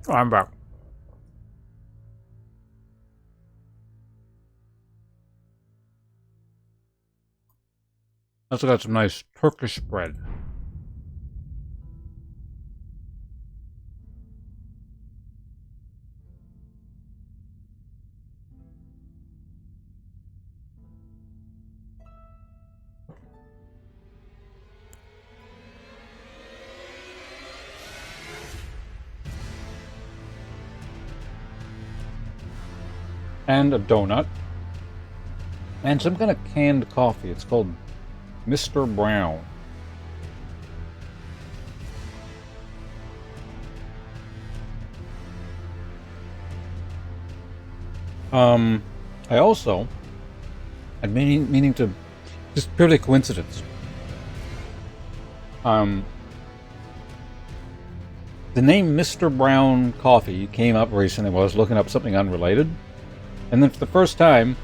I'm back. Also got some nice Turkish bread. And a donut. And some kind of canned coffee. It's called Mr. Brown. I also had meaning to, just purely coincidence. Um, the name Mr. Brown Coffee came up recently while I was looking up something unrelated. And then for the first time,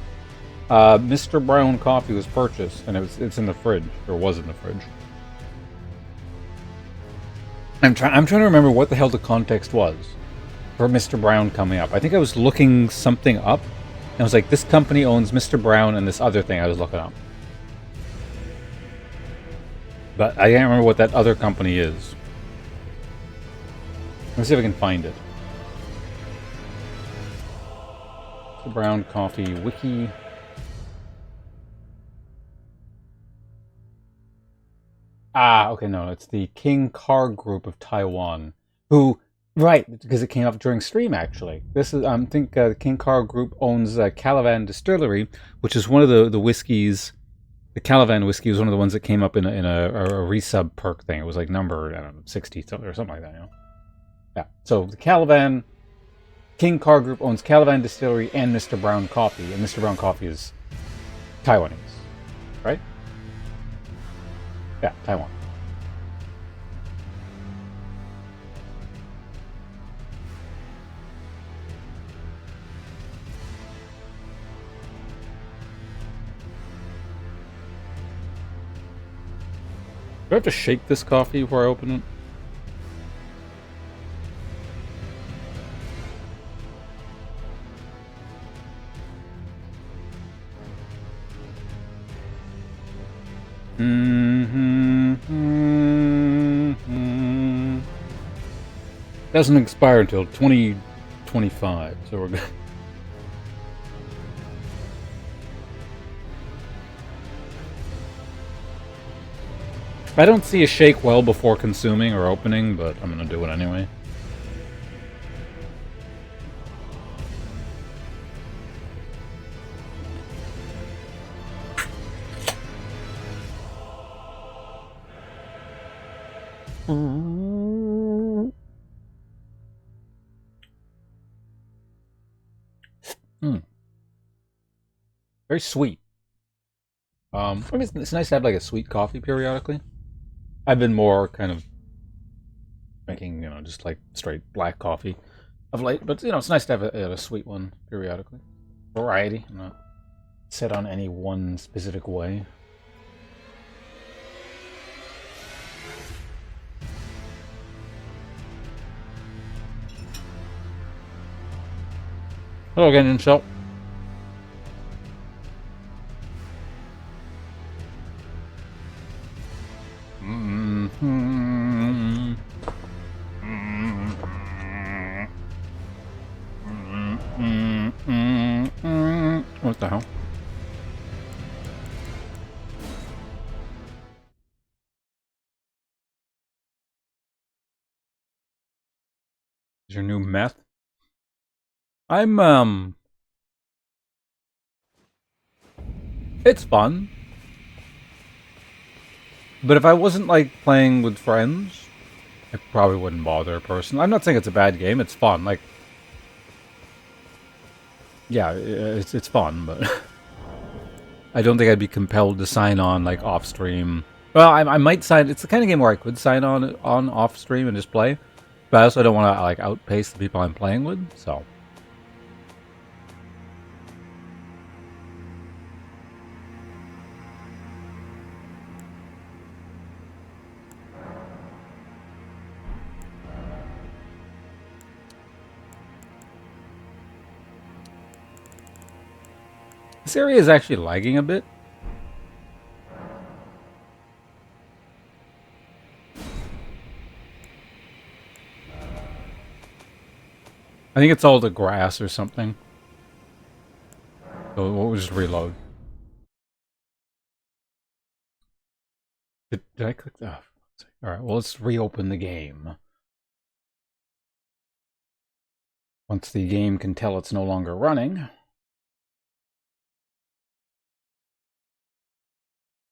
Mr. Brown Coffee was purchased, and it's in the fridge, or was in the fridge. I'm trying to remember what the hell the context was for Mr. Brown coming up. I think I was looking something up, and I was like, this company owns Mr. Brown and this other thing I was looking up. But I can't remember what that other company is. Let's see if I can find it. Mr. Brown Coffee Wiki. Ah, okay, no, it's the King Car Group of Taiwan, who, right, because it came up during stream, actually. This is, I think the King Car Group owns Calavan Distillery, which is one of the whiskeys. The Calavan whiskey was one of the ones that came up in a resub perk thing. It was like number, I don't know, 60 or something like that, you know? Yeah, so the Calavan, King Car Group owns Calavan Distillery and Mr. Brown Coffee, and Mr. Brown Coffee is Taiwanese, right? Yeah, Taiwan. Do I have to shake this coffee before I open it? Doesn't expire until 2025, so we're good. I don't see a shake well before consuming or opening, but I'm gonna do it anyway. Very sweet. I mean, it's nice to have like a sweet coffee periodically. I've been more kind of making, just like straight black coffee of late, but it's nice to have a sweet one periodically. Variety, I'm not set on any one specific way. Hello again, Inshel. What the hell? Is your new meth? It's fun. But if I wasn't like playing with friends, I probably wouldn't bother personally. I'm not saying it's a bad game, it's fun. Like, yeah, it's fun, but I don't think I'd be compelled to sign on like off stream. Well, I might sign. It's the kind of game where I could sign on off stream and just play, but I also don't want to like outpace the people I'm playing with. So. This area is actually lagging a bit. I think it's all the grass or something. So we'll just reload. Did I click that? Alright, well, let's reopen the game. Once the game can tell it's no longer running.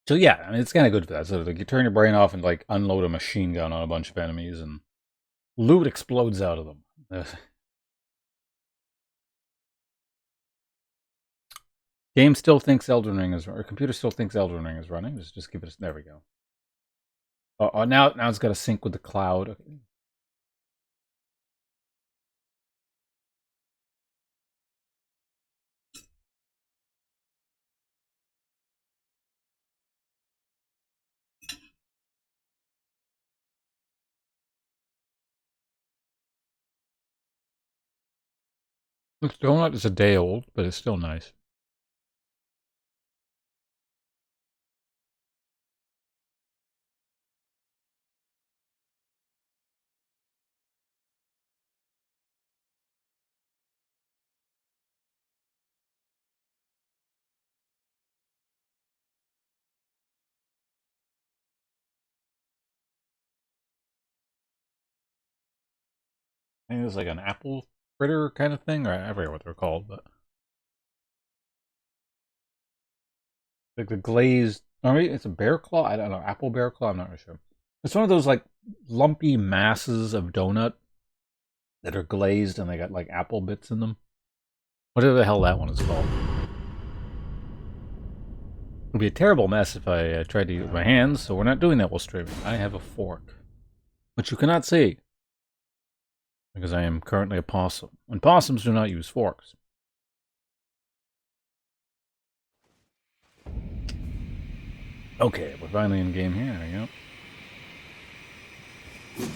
So yeah, I mean, it's kind of good for that. So like, you turn your brain off and like unload a machine gun on a bunch of enemies and loot explodes out of them. Game still thinks Elden Ring is, or computer still thinks Elden Ring is running. Just give it a, there we go. Oh, now it's got to sync with the cloud. Okay. This donut is a day old, but it's still nice. I think it's like an apple fritter kind of thing, or I forget what they're called, but like the glazed. Or maybe it's a bear claw. I don't know, apple bear claw. I'm not really sure. It's one of those like lumpy masses of donut that are glazed and they got like apple bits in them. Whatever the hell that one is called. It'd be a terrible mess if I tried to use my hands, so we're not doing that while streaming. I have a fork, which you cannot see because I am currently a possum. And possums do not use forks. Okay, we're finally in game here. There we go.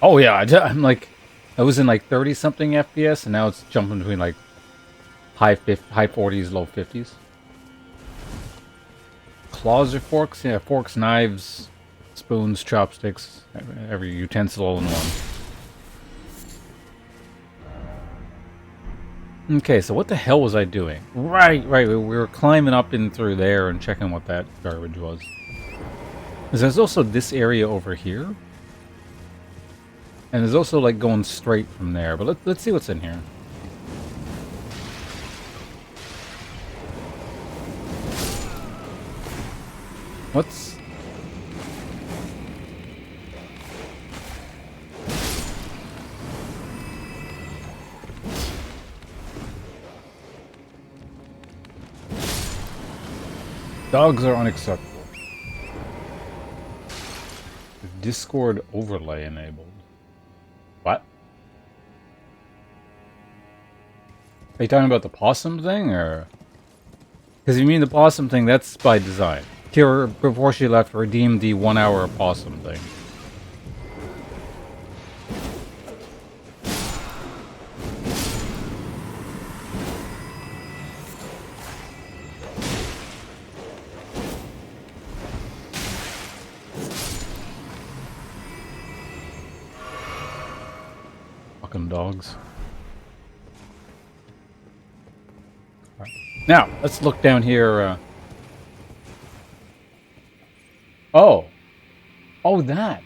Oh yeah, I'm like, I was in like 30 something FPS, and now it's jumping between like high 40s, low 50s. Claws or forks? Yeah, forks, knives, spoons, chopsticks, every utensil all in one. Okay, so what the hell was I doing? Right, we were climbing up in through there and checking what that garbage was. There's also this area over here. And there's also like going straight from there, but let's see what's in here. What's... Dogs are unacceptable. Discord overlay enabled. What? Are you talking about the possum thing, or...? Because if you mean the possum thing, that's by design. Kira, before she left, redeemed the 1 hour possum thing. Fucking dogs. Right. Now, let's look down here. Oh. Oh, that.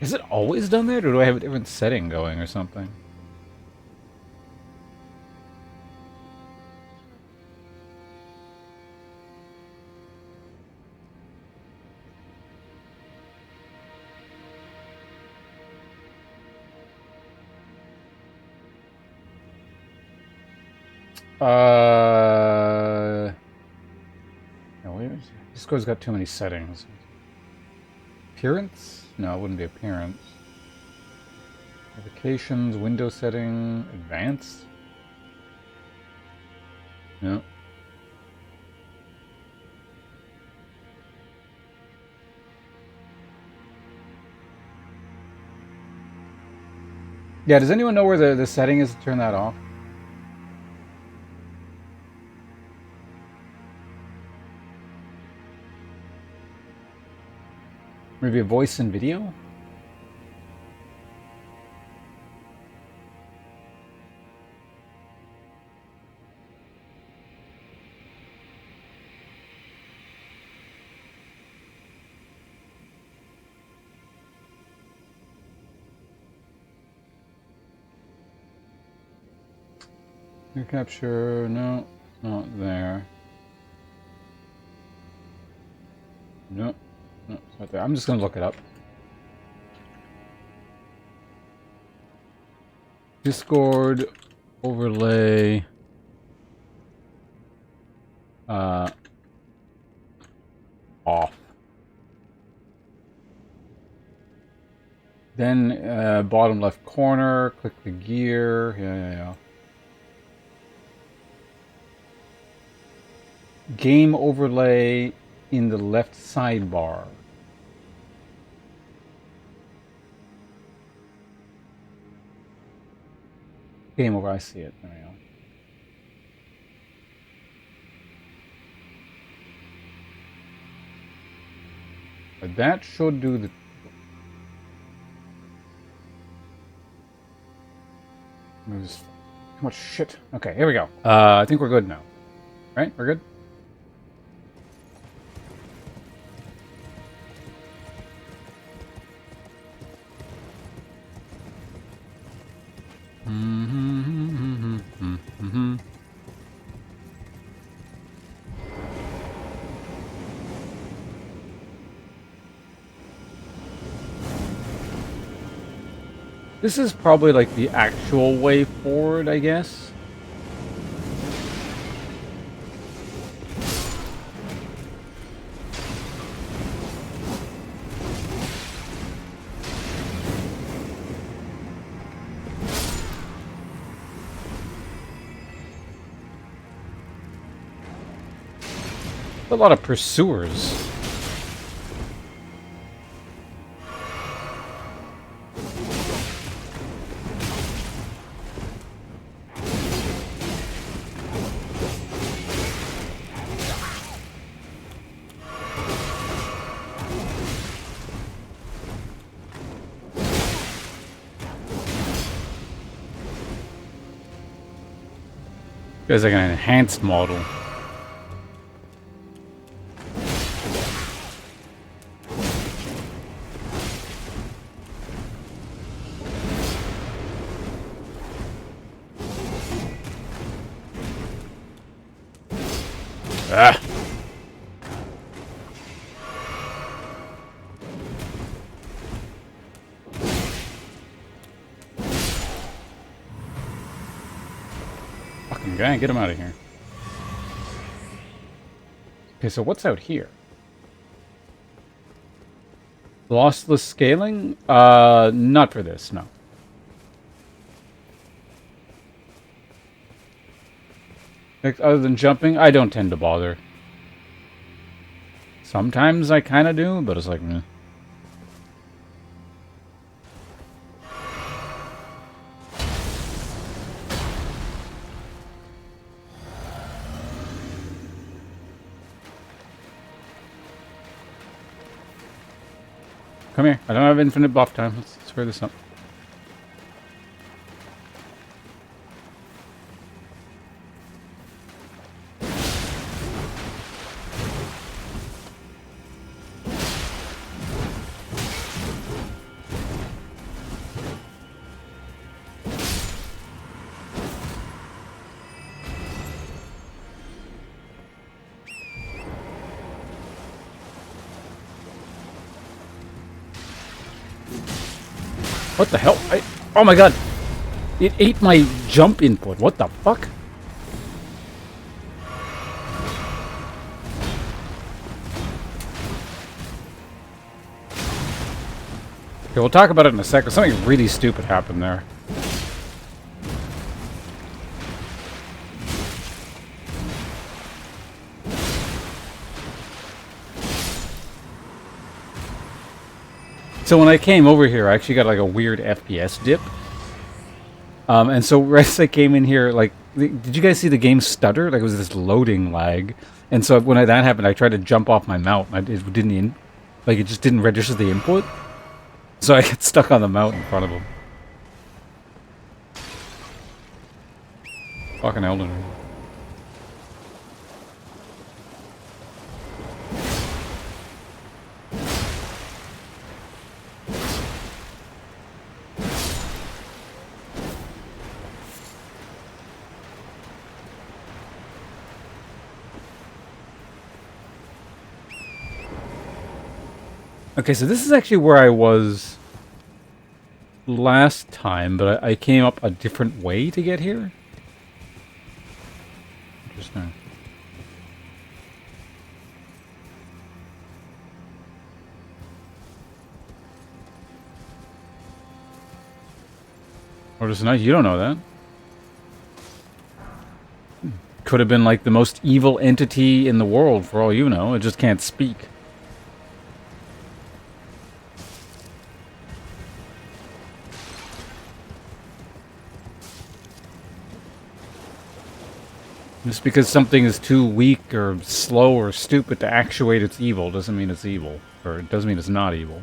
Is it always done there, or do I have a different setting going or something? No, wait. Discord's got too many settings. Appearance? No, it wouldn't be appearance. Notifications, window setting, advanced? No. Yeah, does anyone know where the setting is to turn that off? Maybe a voice and video? New capture, no, not there. No, no, it's not there. I'm just gonna look it up. Discord overlay. Off. Then bottom left corner, click the gear. Yeah. Game overlay in the left sidebar. Game over, I see it. There we go. But that should do the... There's too much shit. Okay, here we go. I think we're good now. Right? We're good? This is probably like the actual way forward, I guess. A lot of pursuers. There's like an enhanced model. Ah. Fucking guy, get him out of here. Okay, so what's out here? Lossless scaling? Not for this, no. Other than jumping, I don't tend to bother. Sometimes I kind of do, but it's like, meh. Come here. I don't have infinite buff time. Let's square this up. What the hell? Oh my god! It ate my jump input. What the fuck? Okay, we'll talk about it in a second. Something really stupid happened there. So when I came over here, I actually got like a weird FPS dip. And so as I came in here, like, did you guys see the game stutter? Like, it was this loading lag. And so when that happened, I tried to jump off my mount. It didn't, like, it just didn't register the input. So I got stuck on the mount in front of him. Fucking Elden Ring. Okay, so this is actually where I was last time, but I came up a different way to get here. Interesting. Or just nice. You don't know that. Could have been like the most evil entity in the world, for all you know. It just can't speak. Just because something is too weak or slow or stupid to actuate its evil doesn't mean it's evil. Or it doesn't mean it's not evil.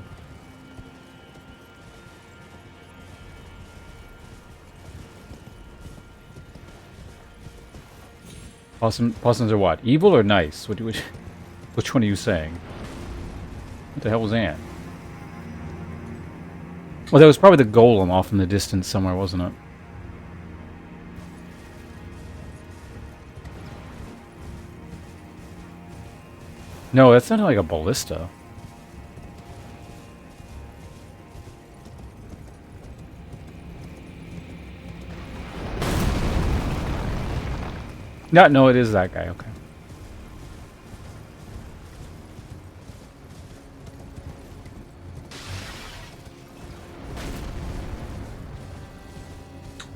Possums are what? Evil or nice? Which one are you saying? What the hell was Anne? Well, that was probably the golem off in the distance somewhere, wasn't it? No, that sounded like a ballista. No, it is that guy. Okay.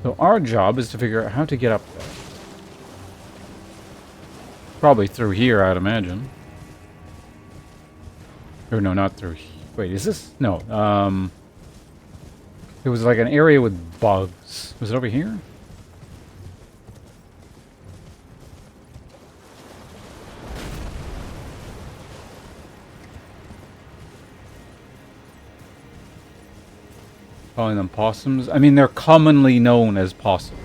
So our job is to figure out how to get up there. Probably through here, I'd imagine. Or no, not through here. Wait, is this? No. It was like an area with bugs. Was it over here? Calling them possums? I mean, they're commonly known as possums.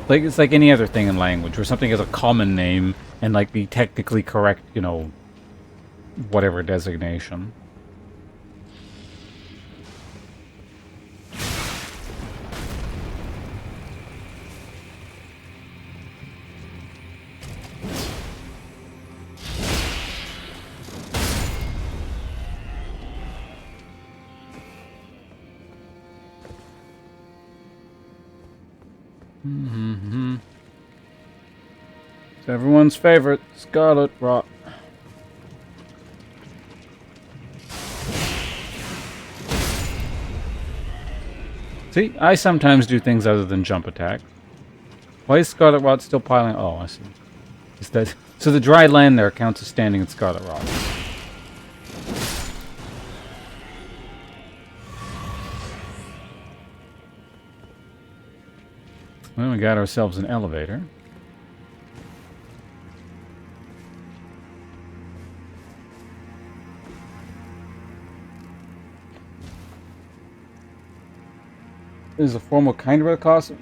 Like, it's like any other thing in language, where something has a common name and, like, the technically correct, you know, whatever designation. Mm-hmm. It's everyone's favorite, Scarlet Rot. See, I sometimes do things other than jump attack. Why is Scarlet Rot still piling? Oh, I see. Is that so? The dry land there counts as standing in Scarlet Rot. Well, we got ourselves an elevator. Is a formal kind of a cost?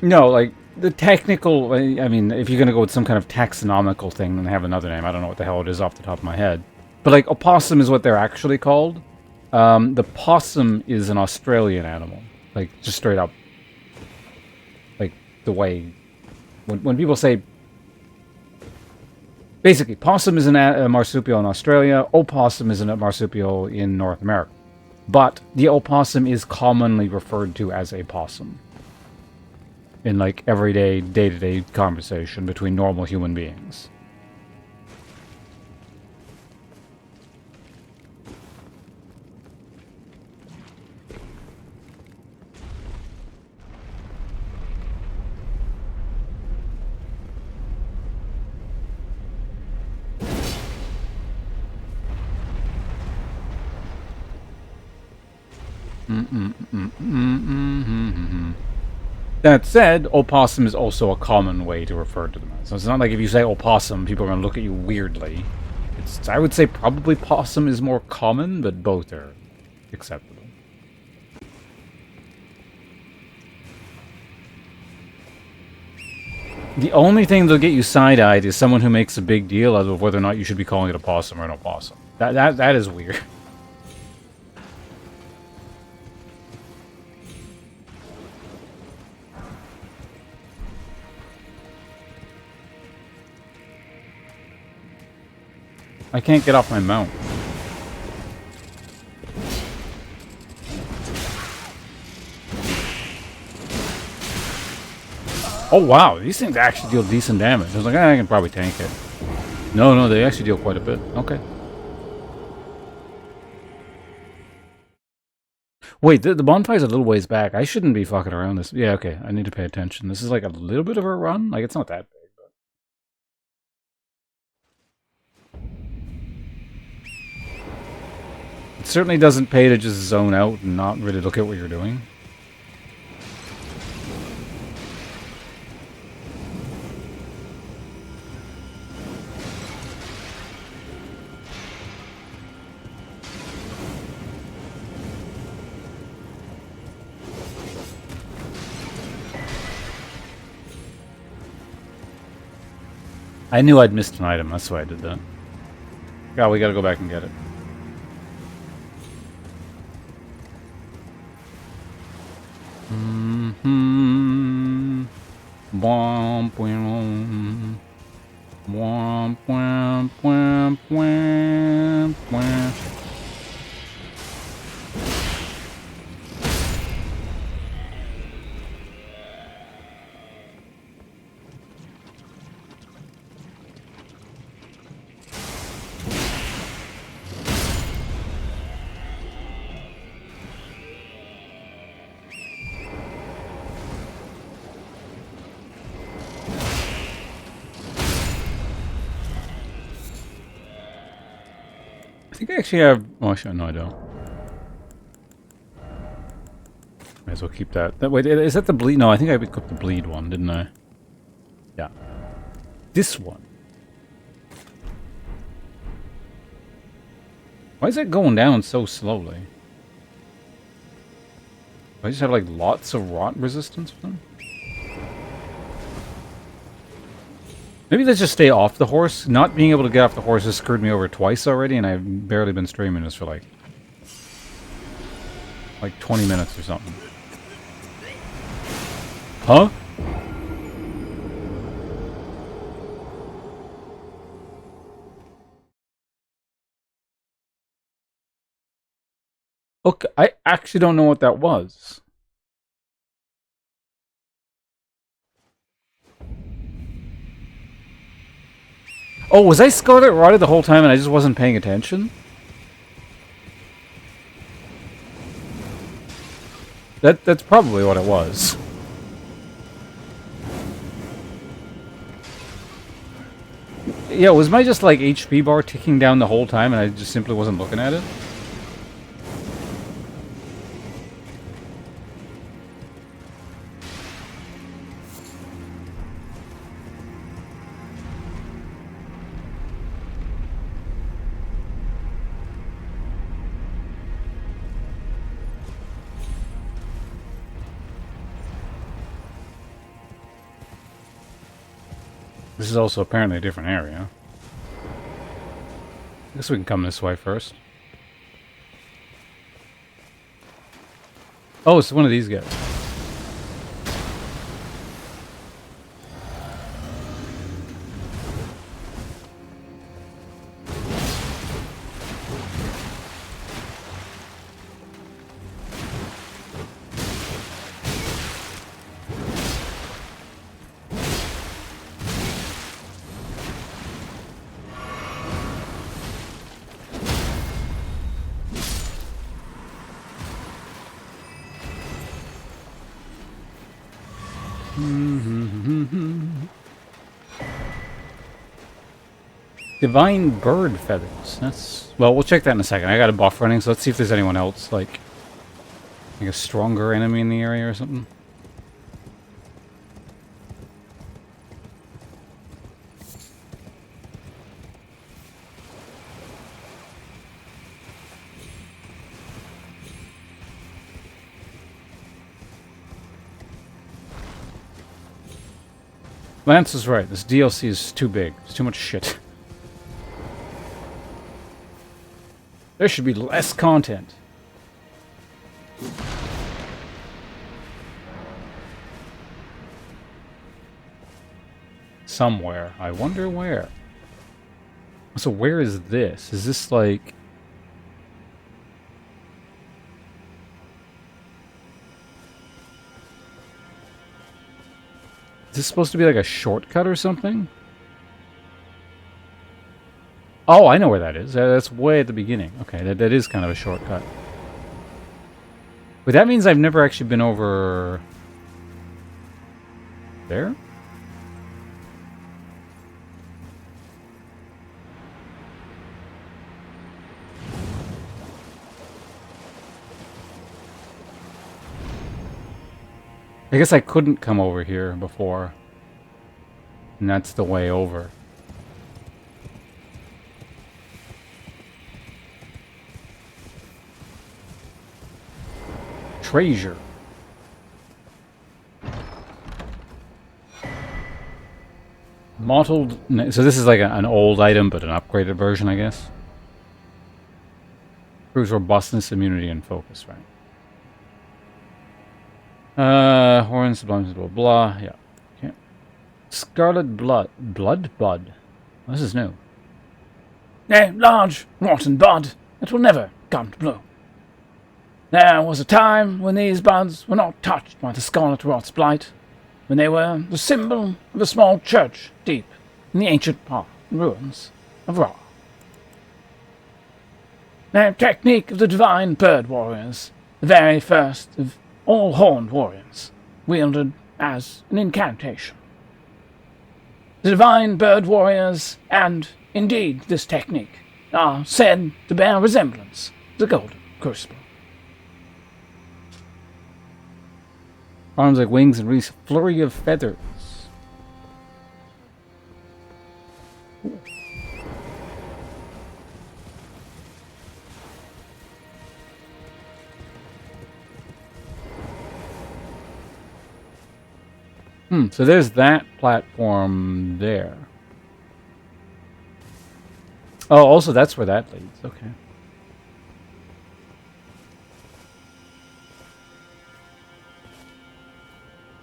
No, like the technical. I mean, if you're gonna go with some kind of taxonomical thing, then have another name. I don't know what the hell it is off the top of my head. But like opossum is what they're actually called. The possum is an Australian animal, like just straight up. Like the way when people say. Basically, possum is a marsupial in Australia. Opossum is a marsupial in North America. But the opossum is commonly referred to as a possum in like everyday, day-to-day conversation between normal human beings. That said, opossum is also a common way to refer to them. So it's not like if you say opossum, people are going to look at you weirdly. I would say probably possum is more common, but both are acceptable. The only thing that'll get you side-eyed is someone who makes a big deal out of whether or not you should be calling it a possum or an opossum. That is weird. I can't get off my mount. Oh wow, these things actually deal decent damage. I was like, I can probably tank it. No, they actually deal quite a bit. Okay. Wait, the bonfire's a little ways back. I shouldn't be fucking around this. Yeah, okay, I need to pay attention. This is like a little bit of a run. Like, it's not that big, but... It certainly doesn't pay to just zone out and not really look at what you're doing. I knew I'd missed an item, that's why I did that. God, we gotta go back and get it. Womp womp womp womp womp womp womp. I think I actually have... Oh, actually, no, I don't. Might as well keep that. Wait, is that the bleed? No, I think I equipped the bleed one, didn't I? Yeah. This one. Why is that going down so slowly? Do I just have, like, lots of rot resistance for them? Maybe let's just stay off the horse. Not being able to get off the horse has screwed me over twice already, and I've barely been streaming this for like 20 minutes or something. Huh? Okay, I actually don't know what that was. Oh, was I Scarlet Rotted the whole time and I just wasn't paying attention? That's probably what it was. Yeah, was my just like HP bar ticking down the whole time and I just simply wasn't looking at it? This is also apparently a different area. I guess we can come this way first. Oh, it's one of these guys. Divine bird feathers. That's... Well, we'll check that in a second. I got a buff running, so let's see if there's anyone else, like a stronger enemy in the area or something. Lance is right. This DLC is too big. It's too much shit. There should be less content. Somewhere. I wonder where. So where is this? Is this like... Is this supposed to be like a shortcut or something? Oh, I know where that is. That's way at the beginning. Okay, that is kind of a shortcut. But that means I've never actually been over... there? I guess I couldn't come over here before. And that's the way over. Treasure. Mottled... So this is like an old item, but an upgraded version, I guess. Proves robustness, immunity, and focus, right? Horns, blah, blah, blah. Yeah. Okay. Scarlet blood. Blood bud? This is new. Nay, large, rotten bud, it will never come to bloom. There was a time when these buds were not touched by the scarlet rot's blight, when they were the symbol of a small church deep in the ancient ruins of Ra. Their technique of the divine bird warriors, the very first of all horned warriors, wielded as an incantation. The divine bird warriors, and indeed this technique, are said to bear resemblance to the golden crucible. Arms like wings and wreaths, flurry of feathers. So there's that platform there. Oh, also that's where that leads. Okay.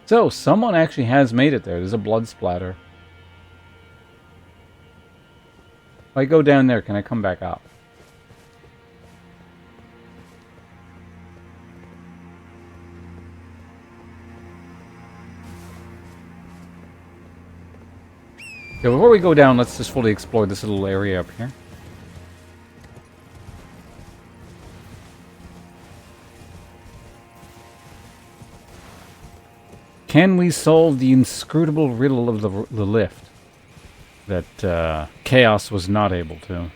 So, someone actually has made it there. There's a blood splatter. If I go down there, can I come back up? Okay, before we go down, let's just fully explore this little area up here. Can we solve the inscrutable riddle of the lift that Chaos was not able to?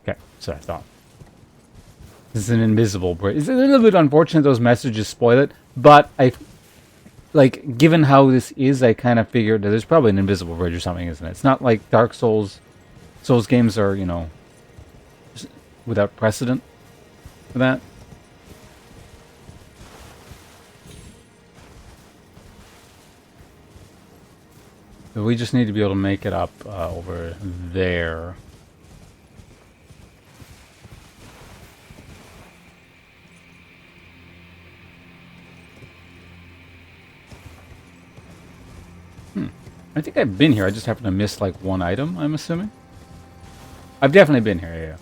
Okay, so I thought. This is an invisible bridge. It's a little bit unfortunate those messages spoil it, but like, given how this is, I kind of figured that there's probably an invisible bridge or something, isn't it? It's not like Dark Souls. Souls games are, you know, without precedent for that. So we just need to be able to make it up over there. I think I've been here. I just happen to miss like one item, I'm assuming. I've definitely been here,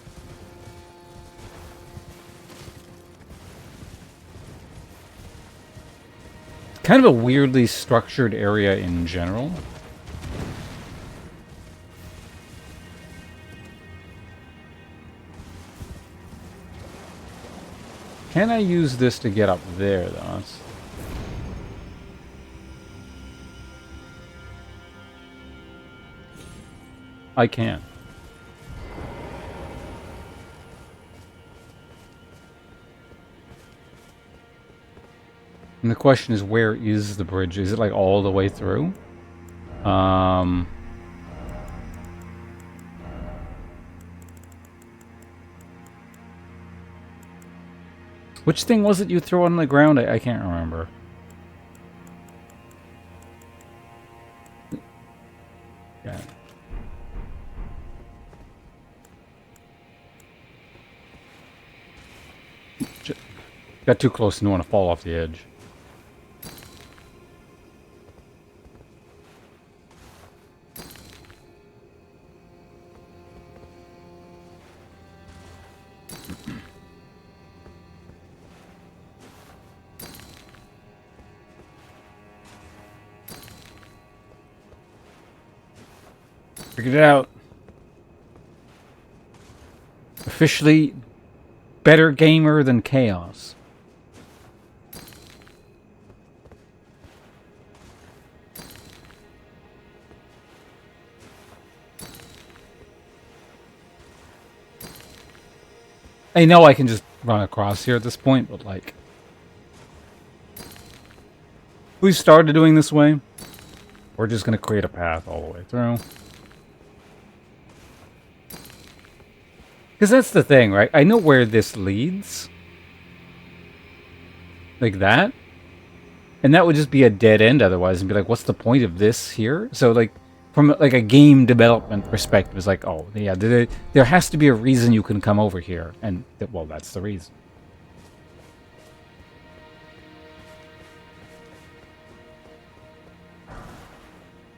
yeah. Kind of a weirdly structured area in general. Can I use this to get up there, though? That's... I can. And the question is, where is the bridge? Is it like all the way through? Which thing was it you threw on the ground? I can't remember. Yeah. Got too close and don't want to fall off the edge. Figured it out. Officially better gamer than Chaos. I know I can just run across here at this point, but like... we started doing this way. We're just going to create a path all the way through. Because that's the thing, right? I know where this leads. Like that. And that would just be a dead end otherwise. And be like, what's the point of this here? So like, from like a game development perspective, it's like, oh, yeah, there has to be a reason you can come over here. And, well, that's the reason.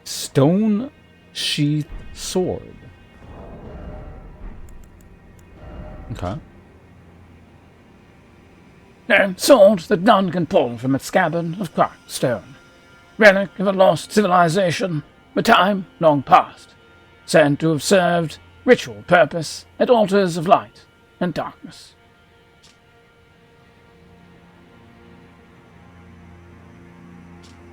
Stone sheath sword. Okay. No sword that none can pull from its scabbard of cracked stone. Relic of a lost civilization, but time long past. Said to have served ritual purpose at altars of light and darkness.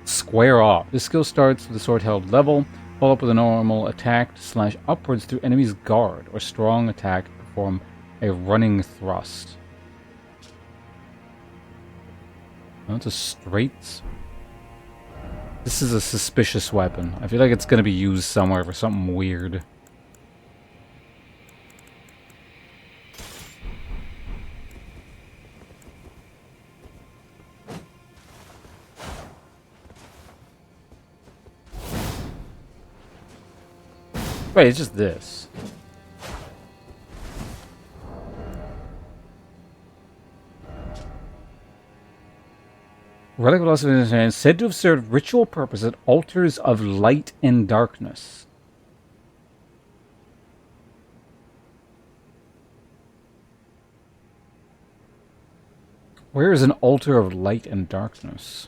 Square off. This skill starts with the sword held level. Follow up with a normal attack to slash upwards through enemy's guard, or strong attack to perform a running thrust. No, it's a straight... This is a suspicious weapon. I feel like it's going to be used somewhere for something weird. Wait, it's just this. Relic of Lost Civilization said to have served ritual purpose at altars of light and darkness. Where is an altar of light and darkness?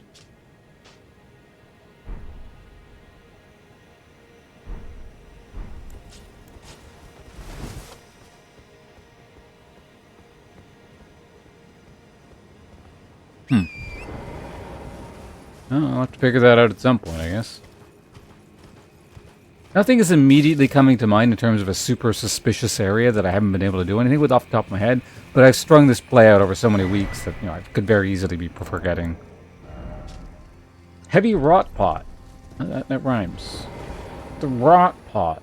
Oh, I'll have to figure that out at some point, I guess. Nothing is immediately coming to mind in terms of a super suspicious area that I haven't been able to do anything with off the top of my head, but I've strung this play out over so many weeks that, I could very easily be forgetting. Heavy rot pot. That rhymes. The rot pot.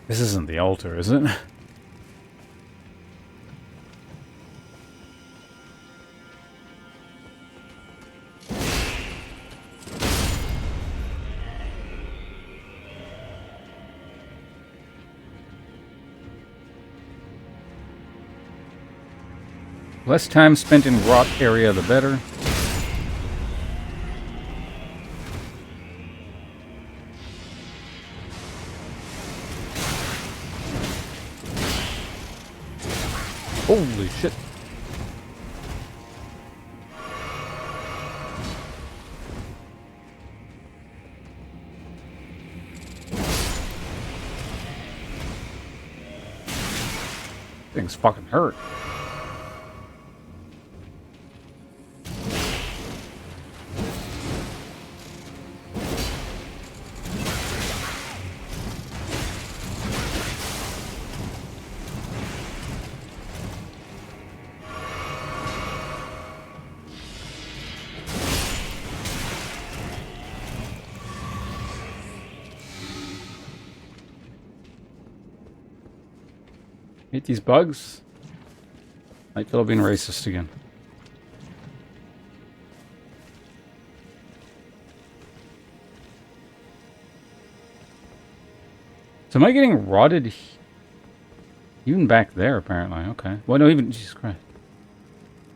This isn't the altar, is it? Less time spent in rot area, the better. Holy shit. Things fucking hurt. Hate these bugs. I feel being racist again. So am I getting rotted? Even back there, apparently. Okay. Well, no, even... Jesus Christ.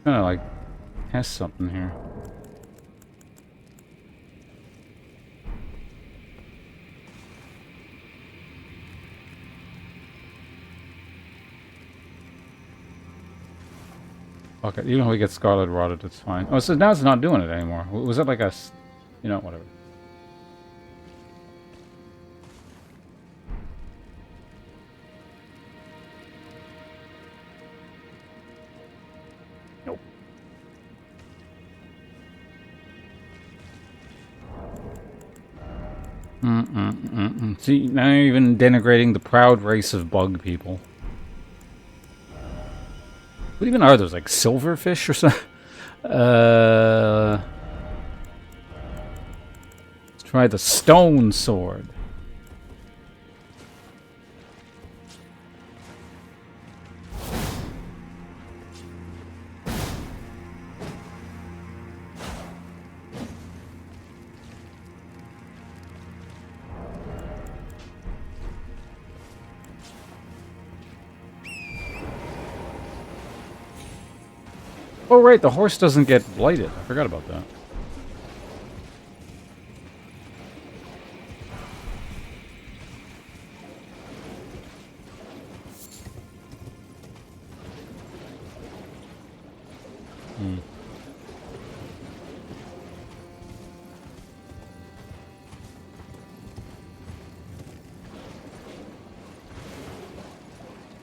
Kind of like... has something here. Okay, even if we get scarlet rotted, it's fine. Oh, so now it's not doing it anymore. Was that like a... You know, whatever. Nope. See, now you're even denigrating the proud race of bug people. What even are those, like silverfish or something? Let's try the stone sword. Oh, right, the horse doesn't get blighted. I forgot about that.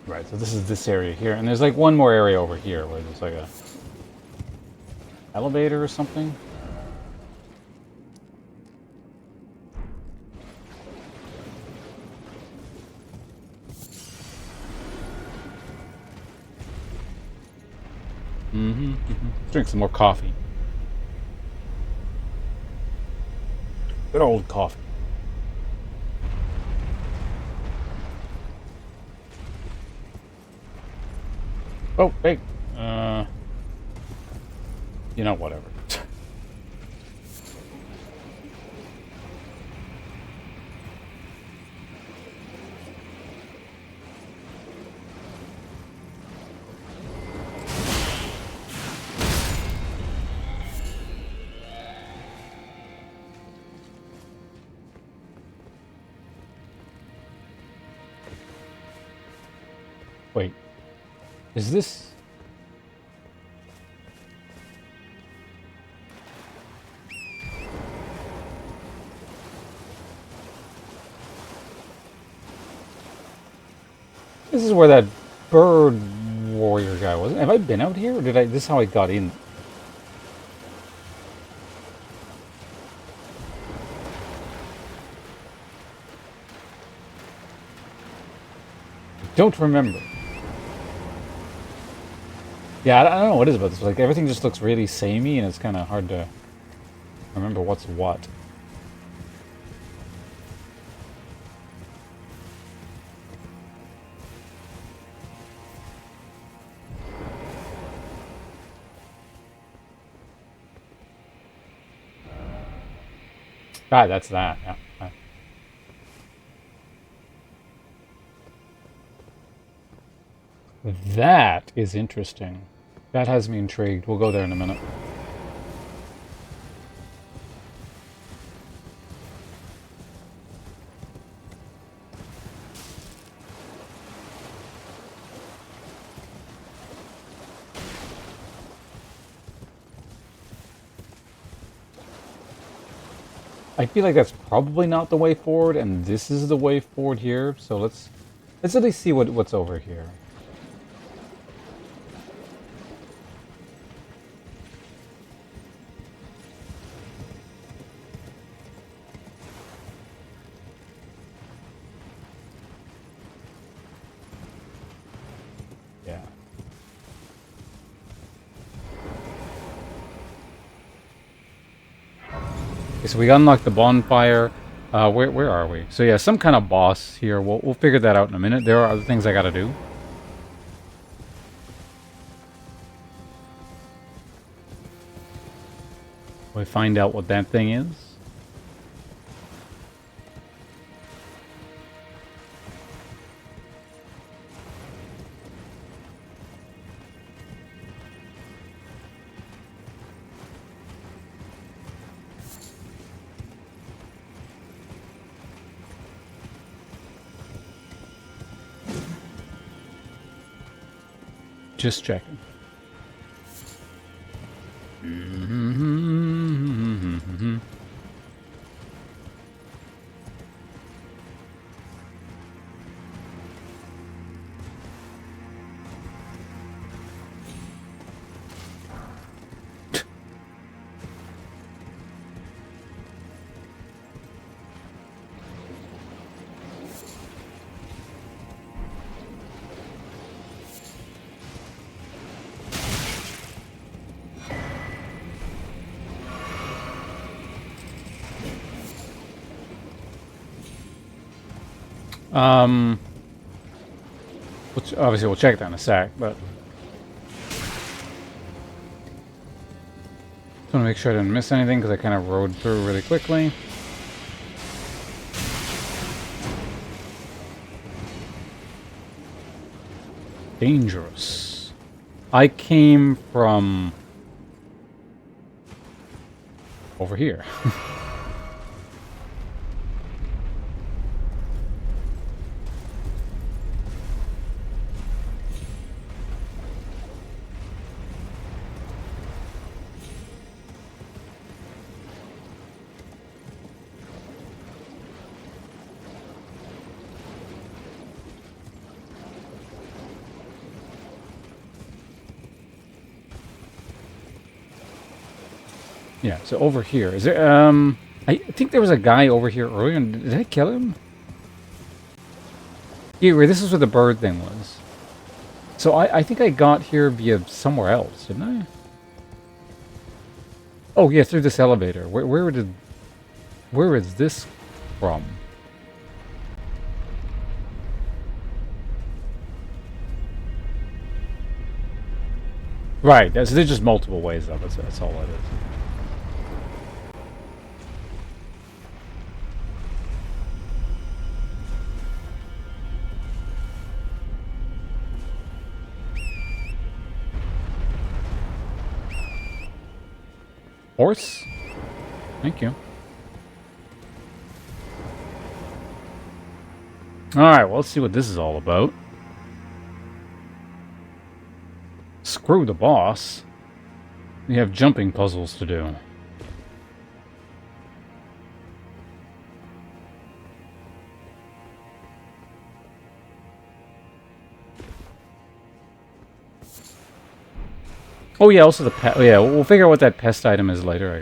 Right, so this is this area here, and there's like one more area over here where there's like a elevator or something. Drink some more coffee. Good old coffee. Oh, hey. You know, whatever. Wait. Is this... This is where that bird warrior guy was. Have I been out here, or did I... This is how I got in. Don't remember. Yeah, I don't know what it is about this. Like, everything just looks really samey, and it's kind of hard to remember what's what. Ah, that's that. Yeah. That is interesting. That has me intrigued. We'll go there in a minute. I feel like that's probably not the way forward, and this is the way forward here. So let's at least see what's over here. Yeah. Okay, so we unlocked the bonfire. Where are we? So yeah, some kind of boss here. We'll figure that out in a minute. There are other things I gotta do. We find out what that thing is. Just checking. Which obviously we'll check that in a sec, but just want to make sure I didn't miss anything because I kind of rode through really quickly. Dangerous. I came from over here. Yeah, so over here. Is there, I think there was a guy over here earlier. Did I kill him? Yeah, this is where the bird thing was. So I think I got here via somewhere else, didn't I? Oh, yeah, through this elevator. Where is this from? Right, there's just multiple ways of it, so that's all it is. Horse? Thank you. Alright, well, let's see what this is all about. Screw the boss. We have jumping puzzles to do. Oh yeah, also the pet. Oh, yeah, we'll figure out what that pest item is later. I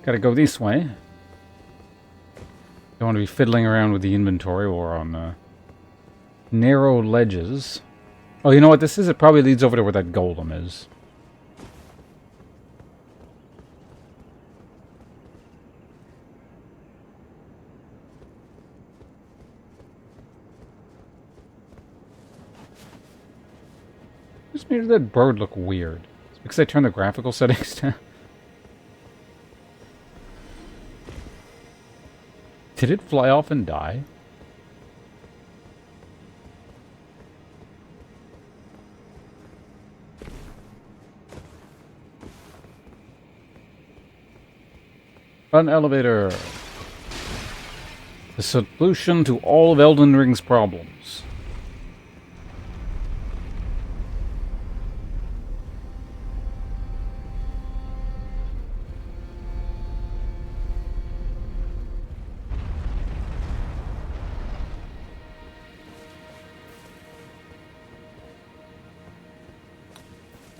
gotta go this way. Don't want to be fiddling around with the inventory while we're on narrow ledges. Oh, you know what this is? It probably leads over to where that golem is. Just made that bird look weird. It's because I turned the graphical settings down. Did it fly off and die? An elevator. The solution to all of Elden Ring's problems.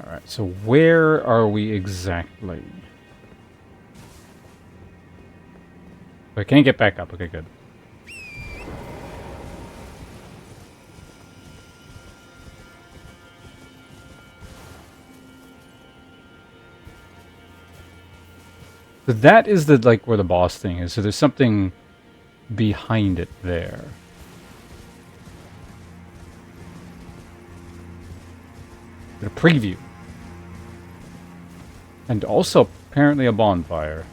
Alright, so where are we exactly? I can't get back up. Okay, good. So that is the, like, where the boss thing is. So there's something behind it there. A preview. And also apparently a bonfire.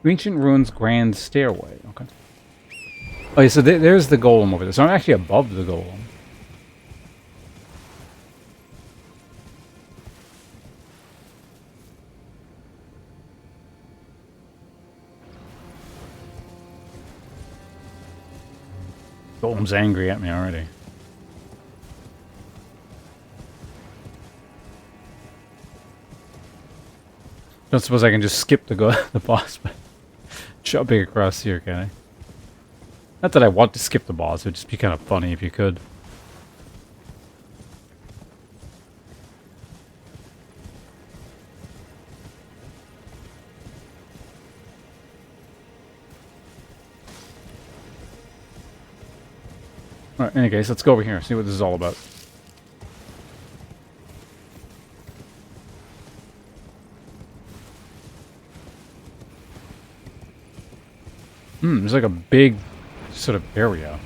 Ancient Ruins Grand Stairway. Okay. Oh, yeah, so there's the golem over there. So I'm actually above the golem. Golem's angry at me already. Don't suppose I can just skip the boss by jumping across here, can I? Not that I want to skip the boss, it would just be kind of funny if you could. Alright, in any case, let's go over here, see what this is all about. There's like a big sort of area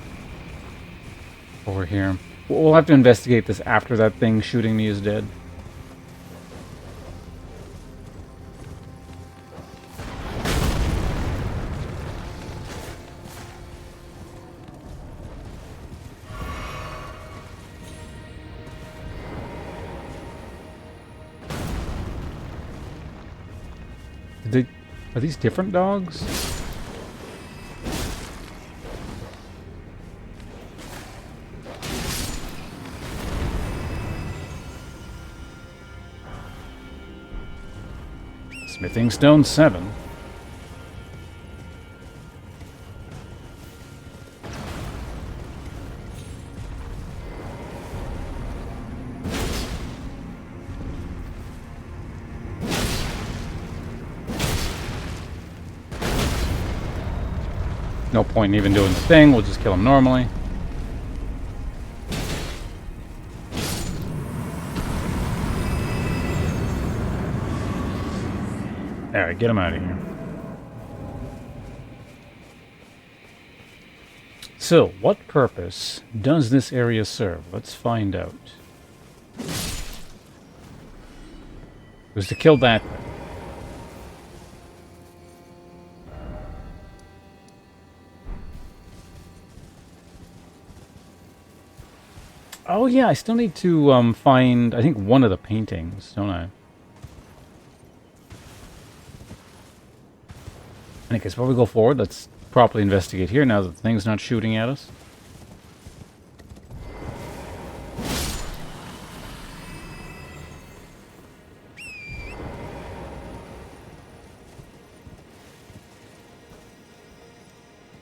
over here. We'll have to investigate this after that thing shooting me is dead. Are these different dogs? Smithing Stone 7. No point in even doing the thing, we'll just kill him normally. Alright, get him out of here. So, what purpose does this area serve? Let's find out. It was to kill that thing. Oh yeah, I still need to find, I think, one of the paintings, don't I? In any case, before we go forward, let's properly investigate here now that the thing's not shooting at us.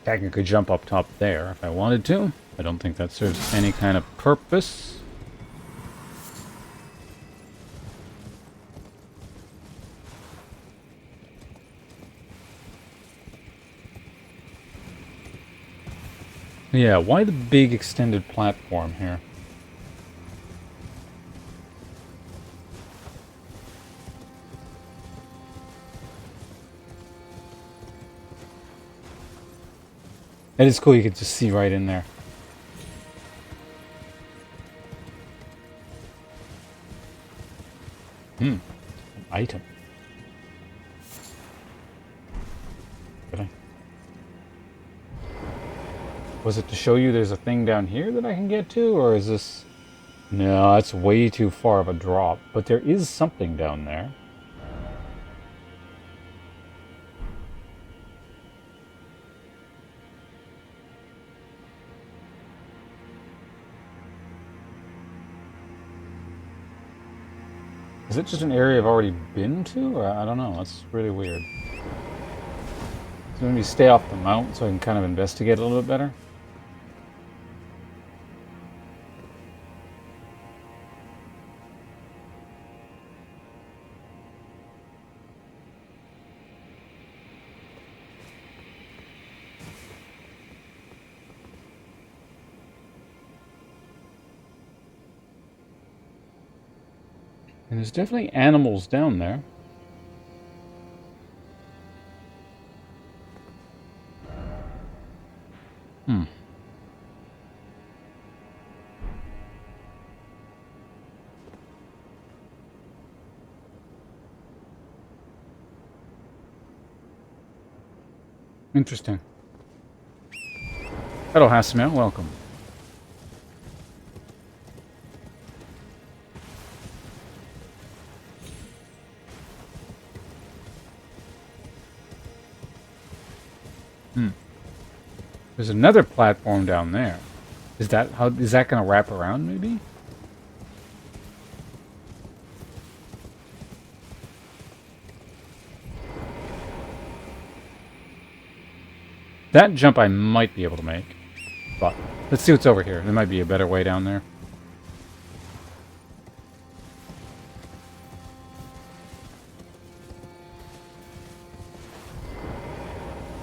I could jump up top there if I wanted to. I don't think that serves any kind of purpose. Yeah, why the big extended platform here? It is cool, you can just see right in there. An item. Did I? Was it to show you there's a thing down here that I can get to, or is this... No, that's way too far of a drop, but there is something down there. Is it just an area I've already been to? Or I don't know, that's really weird. So maybe stay off the mount so I can kind of investigate a little bit better. And there's definitely animals down there. Hmm. Interesting. Hello, Hasmel. Welcome. Hmm. There's another platform down there. Is that how? Is that going to wrap around? Maybe. That jump I might be able to make. But let's see what's over here. There might be a better way down there.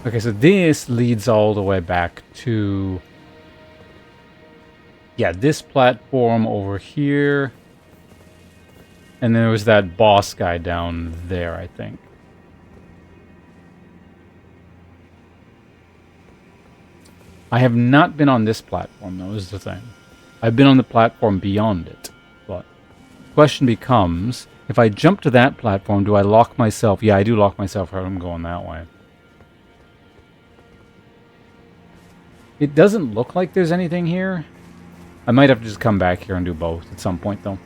Okay, so this leads all the way back to... Yeah, this platform over here. And there was that boss guy down there, I think. I have not been on this platform, though, is the thing. I've been on the platform beyond it. But the question becomes, if I jump to that platform, do I lock myself? Yeah, I do lock myself out. I'm going that way. It doesn't look like there's anything here. I might have to just come back here and do both at some point, though.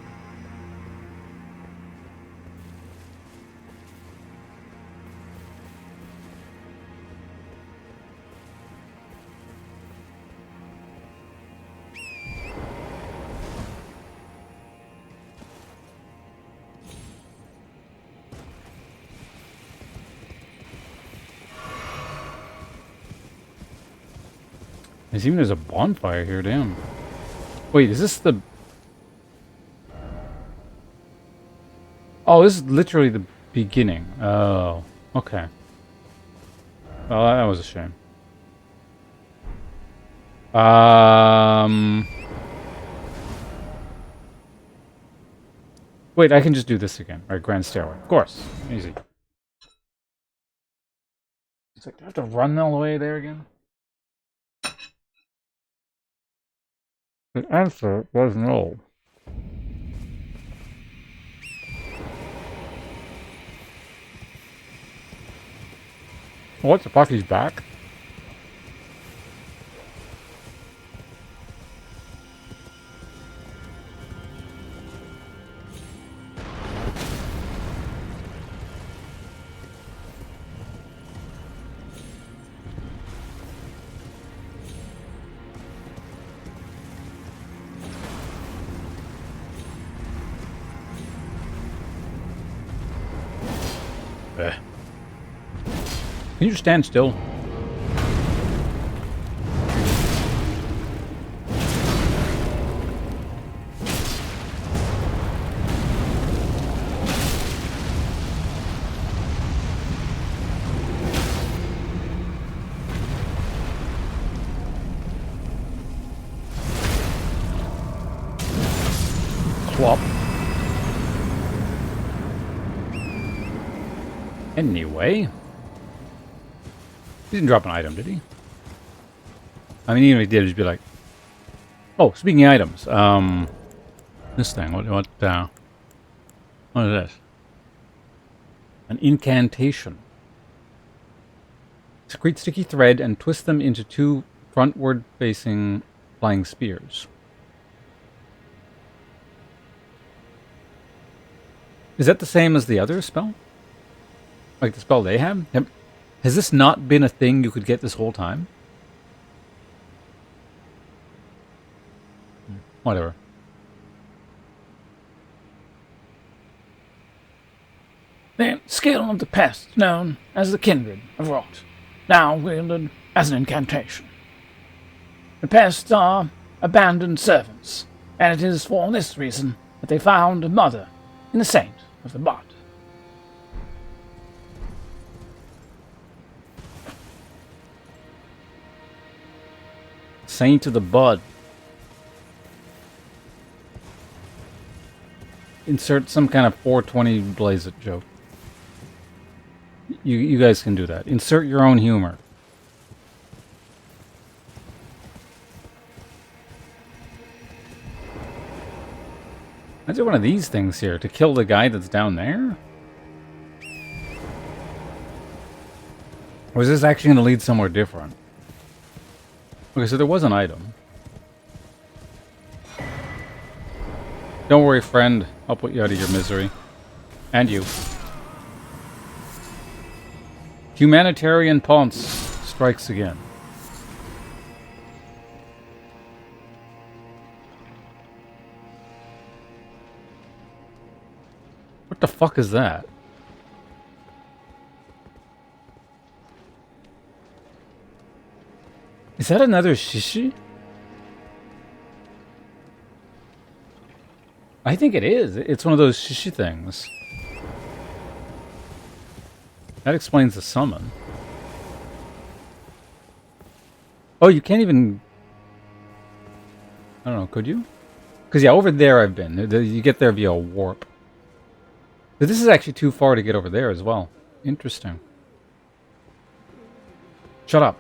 There's a bonfire here, damn. Wait, is this the... Oh, this is literally the beginning. Oh, okay. Well, that was a shame. Wait, I can just do this again. All right, Grand Stairway. Of course. Easy. It's like, do I have to run all the way there again? The answer was no. What, the fuck, he's back? Can you just stand still? Clop. Anyway. He didn't drop an item, did he? I mean, even if he did, it'd be like... Oh, speaking of items, this thing, what is this? An incantation. Secrete sticky thread and twist them into two frontward-facing flying spears. Is that the same as the other spell? Like the spell they have? Has this not been a thing you could get this whole time? Whatever. The skill of the pest known as the Kindred of Rot, now wielded as an incantation. The pests are abandoned servants, and it is for this reason that they found a mother in the saint of the bud. Saint of the Bud. insert some kind of 420 Blaze It joke. You guys can do that. Insert your own humor. I do one of these things here to kill the guy that's down there? Or is this actually going to lead somewhere different? Okay, so there was an item. Don't worry, friend. I'll put you out of your misery. And you. Humanitarian Ponce strikes again. What the fuck is that? Is that another shishi? I think it is. It's one of those shishi things. That explains the summon. Oh, you can't even... I don't know, could you? Because, yeah, over there I've been. You get there via a warp. But this is actually too far to get over there as well. Interesting. Shut up.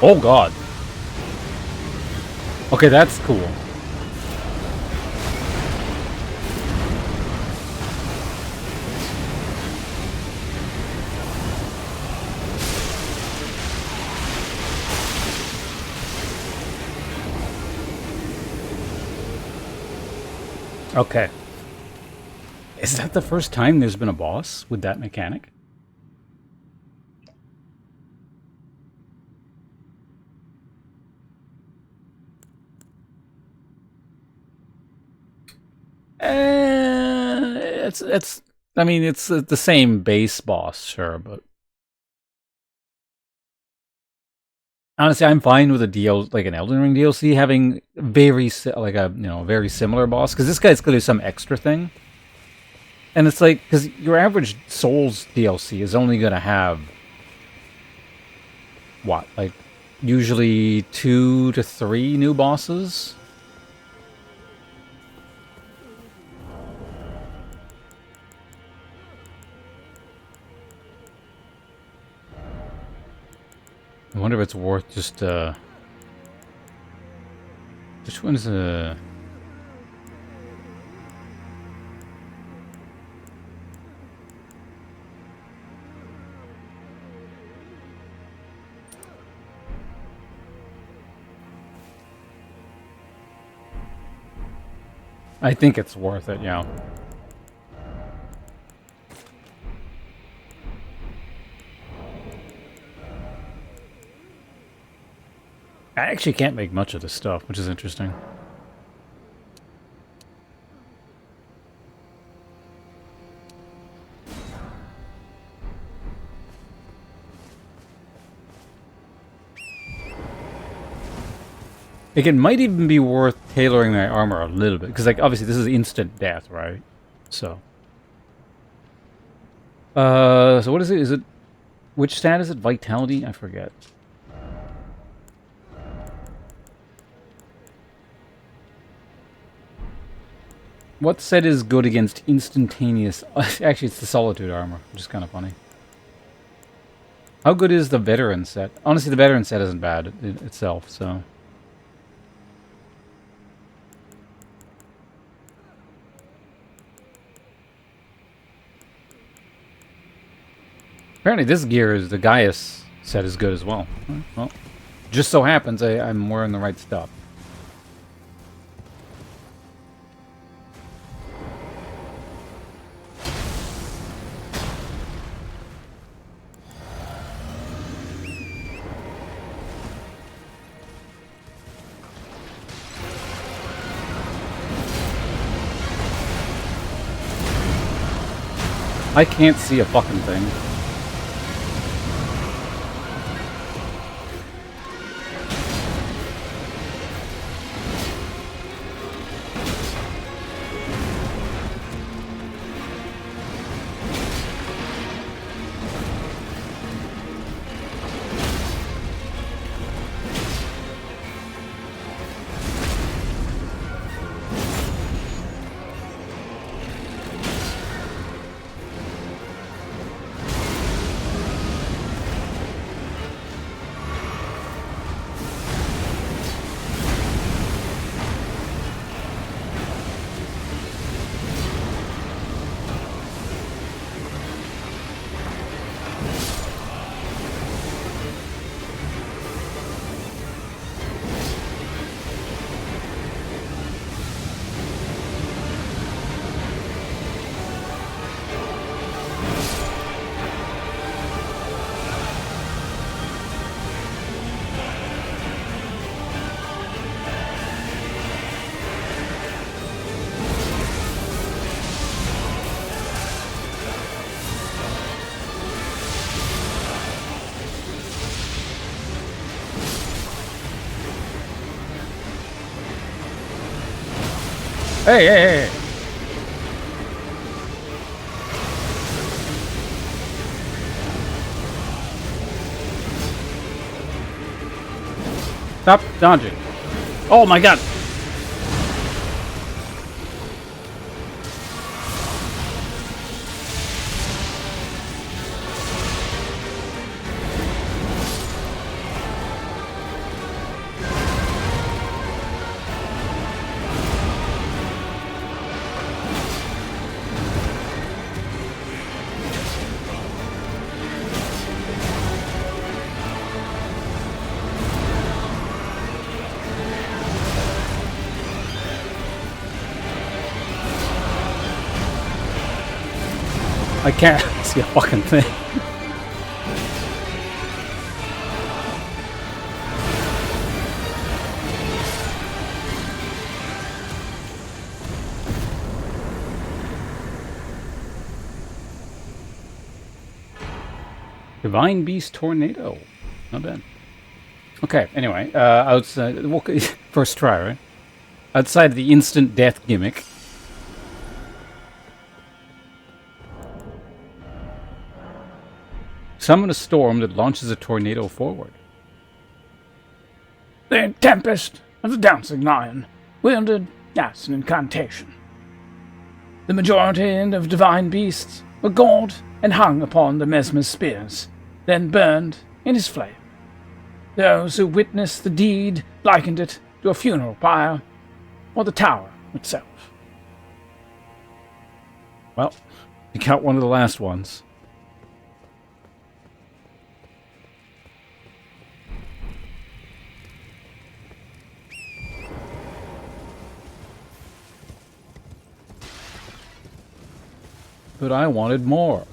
Oh god. Okay, that's cool. Okay. Is that the first time there's been a boss with that mechanic? It's I mean it's the same base boss, sure, but honestly, I'm fine with a DL like an Elden Ring DLC having like a very similar boss because this guy's gonna do some extra thing, and it's like because your average Souls DLC is only gonna have what like usually 2 to 3 new bosses. I wonder if it's worth just, which one's, I think it's worth it, yeah. I actually can't make much of this stuff, which is interesting. Like, it might even be worth tailoring my armor a little bit, because, like, obviously this is instant death, right? So. So what is it? Is it... Which stat is it? Vitality? I forget. What set is good against instantaneous... Actually, it's the Solitude armor, which is kind of funny. How good is the veteran set? Honestly, the veteran set isn't bad itself, so... Apparently this gear is the Gaius set is good as well. Well, just so happens I'm wearing the right stuff. I can't see a fucking thing. Hey, hey, hey! Stop dodging. Oh my god! I can't see a fucking thing. Divine Beast Tornado. Not bad. Okay, anyway, outside... First try, right? Outside the instant death gimmick. Summon a storm that launches a tornado forward. The Tempest of the Dancing Lion, wielded as an incantation. The majority of divine beasts were gored and hung upon the Mesmer's spears, then burned in his flame. Those who witnessed the deed likened it to a funeral pyre, or the tower itself. Well, you count one of the last ones. But I wanted more.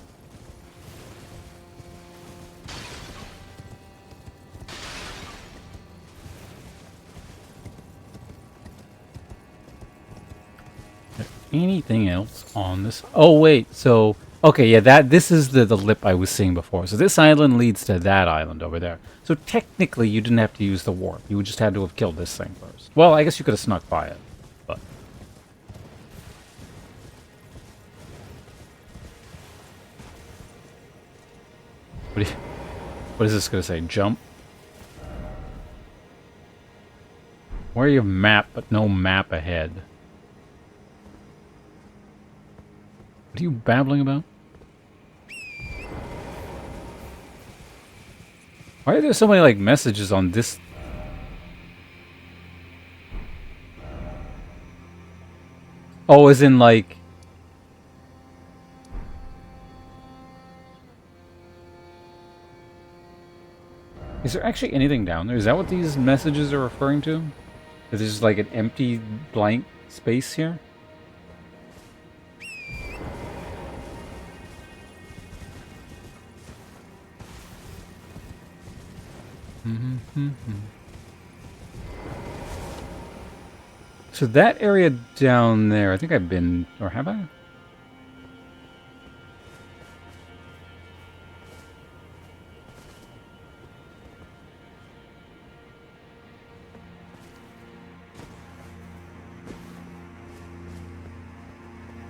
Anything else on this? Oh wait, so okay, yeah, this is the lip I was seeing before. So this island leads to that island over there. So technically, you didn't have to use the warp. You just had to have killed this thing first. Well, I guess you could have snuck by it, but what is this gonna say? Jump? Where you have map, but no map ahead? What are you babbling about? Why are there so many, like, messages on this? Oh, as in, like... Is there actually anything down there? Is that what these messages are referring to? Is there just, like, an empty, blank space here? So that area down there, I think I've been... Or have I?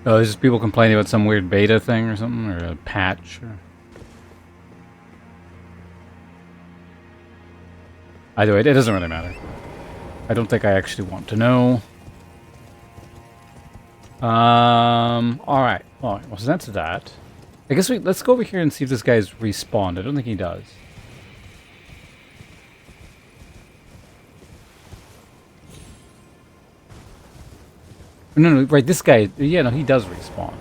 Oh, there's just people complaining about some weird beta thing or something, or a patch. Or... Either way, it doesn't really matter. I don't think I actually want to know. Alright. Well, so that's that. I guess let's go over here and see if this guy's respawned. I don't think he does. No, right, this guy, yeah, no, he does respawn.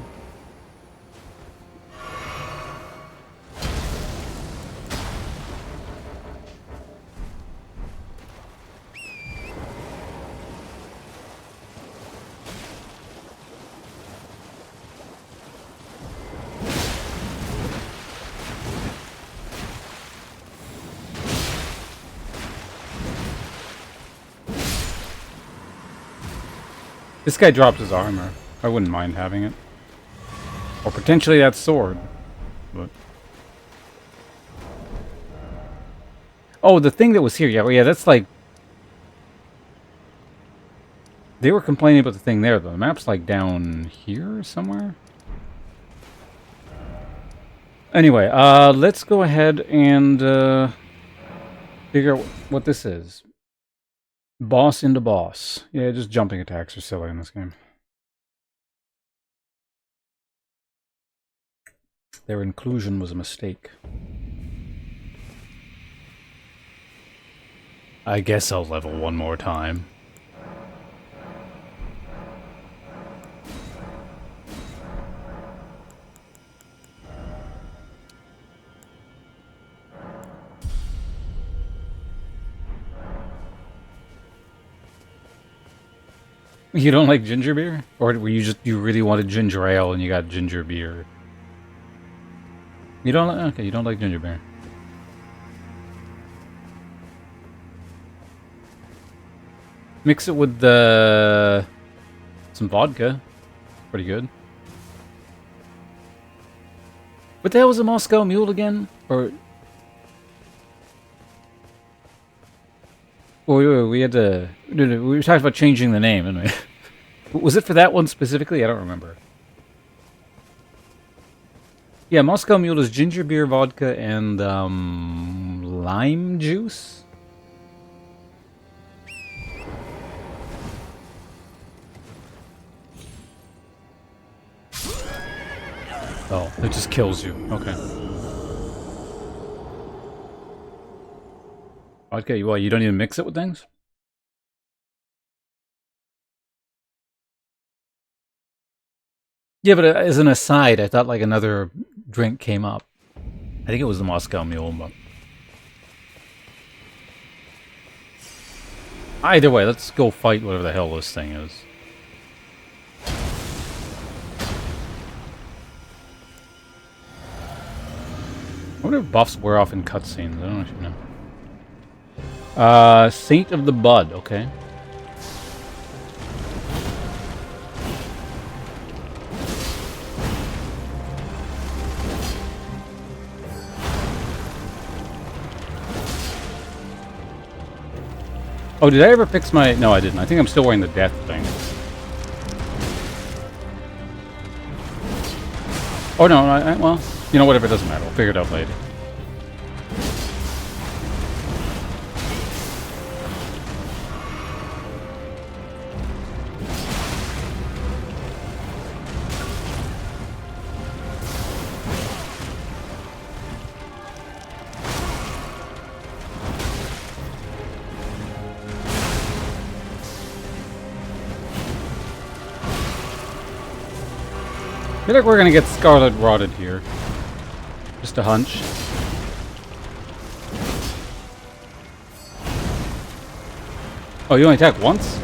This guy dropped his armor. I wouldn't mind having it. Or potentially that sword. But... Oh, the thing that was here. Yeah, well, yeah, that's like... They were complaining about the thing there, though. The map's like down here somewhere. Anyway, let's go ahead and figure out what this is. Boss into boss. Yeah, just jumping attacks are silly in this game. Their inclusion was a mistake. I guess I'll level one more time. You don't like ginger beer? Or were you really wanted ginger ale and you got ginger beer? You don't like, okay, you don't like ginger beer. Mix it with some vodka. Pretty good. What the hell was a Moscow Mule again? Or we had to... We were talking about changing the name, didn't we? Was it for that one specifically? I don't remember. Yeah, Moscow Mule is ginger beer, vodka, and lime juice? Oh, it just kills you. Okay. Vodka, well, you don't even mix it with things? Yeah, but as an aside, I thought like another drink came up. I think it was the Moscow Mule, but... Either way, let's go fight whatever the hell this thing is. I wonder if buffs wear off in cutscenes. I don't know if you know. Saint of the Bud, okay. Oh, did I ever fix my... No, I didn't. I think I'm still wearing the death thing. Oh, no, well, you know, whatever, it doesn't matter. We'll figure it out later. feel like we're gonna get Scarlet Rotted here. Just a hunch. Oh, you only attack once?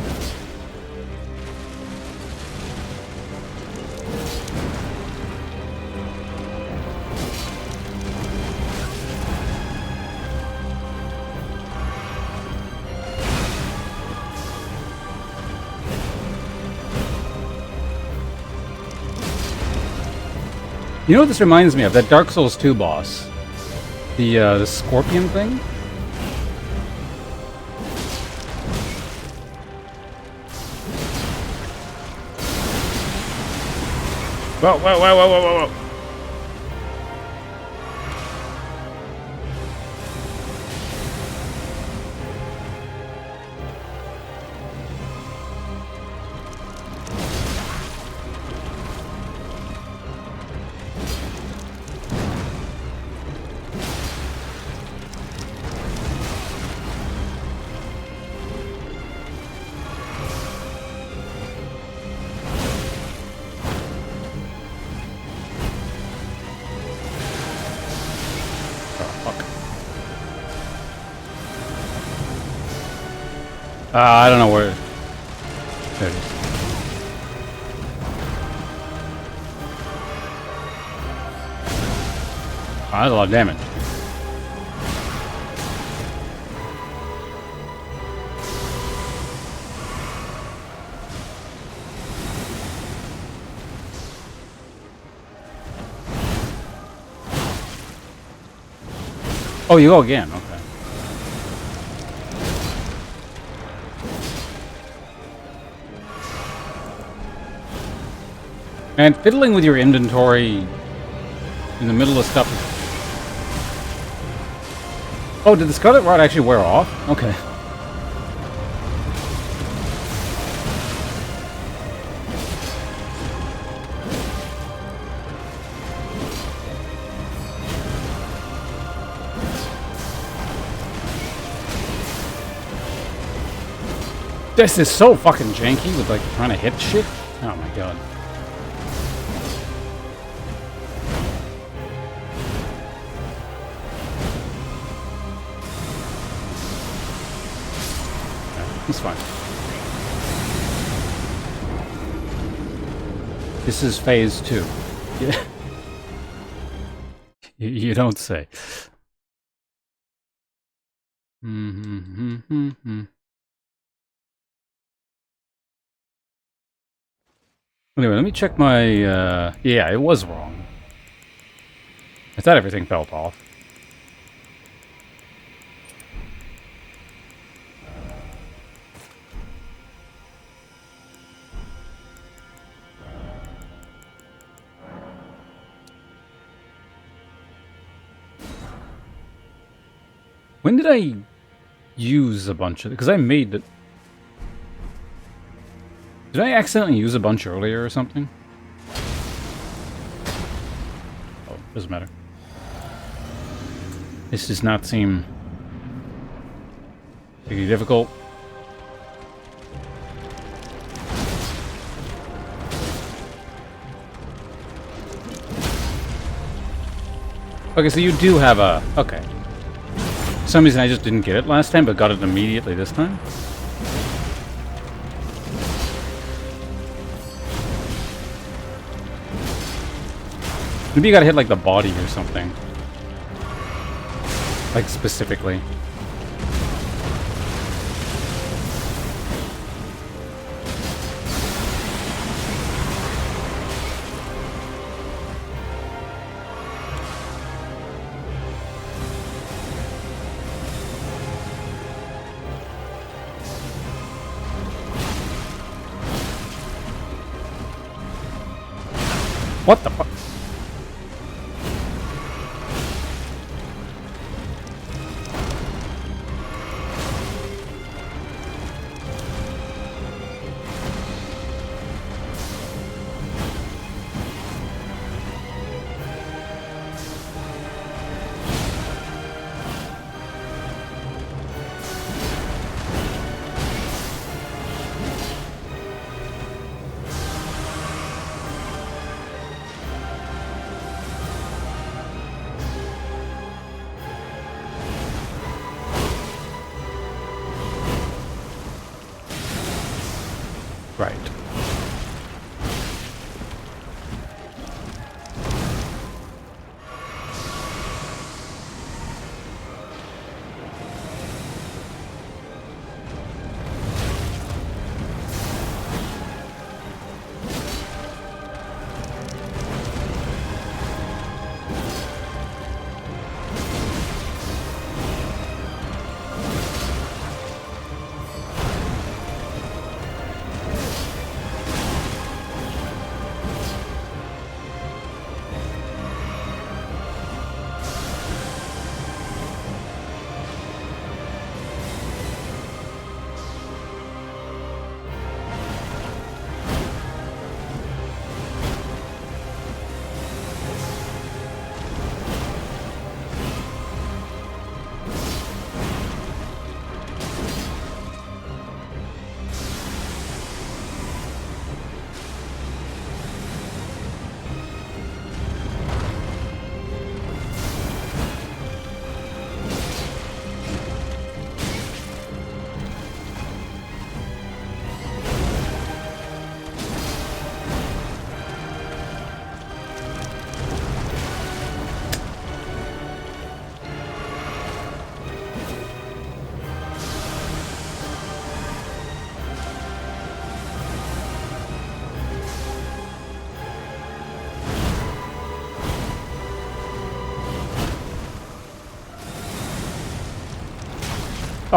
You know what this reminds me of? That Dark Souls 2 boss. The scorpion thing? Whoa, whoa, whoa, whoa, whoa, whoa, whoa. I don't know where... There it is. That's a lot of damage. Oh, you go again. Okay. And fiddling with your inventory in the middle of stuff. Oh, did the Scarlet Rot actually wear off? Okay. This is so fucking janky with like trying to hit shit. Oh my god. He's fine. This is phase 2. Yeah. You don't say. Anyway, let me check my, yeah, it was wrong. I thought everything felt off. When did I use a bunch of... Because I made it... Did I accidentally use a bunch earlier or something? Oh, doesn't matter. This does not seem... particularly difficult. Okay, so you do have a... Okay. For some reason I just didn't get it last time, but got it immediately this time. Maybe you gotta hit like the body or something. Like specifically. What the fuck?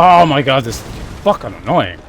Oh my god, this is fucking annoying.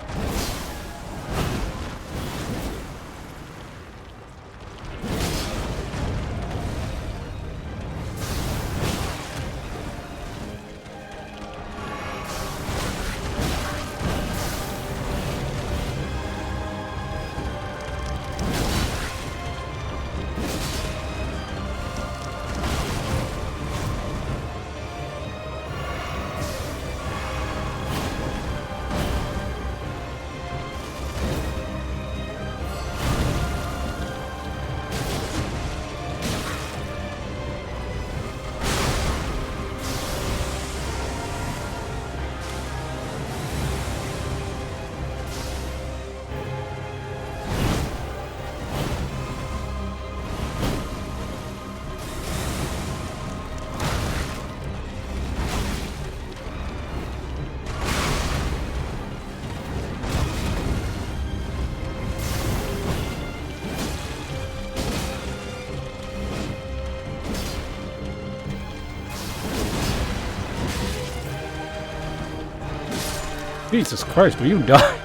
Jesus Christ, will you die?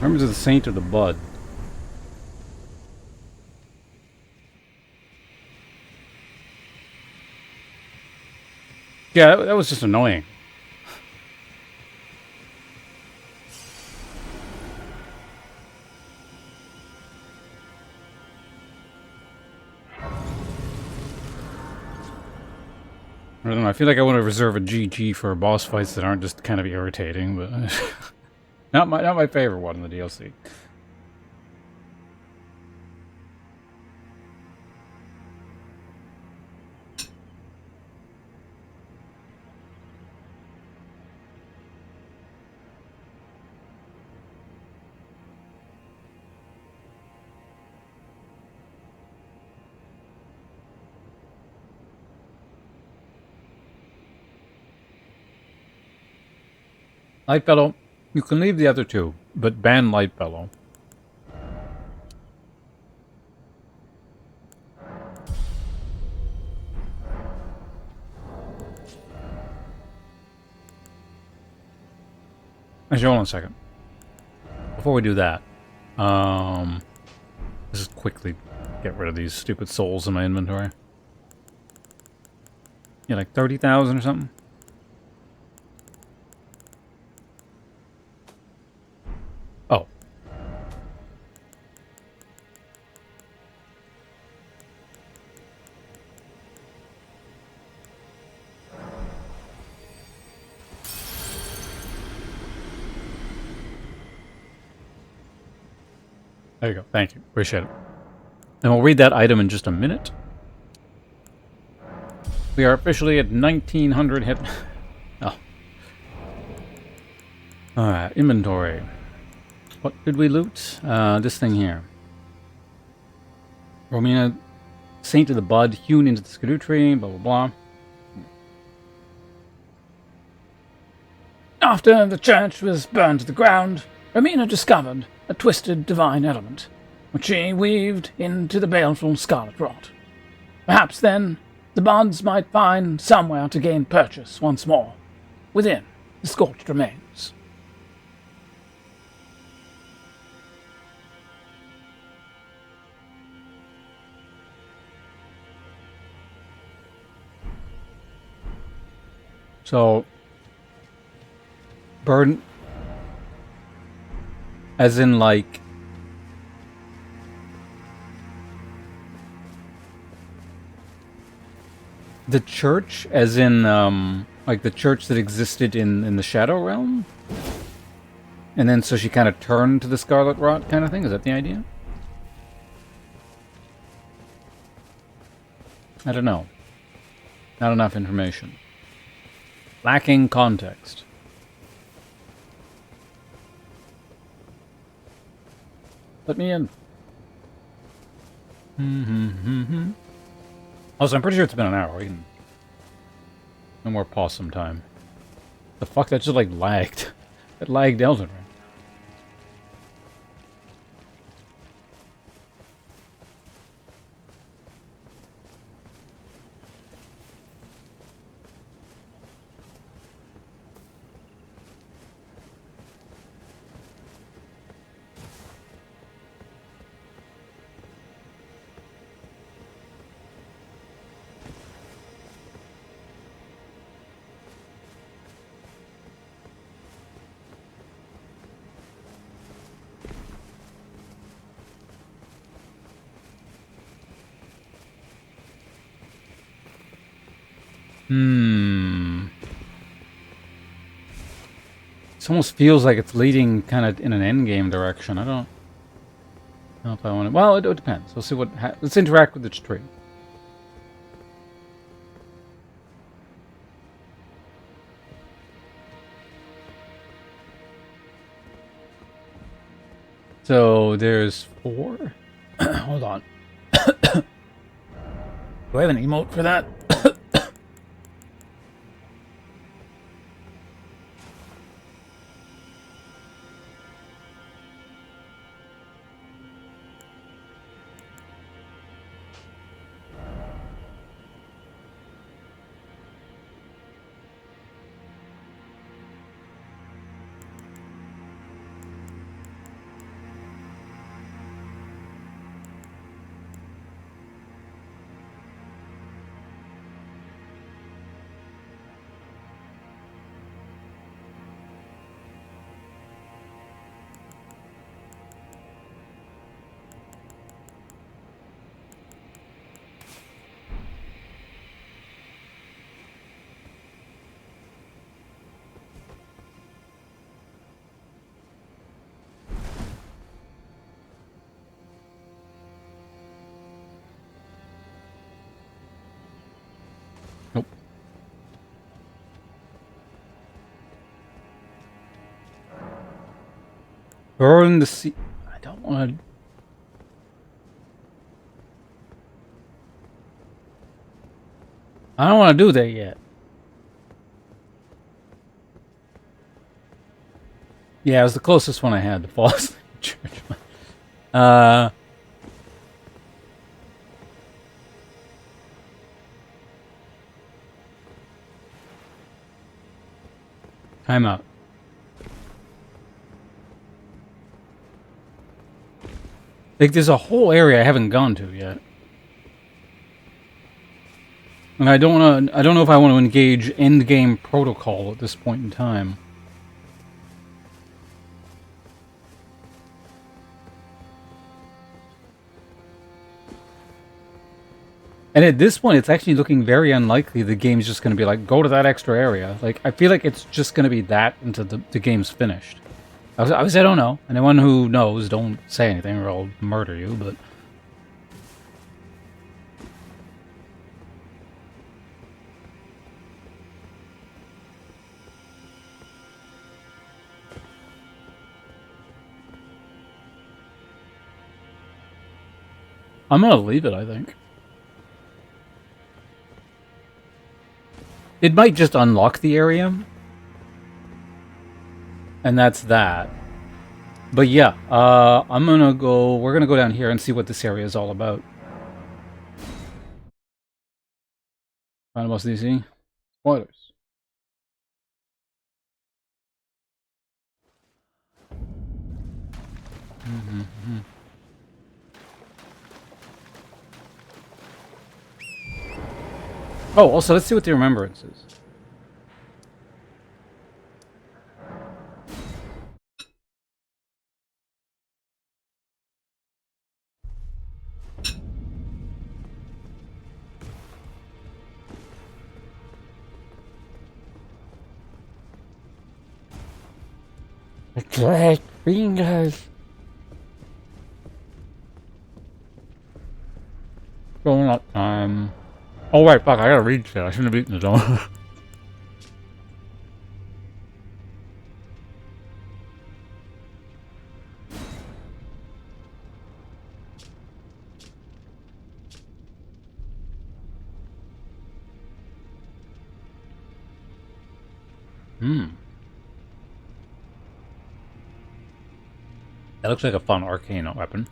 Members of the Saint of the Bud. Yeah, that was just annoying. I don't know, I feel like I want to reserve a GG for boss fights that aren't just kind of irritating, but not my favorite one in the DLC. Light Bellow, you can leave the other two, but ban Light Bellow. Actually, hold on a second. Before we do that, let's just quickly get rid of these stupid souls in my inventory. Yeah, like 30,000 or something? Oh. There you go. Thank you. Appreciate it. And we'll read that item in just a minute. We are officially at 1900 hit. Oh. Alright, inventory. What did we loot? This thing here. Romina, Saint of the Bud, hewn into the skidoo tree, blah blah blah. After the church was burned to the ground, Romina discovered a twisted divine element, which she weaved into the baleful scarlet rot. Perhaps then the buds might find somewhere to gain purchase once more, within the scorched remains. So, burn, as in like, the church, as in like the church that existed in the Shadow Realm, and then so she kind of turned to the Scarlet Rot kind of thing. Is that the idea? I don't know. Not enough information. Lacking context. Let me in. Also, I'm pretty sure it's been an hour. We can... No more possum time. The fuck? That just like lagged. It lagged Elden Ring. Hmm. This almost feels like it's leading kind of in an endgame direction. I don't know if I want to. Well, it depends. We'll see what. Let's interact with this tree. So there's 4. Hold on. Do I have an emote for that? Nope. Burn the sea. I don't want to. I don't want to do that yet. Yeah, it was the closest one I had to fall asleep in church. Uh, Time out. Like, there's a whole area I haven't gone to yet. And I don't want to. I don't know if I want to engage endgame protocol at this point in time. And at this point, it's actually looking very unlikely the game's just going to be like, go to that extra area. Like, I feel like it's just going to be that until the game's finished. Obviously, I don't know. Anyone who knows, don't say anything or I'll murder you, but... I'm going to leave it, I think. It might just unlock the area. And that's that. But yeah, I'm gonna go. We're gonna go down here and see what this area is all about. Final boss DC. Spoilers. Mm-hmm. Oh, also, let's see what the remembrance is. Great fingers. Going up time. Oh wait, fuck! I gotta read shit. I shouldn't have eaten the donut. That looks like a fun arcane weapon.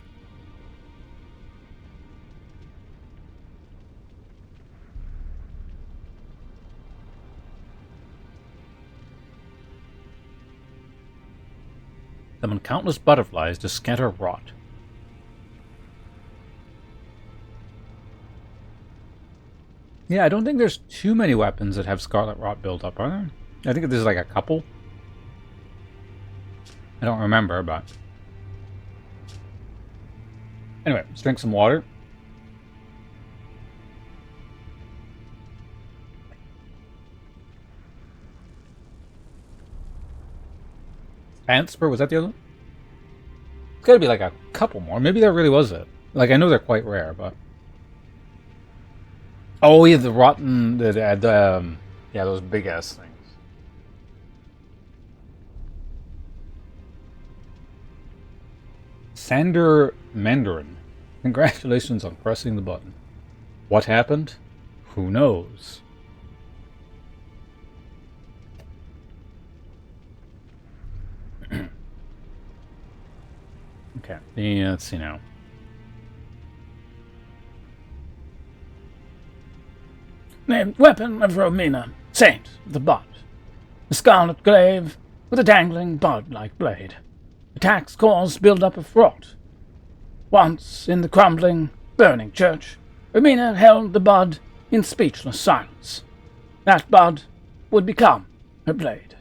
Summon countless butterflies to scatter rot. Yeah, I don't think there's too many weapons that have scarlet rot built up, are there? I think there's like a couple. I don't remember, but... Anyway, let's drink some water. Antspur, was that the other one? It's gotta be like a couple more. Maybe that really was it. Like, I know they're quite rare, but... Oh, yeah, the rotten... yeah, those big-ass things. Sander Mandarin. Congratulations on pressing the button. What happened? Who knows? Okay, yeah, let's see now. Named Weapon of Romina, Saint of the Bud. The scarlet glaive with a dangling bud-like blade. Attacks cause build-up of rot. Once, in the crumbling, burning church, Romina held the bud in speechless silence. That bud would become her blade.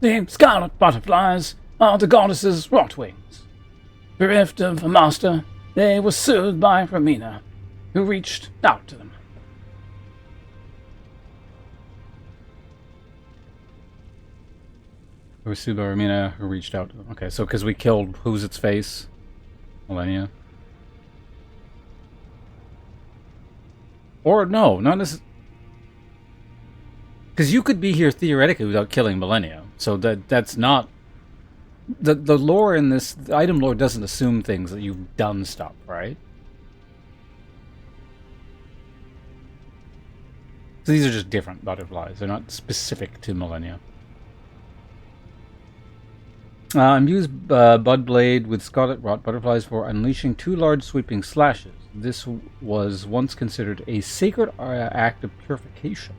The scarlet butterflies are the goddess's wrought wings. Bereft of a master, they were soothed by Romina, who reached out to them. Usuba Ramina, who reached out to them. Okay, so because we killed Who's Its Face? Millennia. Or no, not necessarily. Because you could be here theoretically without killing Millennia. So that's not... The lore in this... The item lore doesn't assume things that you've done stuff, right? So these are just different butterflies. They're not specific to Millennia. Imbues Bud Blade with Scarlet Rot Butterflies for unleashing 2 large sweeping slashes. This was once considered a sacred act of purification.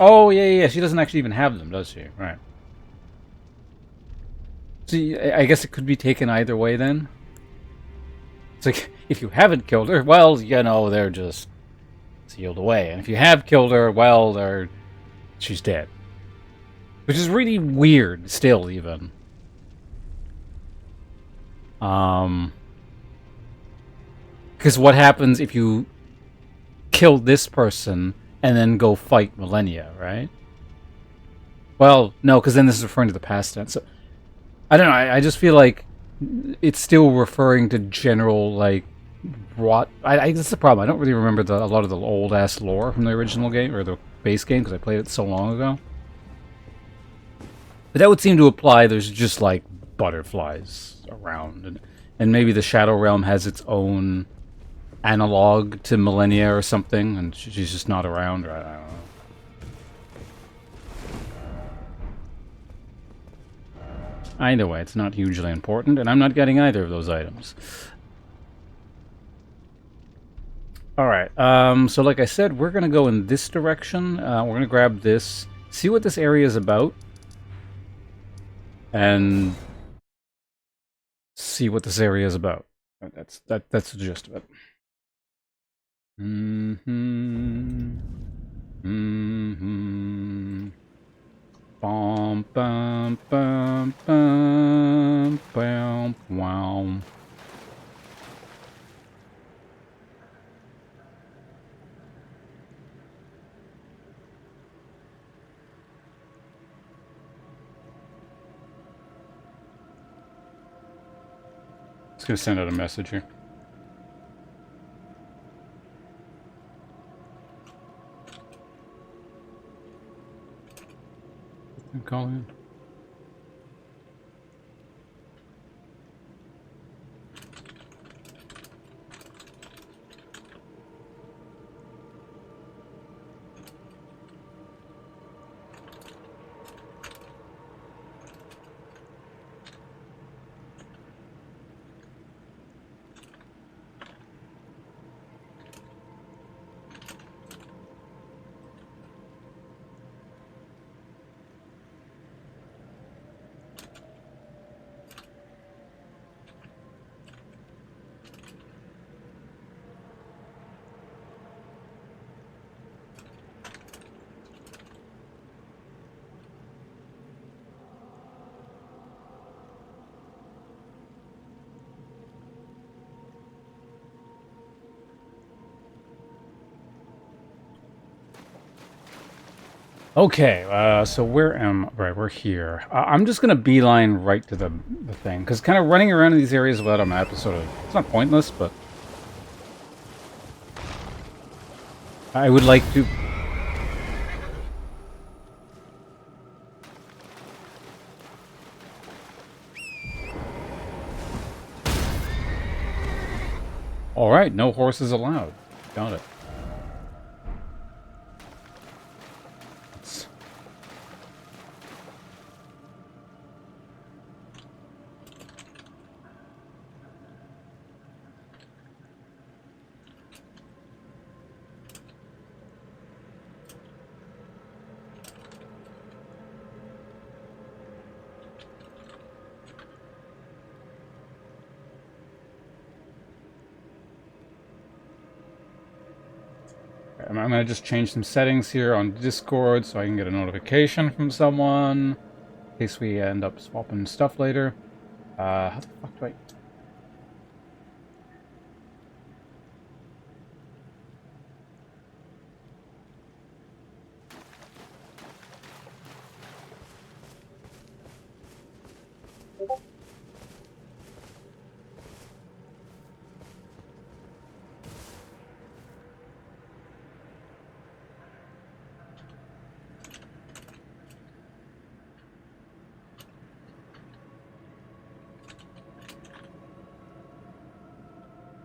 Oh, yeah. She doesn't actually even have them, does she? Right. See, I guess it could be taken either way then. It's like, if you haven't killed her, well, you know, they're just sealed away. And if you have killed her, well, she's dead. Which is really weird, still, even. Because what happens if you kill this person and then go fight Millennia, right? Well, no, because then this is referring to the past tense. So, I don't know, I just feel like it's still referring to general, like, rot. That's the problem. I don't really remember a lot of the old-ass lore from the original game, or the base game, because I played it so long ago. But that would seem to apply there's just, like, butterflies around. And maybe the Shadow Realm has its own analog to Millennia or something, and she's just not around, or I don't know. Either way, it's not hugely important, and I'm not getting either of those items. Alright, so like I said, we're going to go in this direction. We're going to grab this, see what this area is about, and see what this area is about. That's the gist of it. Bum, bum, bum, bum, bum, wow. Just gonna send out a message here. I'm calling. Okay, so where am... Right, we're here. I'm just gonna beeline right to the thing, because kind of running around in these areas without a map is sort of... It's not pointless, but... I would like to... Alright, no horses allowed. Got it. Let's... I'm gonna just change some settings here on Discord so I can get a notification from someone in case we end up swapping stuff later. How the fuck do I...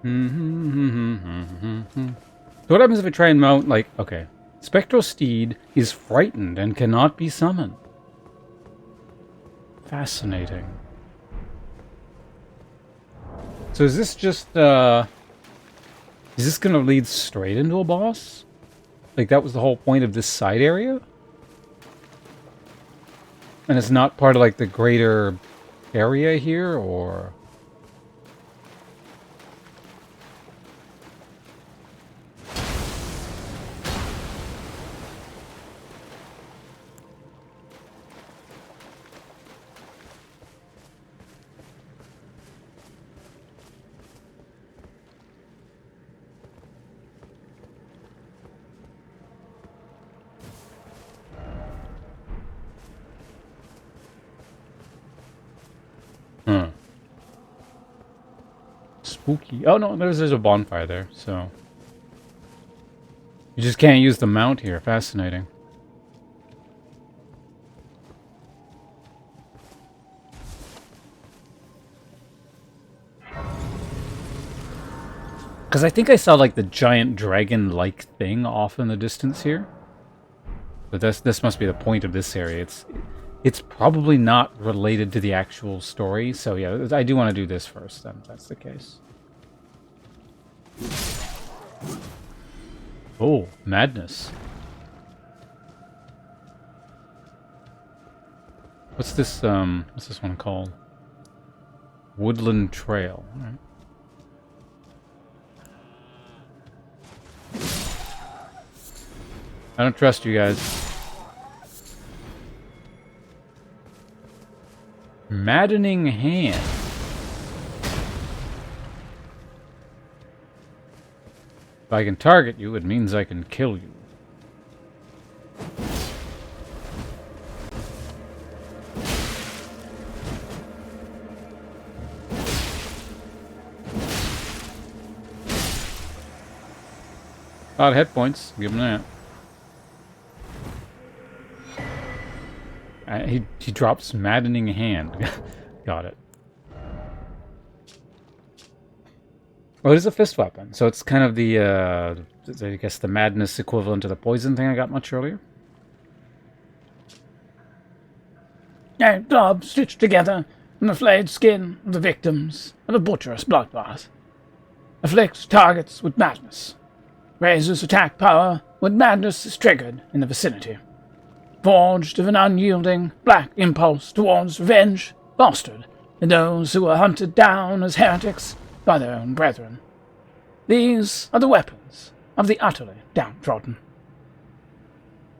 So what happens if I try and mount, like, okay. Spectral Steed is frightened and cannot be summoned. Fascinating. So is this just, is this gonna lead straight into a boss? Like, that was the whole point of this side area? And it's not part of, like, the greater area here, or... Huh. Spooky. Oh, no, there's a bonfire there, so... You just can't use the mount here. Fascinating. Because I think I saw, like, the giant dragon-like thing off in the distance here. But this must be the point of this area. It's probably not related to the actual story. So, yeah, I do want to do this first, then, if that's the case. Oh, madness. What's this one called? Woodland Trail. All right. I don't trust you guys. Maddening Hand. If I can target you, it means I can kill you. A lot of hit points. Give him that. He drops Maddening Hand. Got it. Oh, it is a fist weapon, so it's kind of the, I guess, the madness equivalent to the poison thing I got much earlier. A glob stitched together from the flayed skin of the victims of a butcherous bloodbath. Afflicts targets with madness. Raises attack power when madness is triggered in the vicinity. Forged of an unyielding, black impulse towards revenge, fostered in those who were hunted down as heretics by their own brethren. These are the weapons of the utterly downtrodden.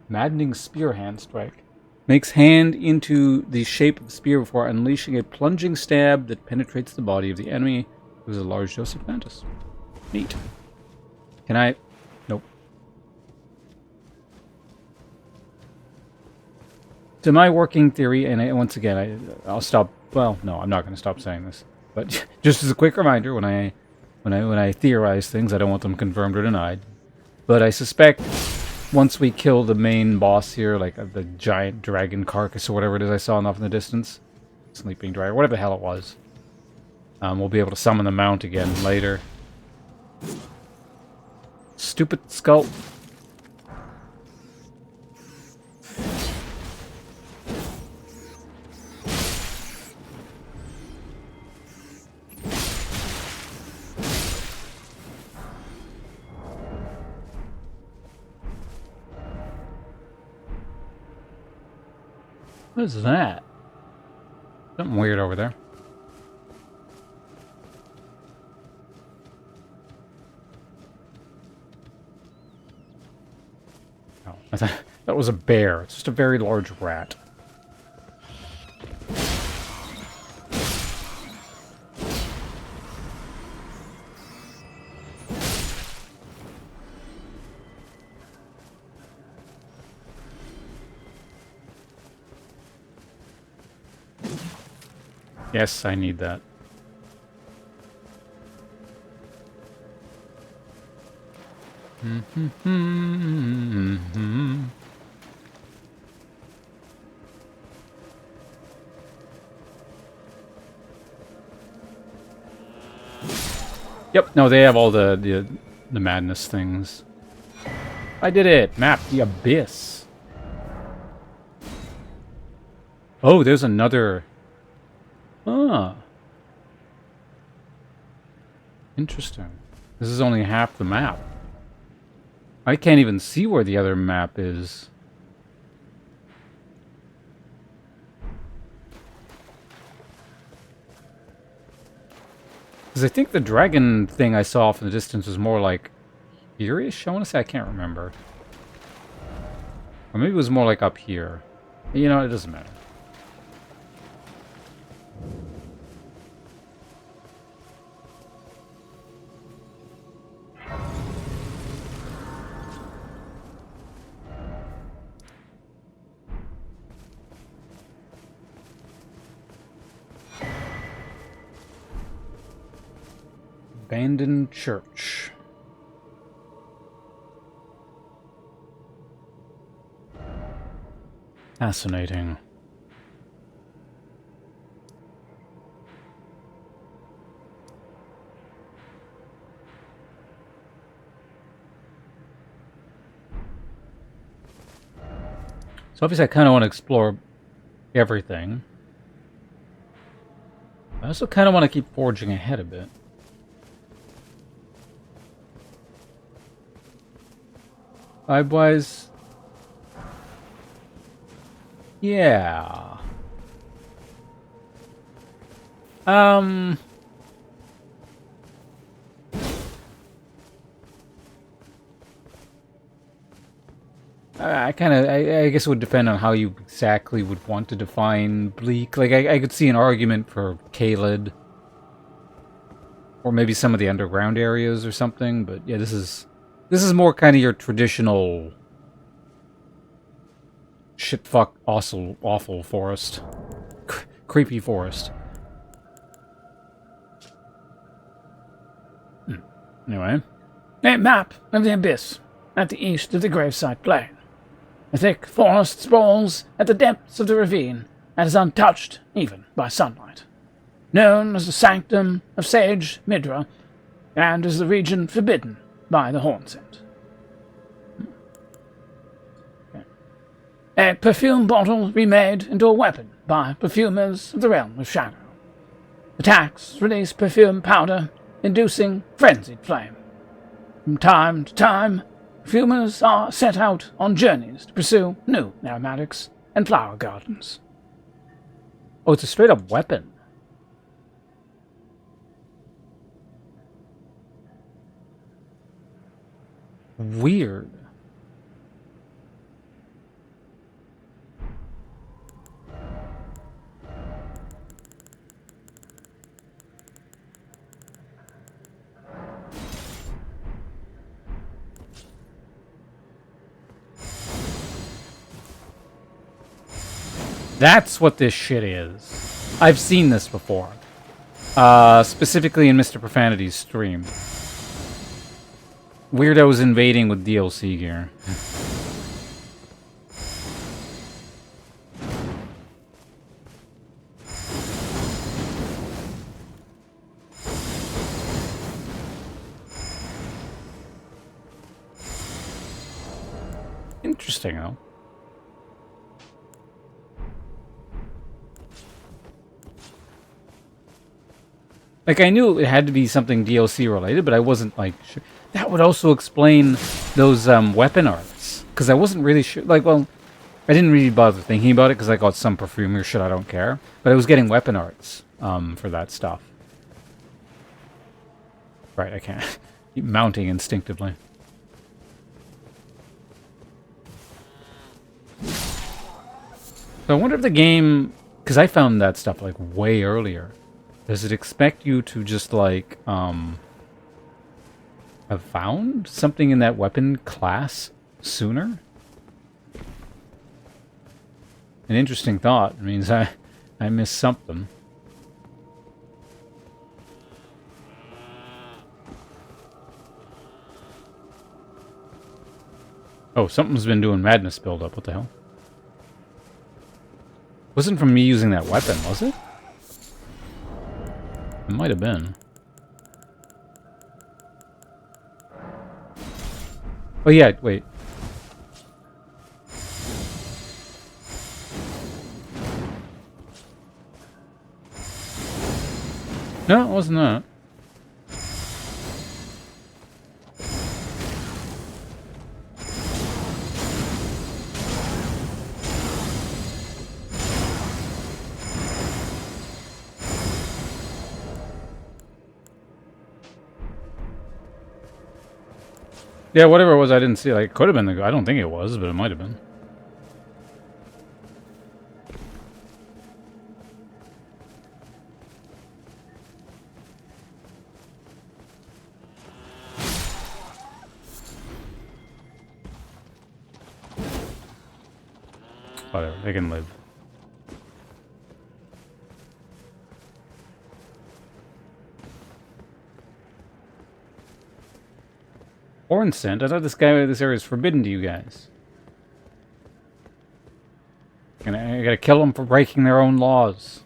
Maddening Spear Hand Strike. Makes hand into the shape of a spear before unleashing a plunging stab that penetrates the body of the enemy with a large dose of Mantis. Neat. Can I... Nope. to my working theory, and once again, I'll stop. Well, no, I'm not going to stop saying this. But just as a quick reminder, when I theorize things, I don't want them confirmed or denied. But I suspect once we kill the main boss here, like the giant dragon carcass or whatever it is I saw off in the distance, sleeping dragon, whatever the hell it was, we'll be able to summon the mount again later. Stupid skull. What is that? Something weird over there. Oh, I thought that was a bear. It's just a very large rat. Yes, I need that. Yep, no, they have all the madness things. I did it! Map the abyss. Oh, there's another... Ah. Interesting. This is only half the map. I can't even see where the other map is. Because I think the dragon thing I saw off in the distance was more like here-ish? I want to say I can't remember. Or maybe it was more like up here. You know, it doesn't matter. Abandoned church. Fascinating. So obviously I kind of want to explore everything. I also kind of want to keep forging ahead a bit. Vibe-wise, yeah. I guess it would depend on how you exactly would want to define bleak. Like, I could see an argument for Kaled. Or maybe some of the underground areas or something, but yeah, this is more kind of your traditional shit-fuck awful forest. Creepy forest. Anyway. A map of the abyss at the east of the gravesite plain. A thick forest sprawls at the depths of the ravine and is untouched even by sunlight. Known as the Sanctum of Sage Midra, and as the region forbidden by the horn scent. A perfume bottle remade into a weapon by perfumers of the realm of shadow. Attacks release perfume powder, inducing frenzied flame. From time to time, perfumers are set out on journeys to pursue new aromatics and flower gardens. Oh, it's a straight-up weapon. Weird. That's what this shit is. I've seen this before. Specifically in Mr. Profanity's stream. Weirdos invading with DLC gear. Interesting, though. Like, I knew it had to be something DLC related, but I wasn't, like, sure. That would also explain those weapon arts. Because I wasn't really sure. Like, well, I didn't really bother thinking about it because I got some perfume or shit, I don't care. But I was getting weapon arts for that stuff. Right, I can't. Keep mounting instinctively. So I wonder if the game... Because I found that stuff, like, way earlier. Does it expect you to just, like, have found something in that weapon class sooner? An interesting thought. It means I missed something. Oh, something's been doing madness buildup. What the hell? Wasn't from me using that weapon, was it? It might have been. Oh yeah, wait. No, it wasn't that. Yeah, whatever it was, I didn't see. Like, it could have been the... I don't think it was, but it might have been. Whatever, they can live. Orange scent? I thought this area is forbidden to you guys. I gotta kill them for breaking their own laws.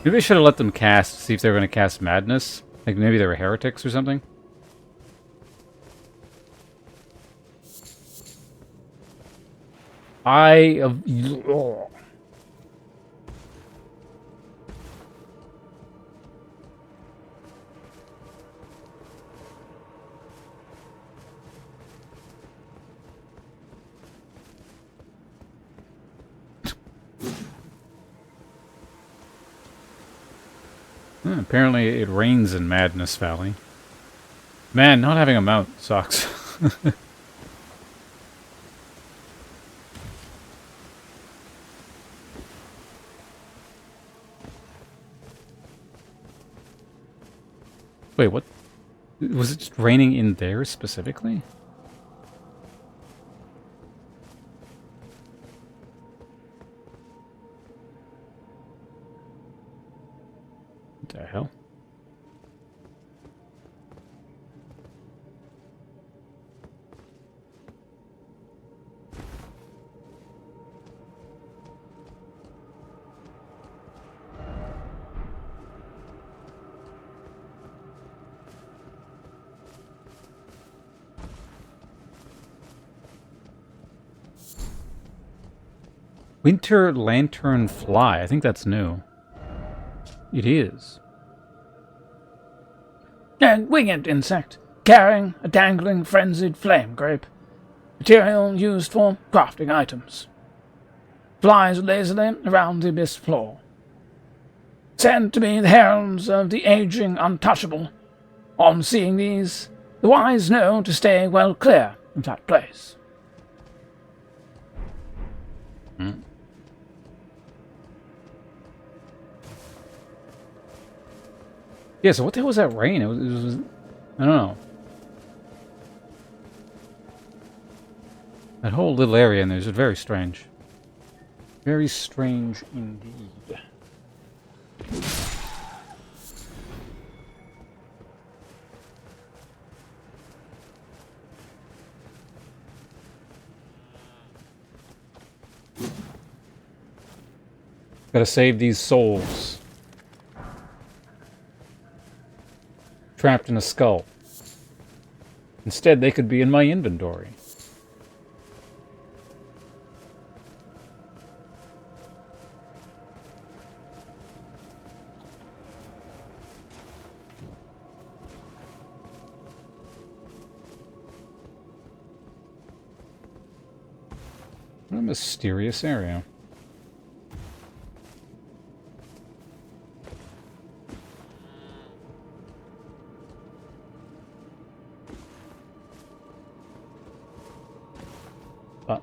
Maybe I should have let them cast, see if they were gonna cast Madness. Like maybe they were heretics or something. Oh. Apparently it rains in Madness Valley. Man, not having a mount sucks. Wait, what? Was it just raining in there specifically? What the hell? Winter Lantern Fly. I think that's new. It is. And winged insect, carrying a dangling frenzied flame grape. Material used for crafting items. Flies lazily around the abyss floor. Said to be the heralds of the aging untouchable. On seeing these, the wise know to stay well clear of that place. Yeah, so what the hell was that rain? It was I don't know. That whole little area in there is very strange. Very strange indeed. Gotta save these souls. Trapped in a skull. Instead, they could be in my inventory. What a mysterious area. But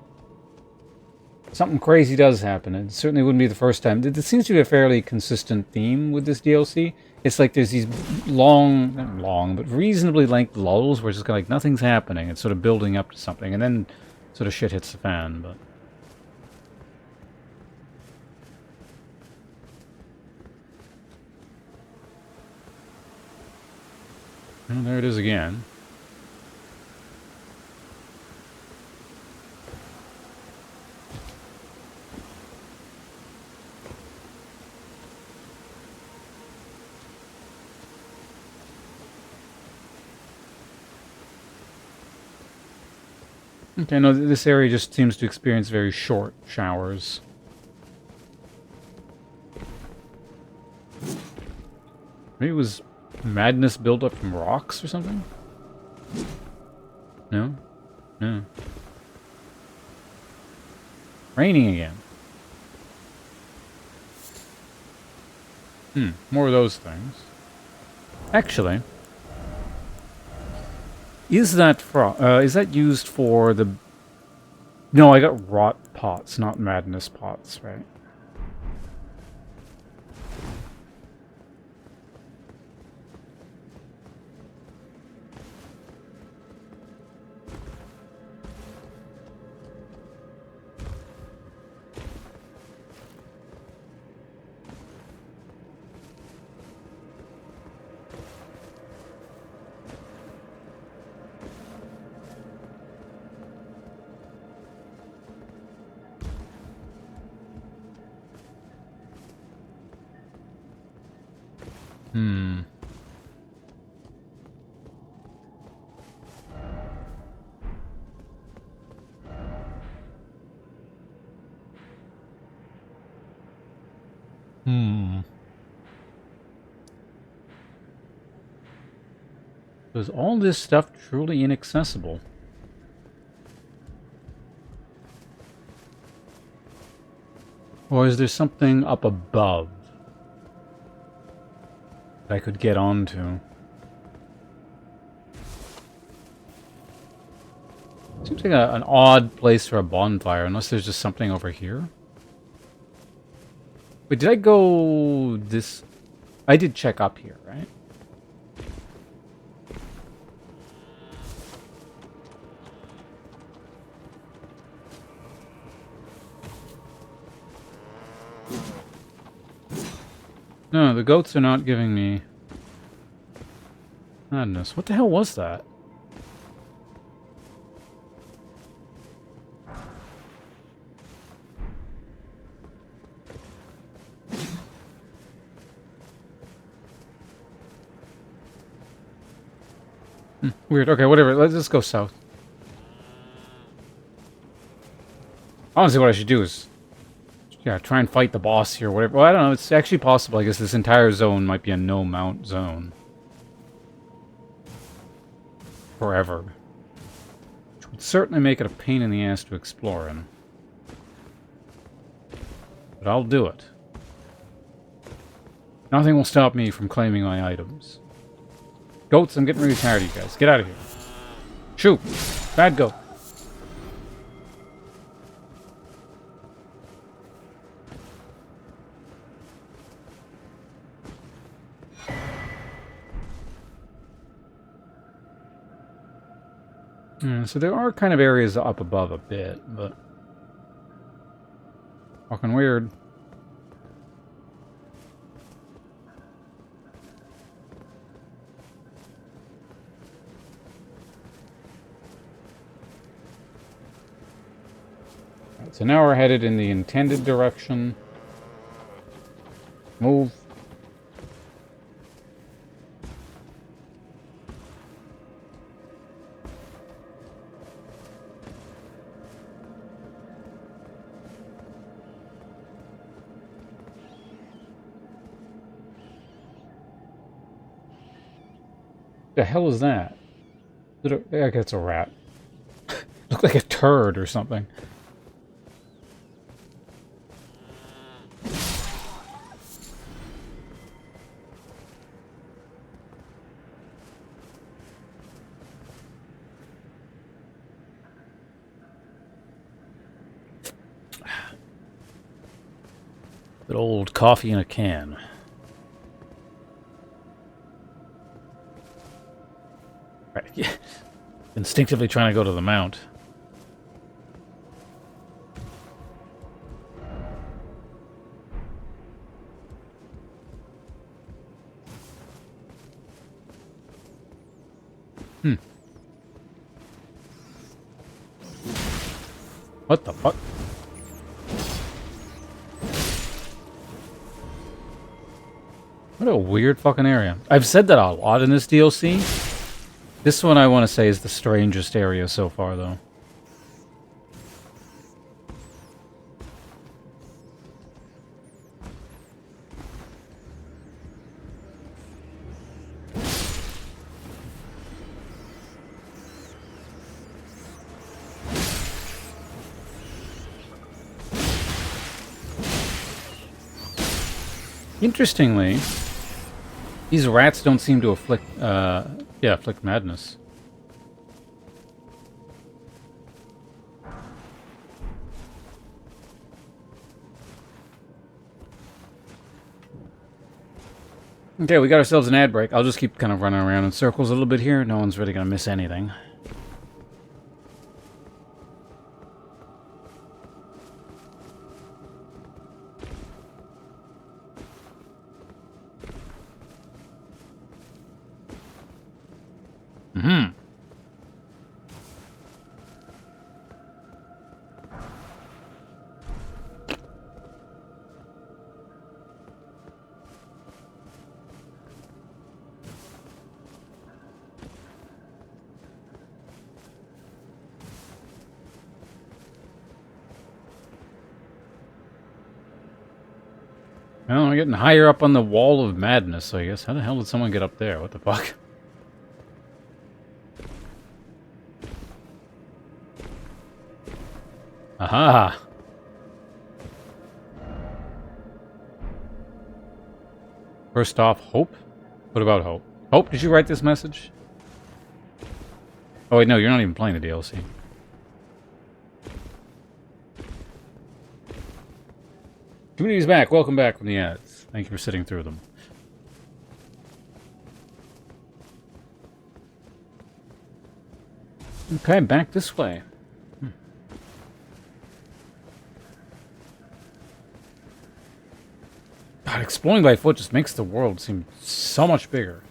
something crazy does happen. It certainly wouldn't be the first time. It seems to be a fairly consistent theme with this DLC. It's like there's these not long, but reasonably length lulls where it's just kind of like nothing's happening. It's sort of building up to something, and then sort of shit hits the fan, but... Well, there it is again. Okay, no, this area just seems to experience very short showers. Maybe it was madness built up from rocks or something? No? No. Raining again. More of those things. Actually, is that used for the... No, I got rot pots, not madness pots, right? So is all this stuff truly inaccessible? Or is there something up above that I could get onto? Seems like an odd place for a bonfire, unless there's just something over here. Wait, did I go this... I did check up here, right? No, the goats are not giving me... madness. What the hell was that? Weird. Okay, whatever. Let's just go south. Honestly, what I should do is... yeah, try and fight the boss here, or whatever. Well, I don't know. It's actually possible. I guess this entire zone might be a no-mount zone. Forever. Which would certainly make it a pain in the ass to explore in. But I'll do it. Nothing will stop me from claiming my items. Goats, I'm getting really tired of you guys. Get out of here. Shoot! Bad goat. So there are kind of areas up above a bit, but fucking weird. Right, so now we're headed in the intended direction. Move. The hell is that? I guess it's a rat. Look like a turd or something. Good old coffee in a can. Right. Yeah. Instinctively trying to go to the mount. What the fuck? What a weird fucking area. I've said that a lot in this DLC. This one I want to say is the strangest area so far, though. Interestingly, these rats don't seem to afflict madness. Okay, we got ourselves an ad break. I'll just keep kind of running around in circles a little bit here. No one's really going to miss anything. Well, we're getting higher up on the wall of madness, I guess. How the hell did someone get up there? What the fuck? Aha! First off, Hope? What about Hope? Hope, did you write this message? Oh wait, no, you're not even playing the DLC. Community's back. Welcome back from the ads. Thank you for sitting through them. Okay, back this way. God, exploring by foot just makes the world seem so much bigger.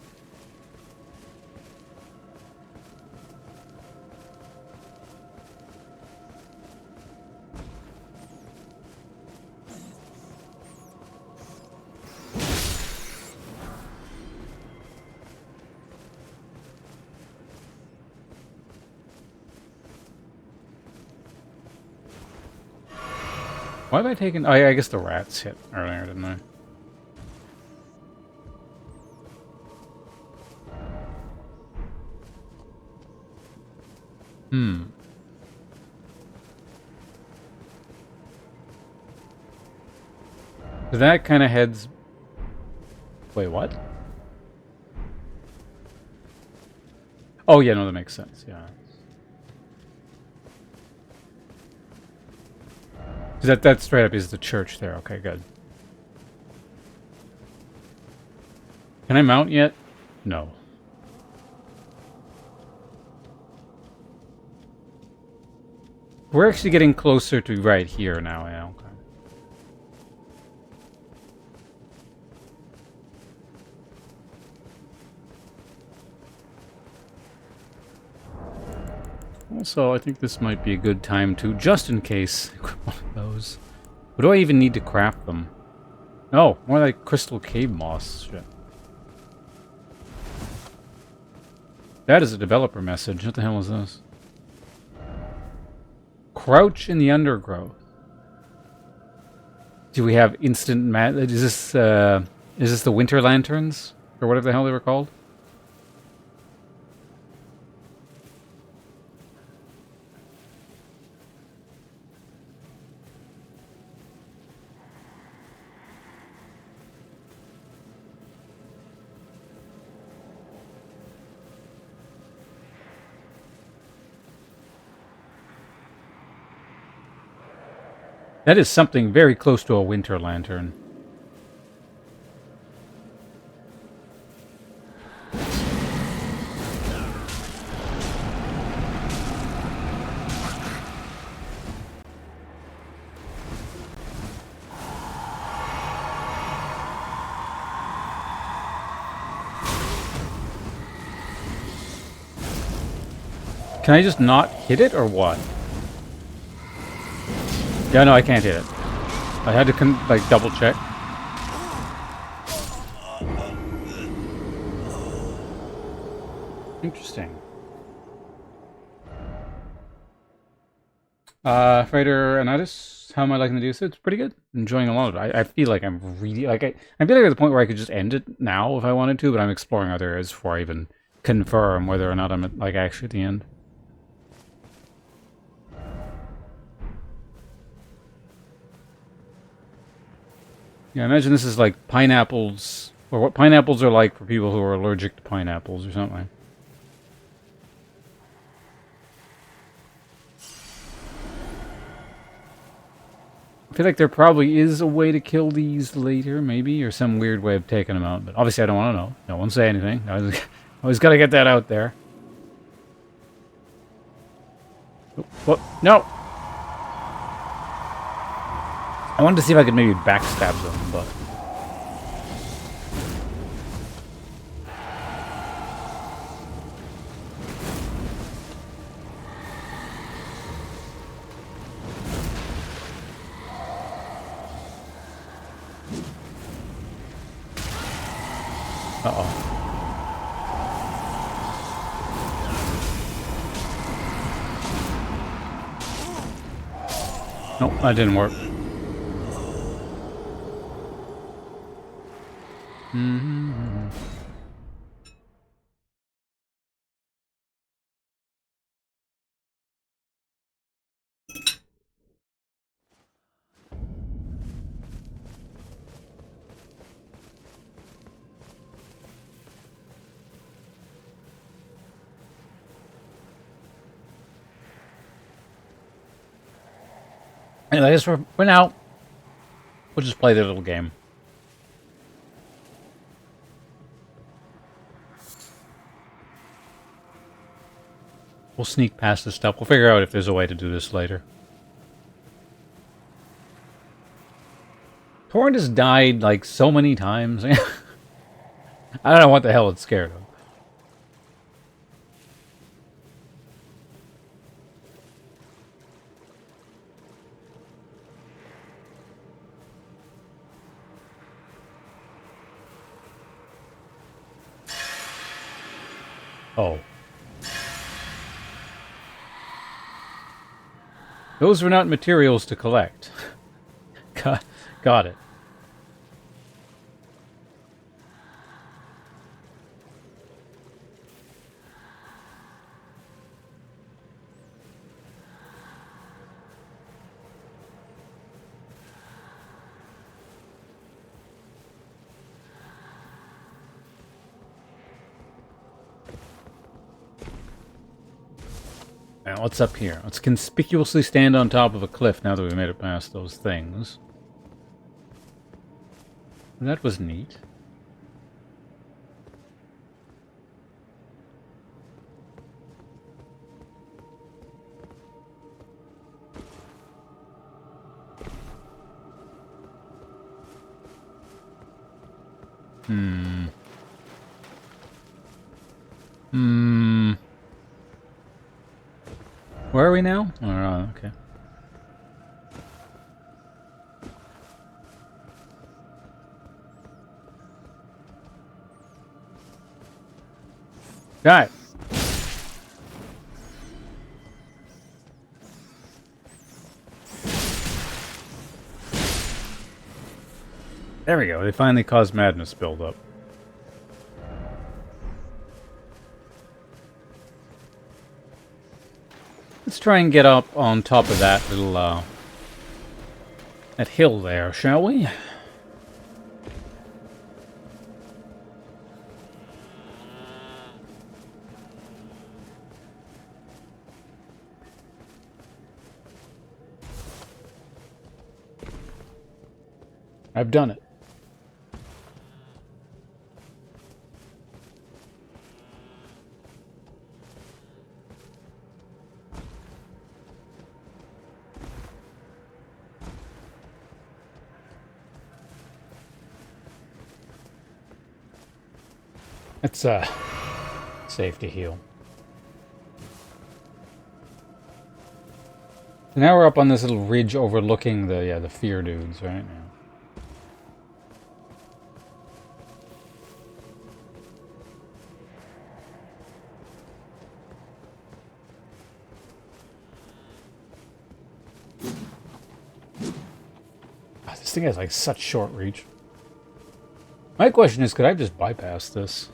Why have I taken... Oh, yeah, I guess the rats hit earlier, didn't I? So that kind of heads... Wait, what? Oh, yeah, no, that makes sense, yeah. That straight up is the church there. Okay, good. Can I mount yet? No. We're actually getting closer to right here now, yeah, okay. Also, I think this might be a good time to, just in case, equip one of those. What do I even need to craft them? Oh, more like crystal cave moss. Shit. That is a developer message. What the hell is this? Crouch in the undergrowth. Do we have instant is this the winter lanterns? Or whatever the hell they were called? That is something very close to a winter lantern. Can I just not hit it, or what? Yeah, no, I can't hit it. I had to, like, double check. Interesting. Fighter Anitis, how am I liking to do this? It's pretty good. Enjoying a lot of it. I feel like I'm really, like, I feel like at the point where I could just end it now if I wanted to, but I'm exploring other areas before I even confirm whether or not I'm, like, actually at the end. Yeah, I imagine this is like pineapples, or what pineapples are like for people who are allergic to pineapples or something. I feel like there probably is a way to kill these later, maybe, or some weird way of taking them out, but obviously I don't want to know. No one say anything. I always got to get that out there. Oh, what? No! I wanted to see if I could maybe backstab them, but... Uh-oh. Nope, that didn't work. Mm-hmm. Anyways, for now, we'll just play the little game. We'll sneak past this stuff. We'll figure out if there's a way to do this later. Torrent has died, like, so many times. I don't know what the hell it's scared of. Oh. Those were not materials to collect. Got it. Now, what's up here? Let's conspicuously stand on top of a cliff now that we've made it past those things. That was neat. Hmm. Hmm. Where are we now? Oh, okay. Got it. There we go. They finally caused madness build up. Let's try and get up on top of that little, that hill there, shall we? I've done it. It's, safe to heal. So now we're up on this little ridge overlooking the fear dudes right now. God, this thing has like such short reach. My question is, could I just bypass this?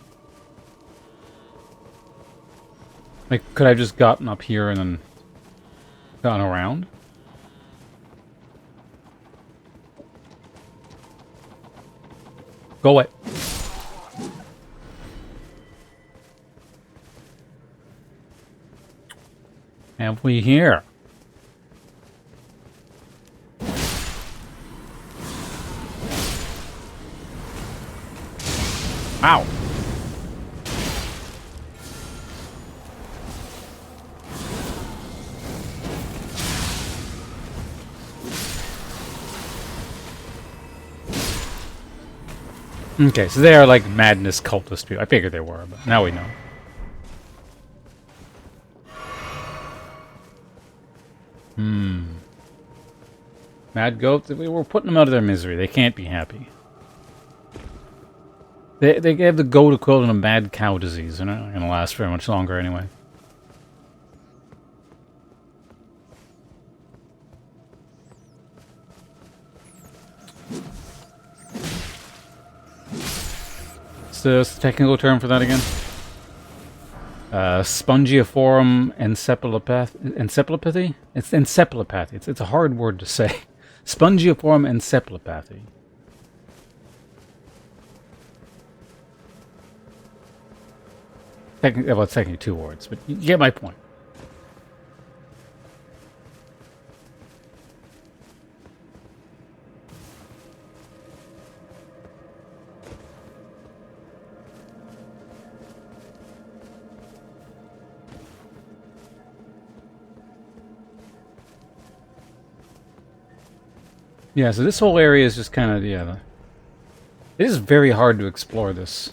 Like, could I have just gotten up here and then gone around? Go away. Have we here? Ow. Okay, so they are like madness cultist people. I figured they were, but now we know. Mad goat? We're putting them out of their misery. They can't be happy. They have the goat equivalent of mad cow disease. They're not going to last very much longer anyway. What's the technical term for that again? Spongiform encephalopathy? It's encephalopathy. It's a hard word to say. Spongiform encephalopathy. Well, it's technically two words, but you get my point. Yeah, so this whole area is just kind of, yeah. It is very hard to explore this.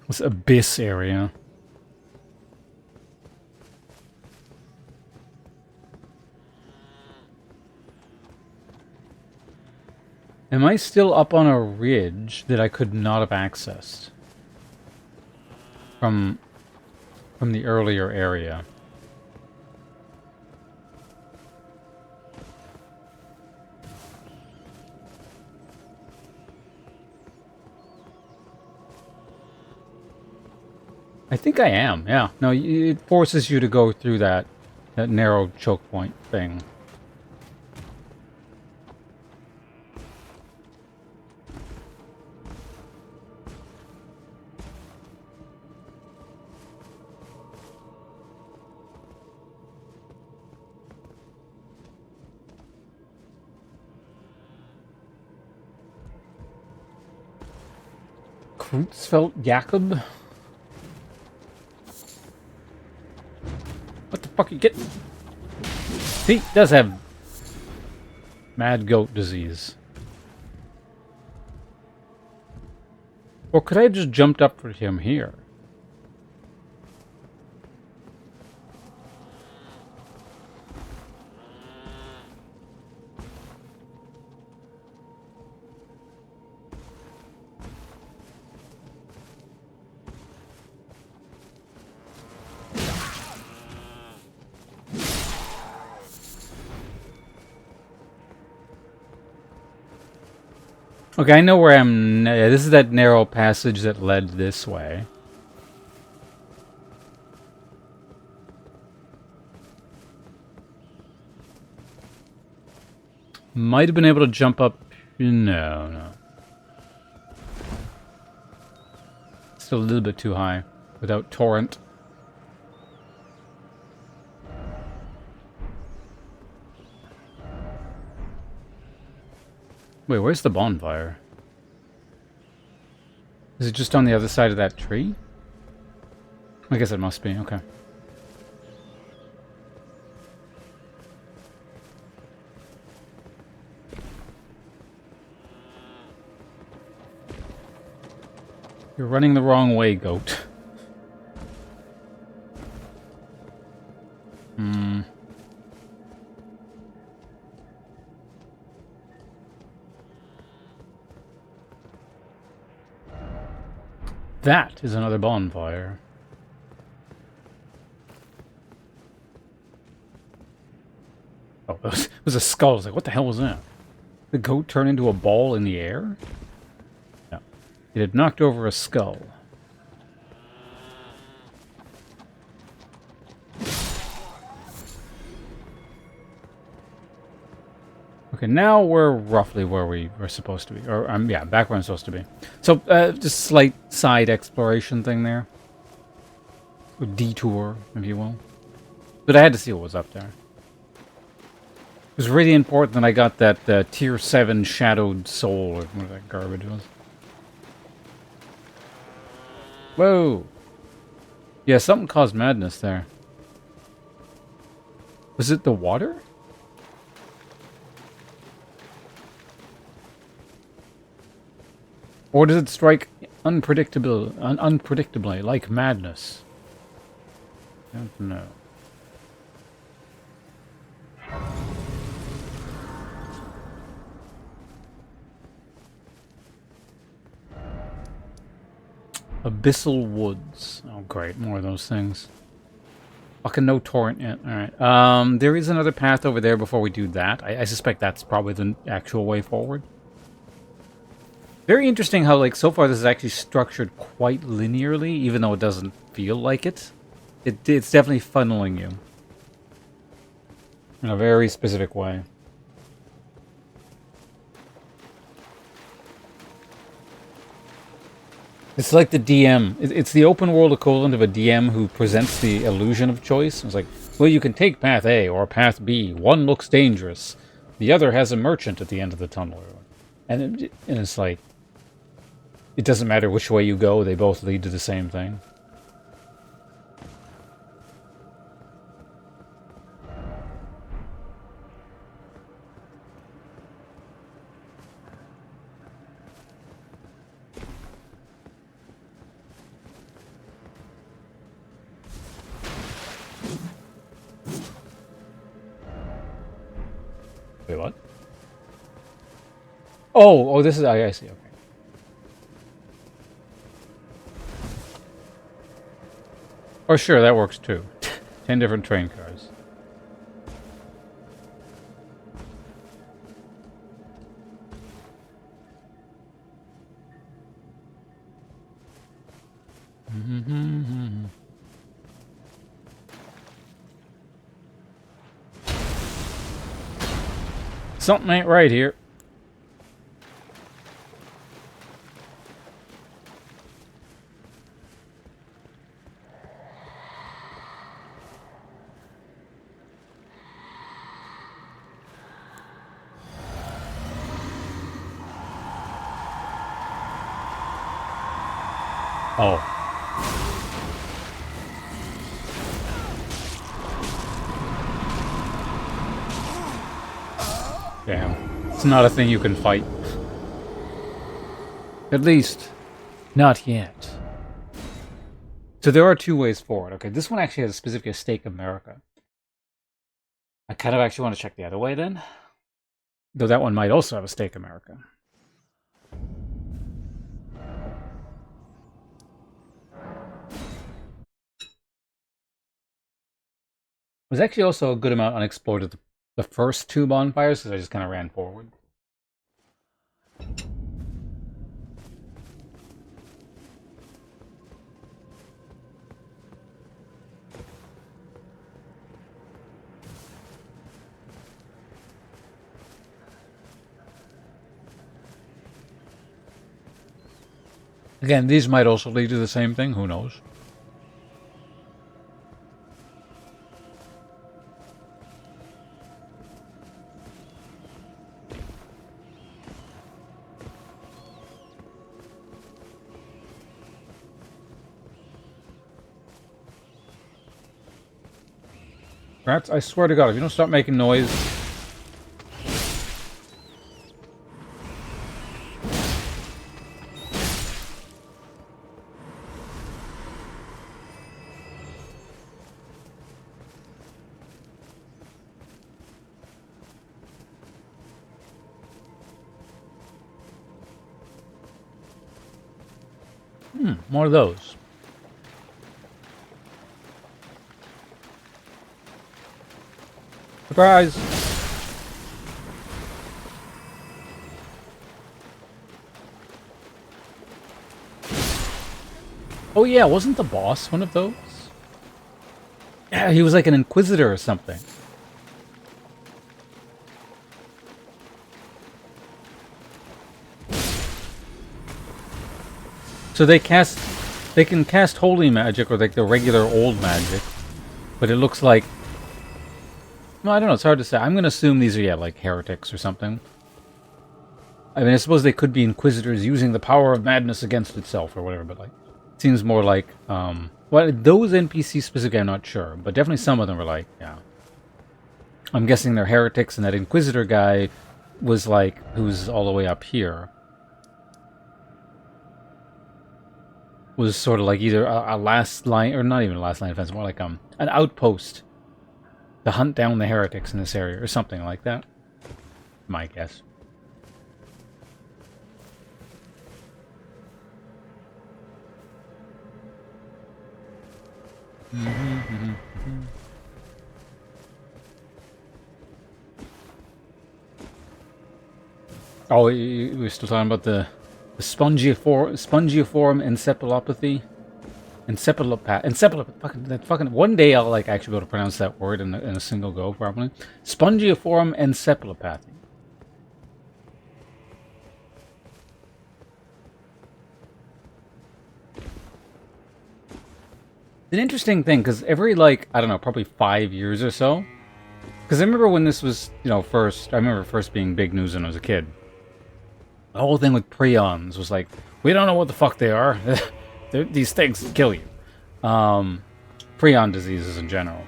This abyss area. Am I still up on a ridge that I could not have accessed? From the earlier area. I think I am, yeah. No, it forces you to go through that narrow choke point thing. Kreutzfeldt Jakob? What the fuck you get? He does have mad goat disease. Or could I have just jumped up for him here? Okay, I know where I'm... Yeah, this is that narrow passage that led this way. Might have been able to jump up... No. Still a little bit too high without torrent. Wait, where's the bonfire? Is it just on the other side of that tree? I guess it must be, okay. You're running the wrong way, goat. That is another bonfire. Oh, it was a skull. I was like, what the hell was that? The goat turned into a ball in the air? No. It had knocked over a skull. Okay, now we're roughly where we were supposed to be. Or, yeah, back where I'm supposed to be. So, just slight side exploration thing there. A detour, if you will. But I had to see what was up there. It was really important that I got that tier 7 shadowed soul, or whatever that garbage was. Whoa! Yeah, something caused madness there. Was it the water? Or does it strike unpredictably, like madness? I don't know. Abyssal Woods. Oh, great. More of those things. Fucking no torrent yet. Alright. There is another path over there before we do that. I suspect that's probably the actual way forward. Very interesting how, like, so far this is actually structured quite linearly, even though it doesn't feel like it. It's definitely funneling you. In a very specific way. It's like the DM. It's the open world equivalent of a DM who presents the illusion of choice. It's like, well, you can take path A or path B. One looks dangerous. The other has a merchant at the end of the tunnel. And it's like, it doesn't matter which way you go, they both lead to the same thing. Wait, what? Oh, this is... I see, okay. Oh, sure, that works too. 10 different train cars. Something ain't right here. Oh. Damn. It's not a thing you can fight. At least, Not yet. So there are two ways forward. Okay, this one actually has a specific stake America. I kind of actually want to check the other way then. Though that one might also have a stake America. There's actually also a good amount unexplored at the first two bonfires, because I just kind of ran forward. Again, these might also lead to the same thing, who knows? Rats, I swear to God, if you don't stop making noise... more of those. Surprise! Oh yeah, wasn't the boss one of those? Yeah, he was like an inquisitor or something. So they can cast holy magic or like the regular old magic, but it looks like, well, I don't know, it's hard to say. I'm gonna assume these are, yeah, like heretics or something. I mean, I suppose they could be inquisitors using the power of madness against itself or whatever, but like, it seems more like, well, those NPCs specifically, I'm not sure, but definitely some of them were like, yeah. I'm guessing they're heretics, and that inquisitor guy was like, who's all the way up here, was sort of like either a last line, or not even a last line of defense, more like an outpost to hunt down the heretics in this area, or something like that. My guess. Oh, we're still talking about the spongiform encephalopathy. Fucking. One day I'll like actually be able to pronounce that word in a single go probably. Spongiform encephalopathy. An interesting thing, because every, like, I don't know, probably 5 years or so. Because I remember when this was, first, I remember first being big news when I was a kid. The whole thing with prions was like, we don't know what the fuck they are. These things kill you. Prion diseases in general.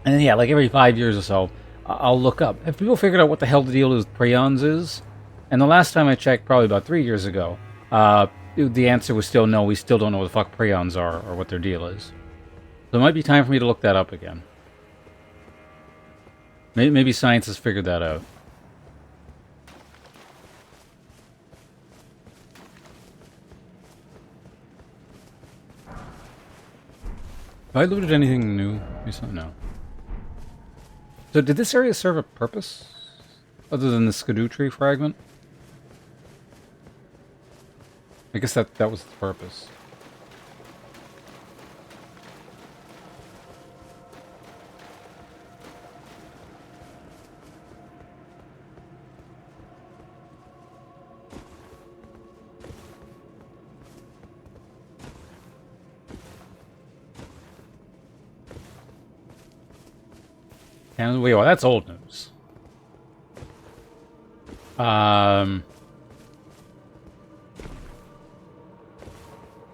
And then, yeah, like every 5 years or so, I'll look up. Have people figured out what the hell the deal with prions is? And the last time I checked, probably about 3 years ago, the answer was still no, we still don't know what the fuck prions are or what their deal is. So it might be time for me to look that up again. Maybe science has figured that out. Have I looted anything new recently? No. So did this area serve a purpose? Other than the skidoo tree fragment? I guess that was the purpose. And wait, well, that's old news.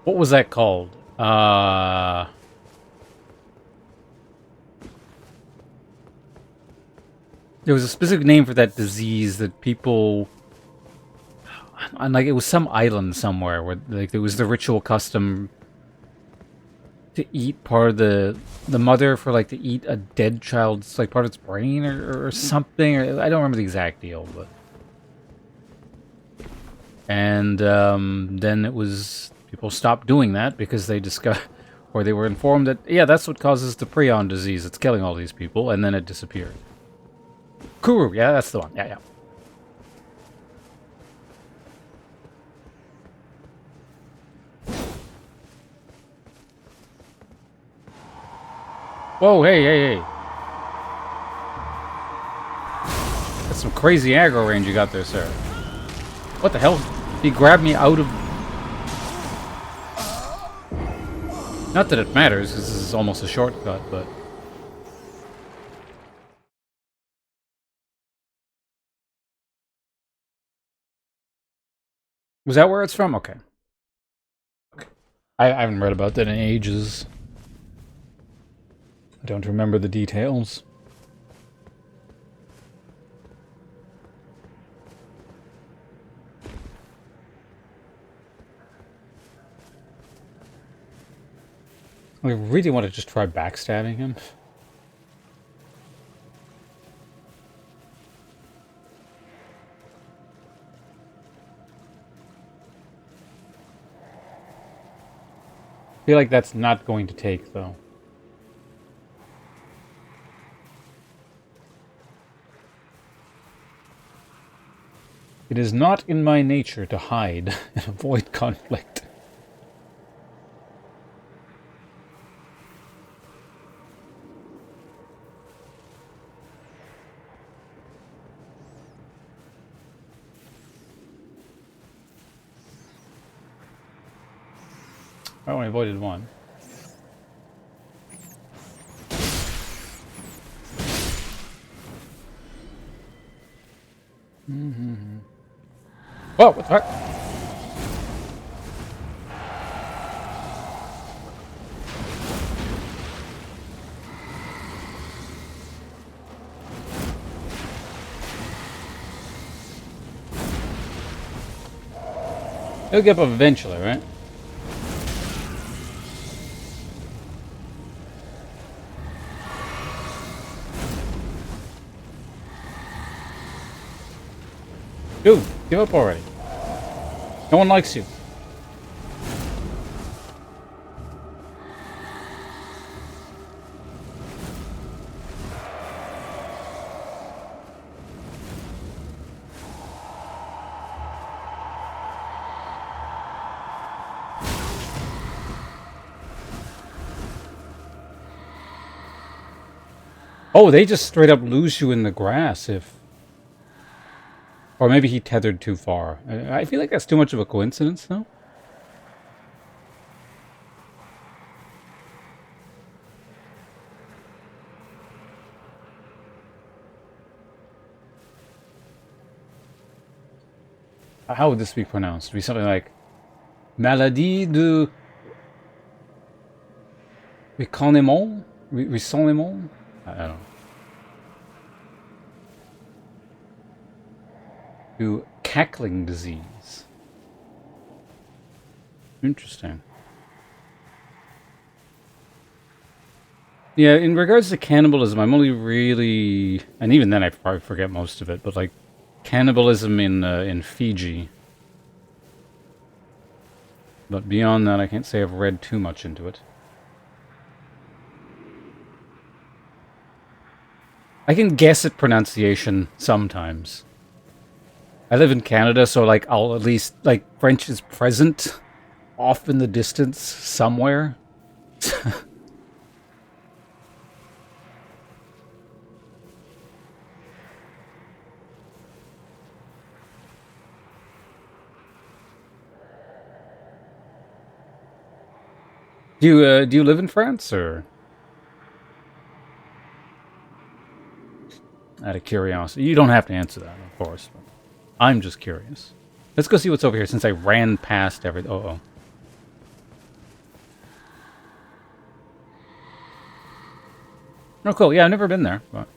What was that called? There was a specific name for that disease that people... and like it was some island somewhere where like there was the ritual custom to eat part of the mother for like to eat a dead child's like part of its brain or something. I don't remember the exact deal, but and then it was people stopped doing that because they discovered or they were informed that yeah, that's what causes the prion disease. It's killing all these people, and then it disappeared. Kuru, yeah, that's the one. Yeah, yeah. Whoa, hey, hey, hey. That's some crazy aggro range you got there, sir. What the hell? He grabbed me out of... Not that it matters, because this is almost a shortcut, but... Was that where it's from? Okay. I haven't read about that in ages. I don't remember the details. I really want to just try backstabbing him. I feel like that's not going to take, though. It is not in my nature to hide and avoid conflict. I only avoided one. Whoa, what the fuck? He'll get up eventually, right? Dude, give up already. No one likes you. Oh, they just straight up lose you in the grass if... Or maybe he tethered too far. I feel like that's too much of a coincidence, though. How would this be pronounced? It'd be something like... Maladie de... Ricanemol? Risonemol? I don't know. To cackling disease. Interesting. Yeah, in regards to cannibalism, I'm only really... And even then I probably forget most of it, but like... Cannibalism in Fiji. But beyond that, I can't say I've read too much into it. I can guess at pronunciation sometimes. I live in Canada, so like I'll at least like French is present off in the distance somewhere. Do you live in France or? Out of curiosity, you don't have to answer that, of course. But I'm just curious. Let's go see what's over here since I ran past everything. Oh. Oh, cool. Yeah, I've never been there, but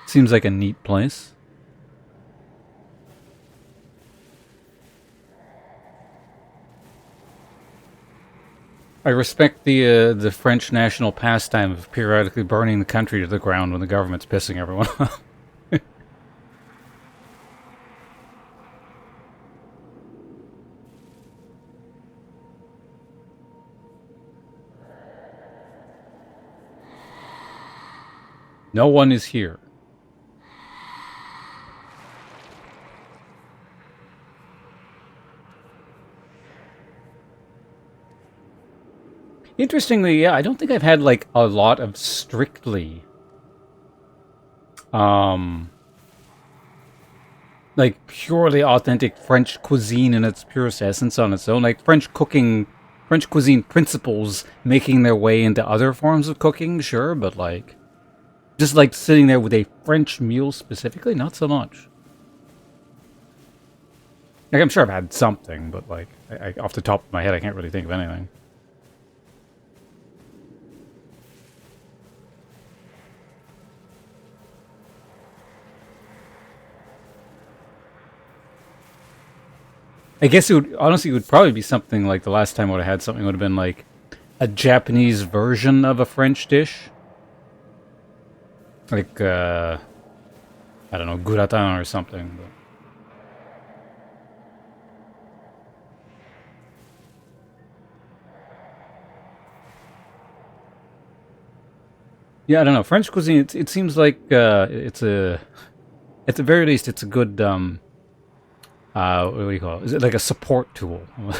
seems like a neat place. I respect the French national pastime of periodically burning the country to the ground when the government's pissing everyone off. No one is here. Interestingly, yeah, I don't think I've had like a lot of strictly um like purely authentic French cuisine in its purest essence on its own. Like French cuisine principles making their way into other forms of cooking, sure, but like just like sitting there with a French meal specifically, not so much. Like I'm sure I've had something, but like off the top of my head, I can't really think of anything. I guess it would honestly it would probably be something like the last time I would have had something would have been like a Japanese version of a French dish, like I don't know, gratin or something. But yeah, I don't know. French cuisine. It seems like it's a at the very least it's a good what do you call it? Is it like a support tool? It's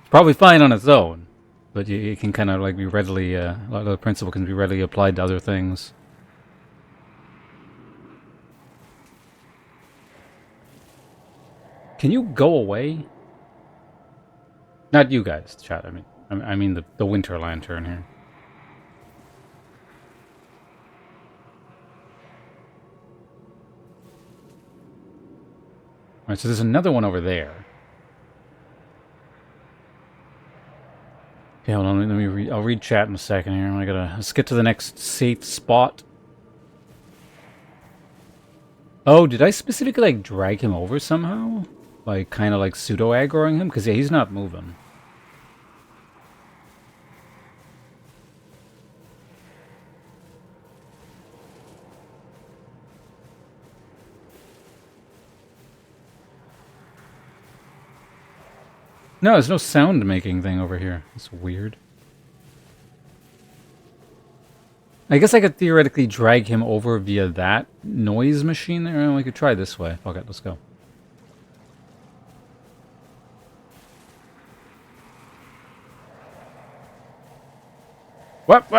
probably fine on its own, but it can kind of like be readily a lot of the principle can be readily applied to other things. Can you go away? Not you guys, chat. I mean the Winter Lantern here. All right, so there's another one over there. Okay, hold on. Let me read. I'll read chat in a second here. Let's get to the next safe spot. Oh, did I specifically like drag him over somehow? Like kind of like pseudo aggroing him? Because yeah, he's not moving. No, there's no sound making thing over here. It's weird. I guess I could theoretically drag him over via that noise machine there. Well, we could try this way. Okay, let's go. What?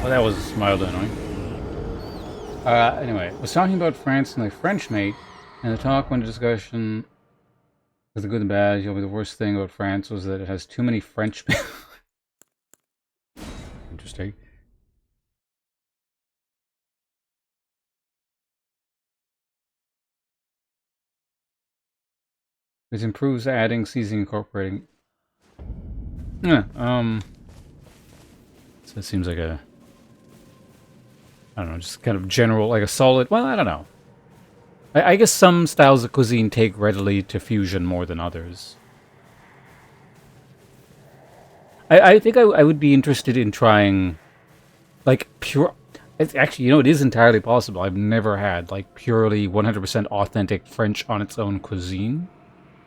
Well, that was mildly annoying. Anyway, I was talking about France and the French mate, and the talk went to discussion with the good and bad. The worst thing about France was that it has too many French. Interesting. It improves adding, seasoning, incorporating. Yeah. So it seems like a, I don't know, just kind of general, like a solid. Well, I don't know. I guess some styles of cuisine take readily to fusion more than others. I think I would be interested in trying, like, pure. It's actually, it is entirely possible. I've never had, like, purely 100% authentic French on its own cuisine.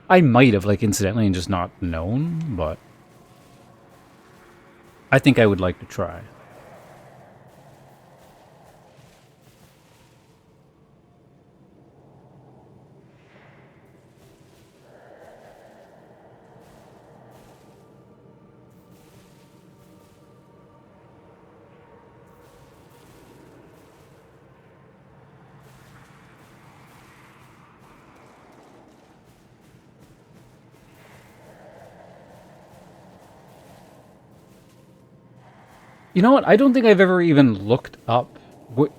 I might have, like, incidentally and just not known, but I think I would like to try. You know what? I don't think I've ever even looked up.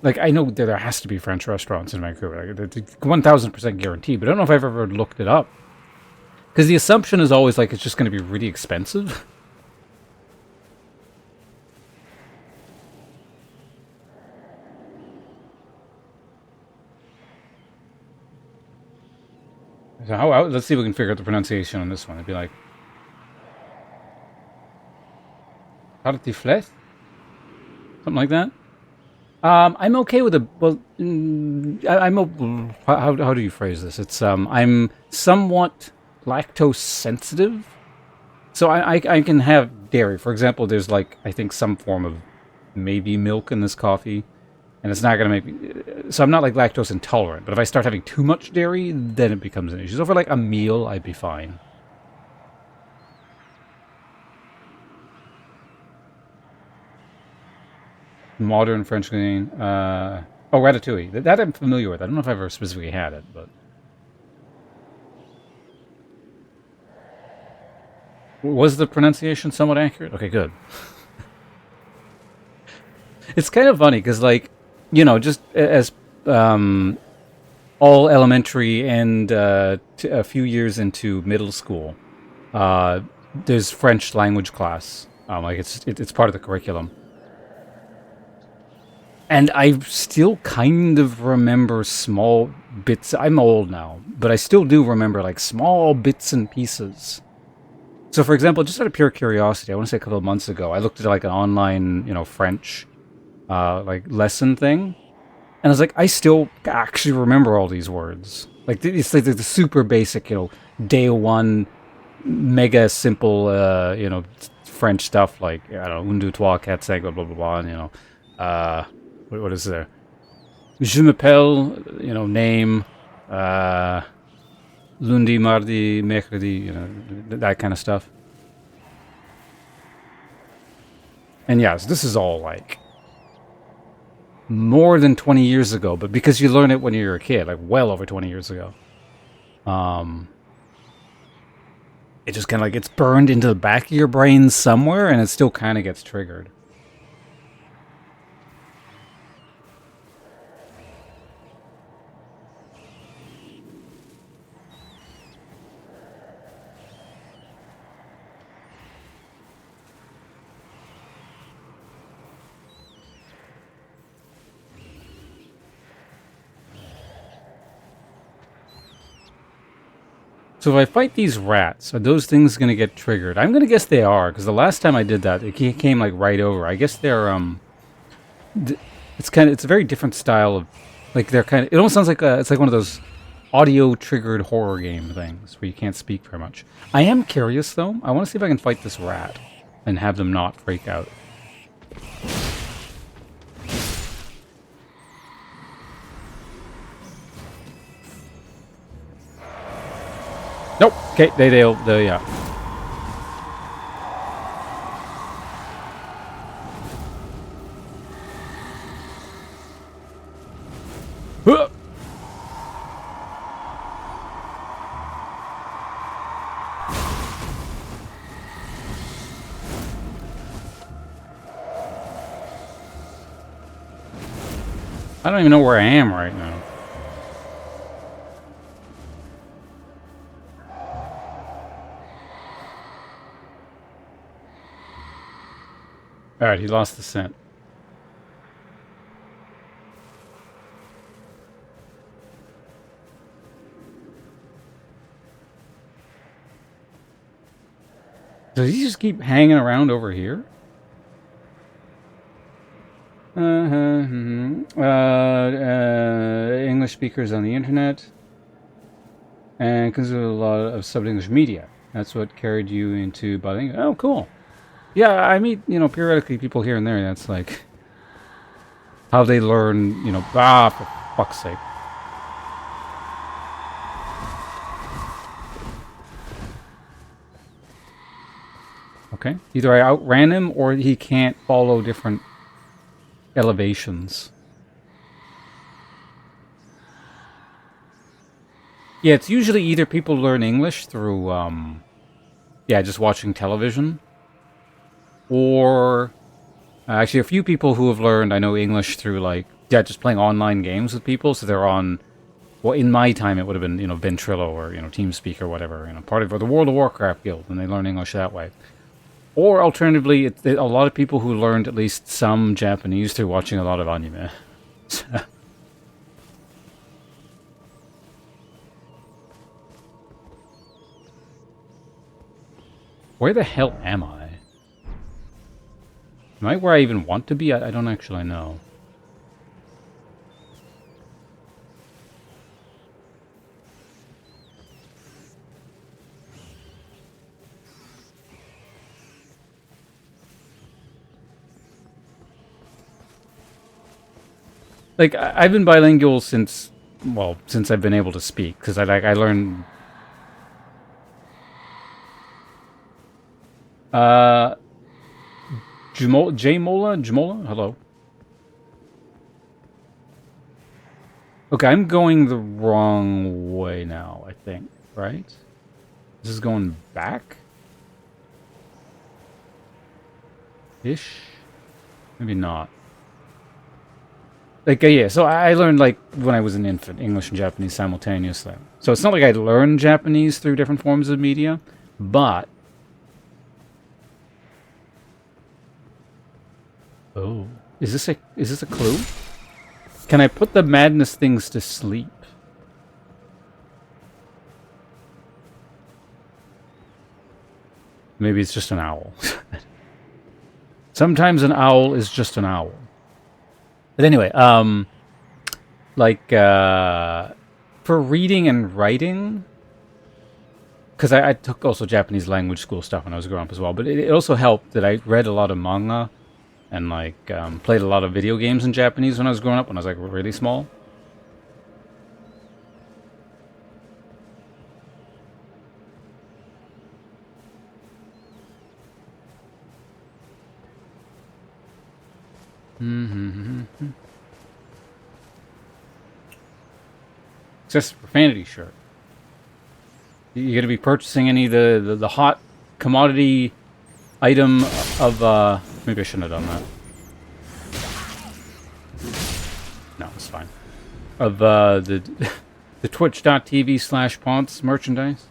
Like, I know there has to be French restaurants in Vancouver. Like, it's 1000% guaranteed, but I don't know if I've ever looked it up. Because the assumption is always like it's just going to be really expensive. So let's see if we can figure out the pronunciation on this one. It'd be like tartiflette, something like that. I'm okay with a well. How do you phrase this? It's I'm somewhat lactose sensitive, so I can have dairy. For example, there's like I think some form of maybe milk in this coffee, and it's not gonna make me. So I'm not like lactose intolerant, but if I start having too much dairy, then it becomes an issue. So for like a meal, I'd be fine. Modern French cuisine. Oh, ratatouille. That I'm familiar with. I don't know if I've ever specifically had it, but was the pronunciation somewhat accurate? Okay, good. It's kind of funny because, like, just as all elementary and a few years into middle school, uh, there's French language class. Like it's part of the curriculum. And I still kind of remember small bits. I'm old now, but I still do remember like small bits and pieces. So, for example, just out of pure curiosity, I want to say a couple of months ago, I looked at like an online, French like lesson thing, and I was like, I still actually remember all these words. Like it's like the super basic, day one, mega simple, French stuff like I don't know, un deux trois quatre cinq blah blah blah blah. And, what is there? Je m'appelle, name, lundi, mardi, mercredi, that kind of stuff. And yes, this is all like more than 20 years ago, but because you learn it when you're a kid, like well over 20 years ago, it just kind of like gets burned into the back of your brain somewhere, and it still kind of gets triggered. So if I fight these rats, are those things going to get triggered? I'm going to guess they are, because the last time I did that, it came like right over. I guess they're it's a very different style of, like they're kind of. It almost sounds like it's like one of those audio triggered horror game things where you can't speak very much. I am curious though. I want to see if I can fight this rat and have them not freak out. Nope. Okay, they yeah. Huh! I don't even know where I am right now. Alright, he lost the scent. Does he just keep hanging around over here? English speakers on the internet. And consider a lot of sub-English media. That's what carried you into bilingual. Oh, cool. Yeah, I meet, periodically people here and there. That's like how they learn, for fuck's sake. Okay. Either I outran him or he can't follow different elevations. Yeah, it's usually either people learn English through, just watching television, or Actually, a few people who have learned, I know, English through, like, yeah, just playing online games with people. So they're on, well, in my time, it would have been, Ventrilo or, TeamSpeak or whatever, part of the World of Warcraft guild, and they learn English that way. Or alternatively, a lot of people who learned at least some Japanese through watching a lot of anime. Where the hell am I? Am I where I even want to be? I don't actually know. Like, I've been bilingual since, well, since I've been able to speak. Because I learned... Jamola? Jamola? Hello. Okay, I'm going the wrong way now, I think. Right? This is going back? Ish? Maybe not. Like, yeah, so I learned, like, when I was an infant, English and Japanese simultaneously. So it's not like I learned Japanese through different forms of media, but... Oh. Is this a clue? Can I put the madness things to sleep? Maybe it's just an owl. Sometimes an owl is just an owl. But anyway, like, for reading and writing, because I took also Japanese language school stuff when I was growing up as well, but it also helped that I read a lot of manga and, like, played a lot of video games in Japanese when I was growing up, when I was, like, really small. Just profanity shirt. You gonna be purchasing any of the hot commodity item of maybe I shouldn't have done that. No, it's fine. Of the the twitch.tv/Ponce merchandise.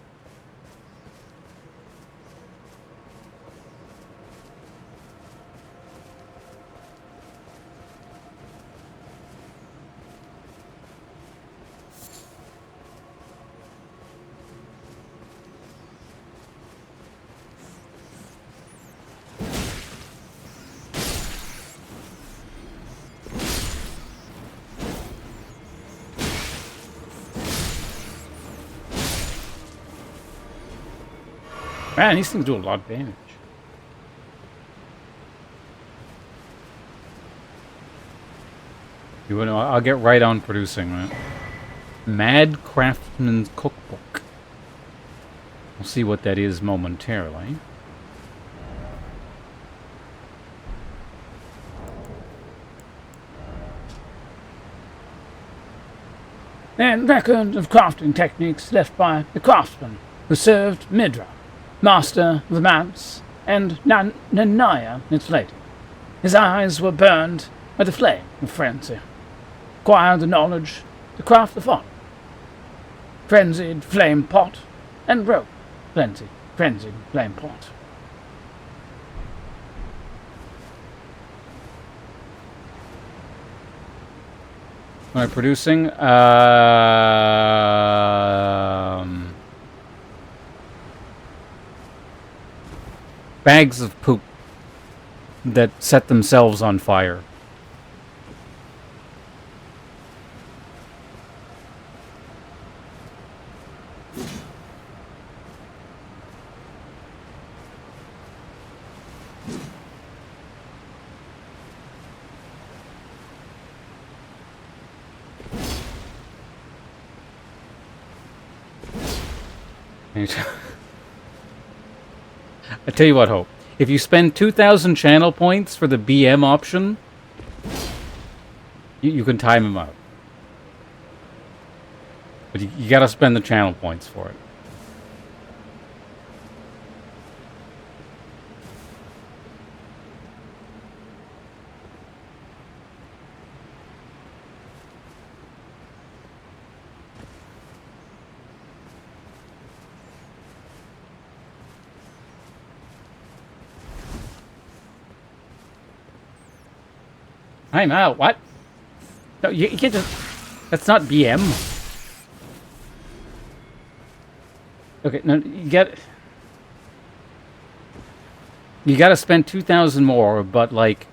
Man, these things do a lot of damage. You know, I'll get right on producing that. Mad Craftsman's Cookbook. We'll see what that is momentarily. And record of crafting techniques left by the craftsman who served Midra, master of the maps, and Nanaya, its lady. His eyes were burned by the flame of frenzy. Acquired the knowledge to craft the font. Frenzied flame pot, and broke frenzied flame pot. Am I producing? Bags of poop that set themselves on fire. I tell you what, Hope. If you spend 2,000 channel points for the BM option, you can time him out. But you gotta spend the channel points for it. Time out. What? No, you can't just... That's not BM. Okay, no, you gotta spend 2,000 more, but, like,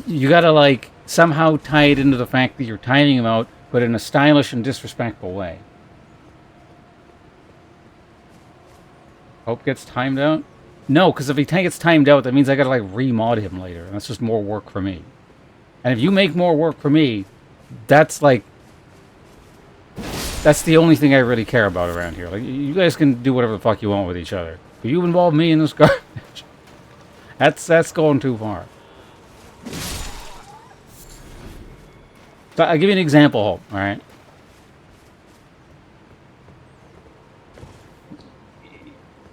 you gotta, like, somehow tie it into the fact that you're timing him out, but in a stylish and disrespectful way. Hope gets timed out? No, because if he gets timed out, that means I gotta, like, remod him later, and that's just more work for me. And if you make more work for me, that's, like... That's the only thing I really care about around here. Like, you guys can do whatever the fuck you want with each other. But you involve me in this garbage. That's going too far. So I'll give you an example, Hope, alright?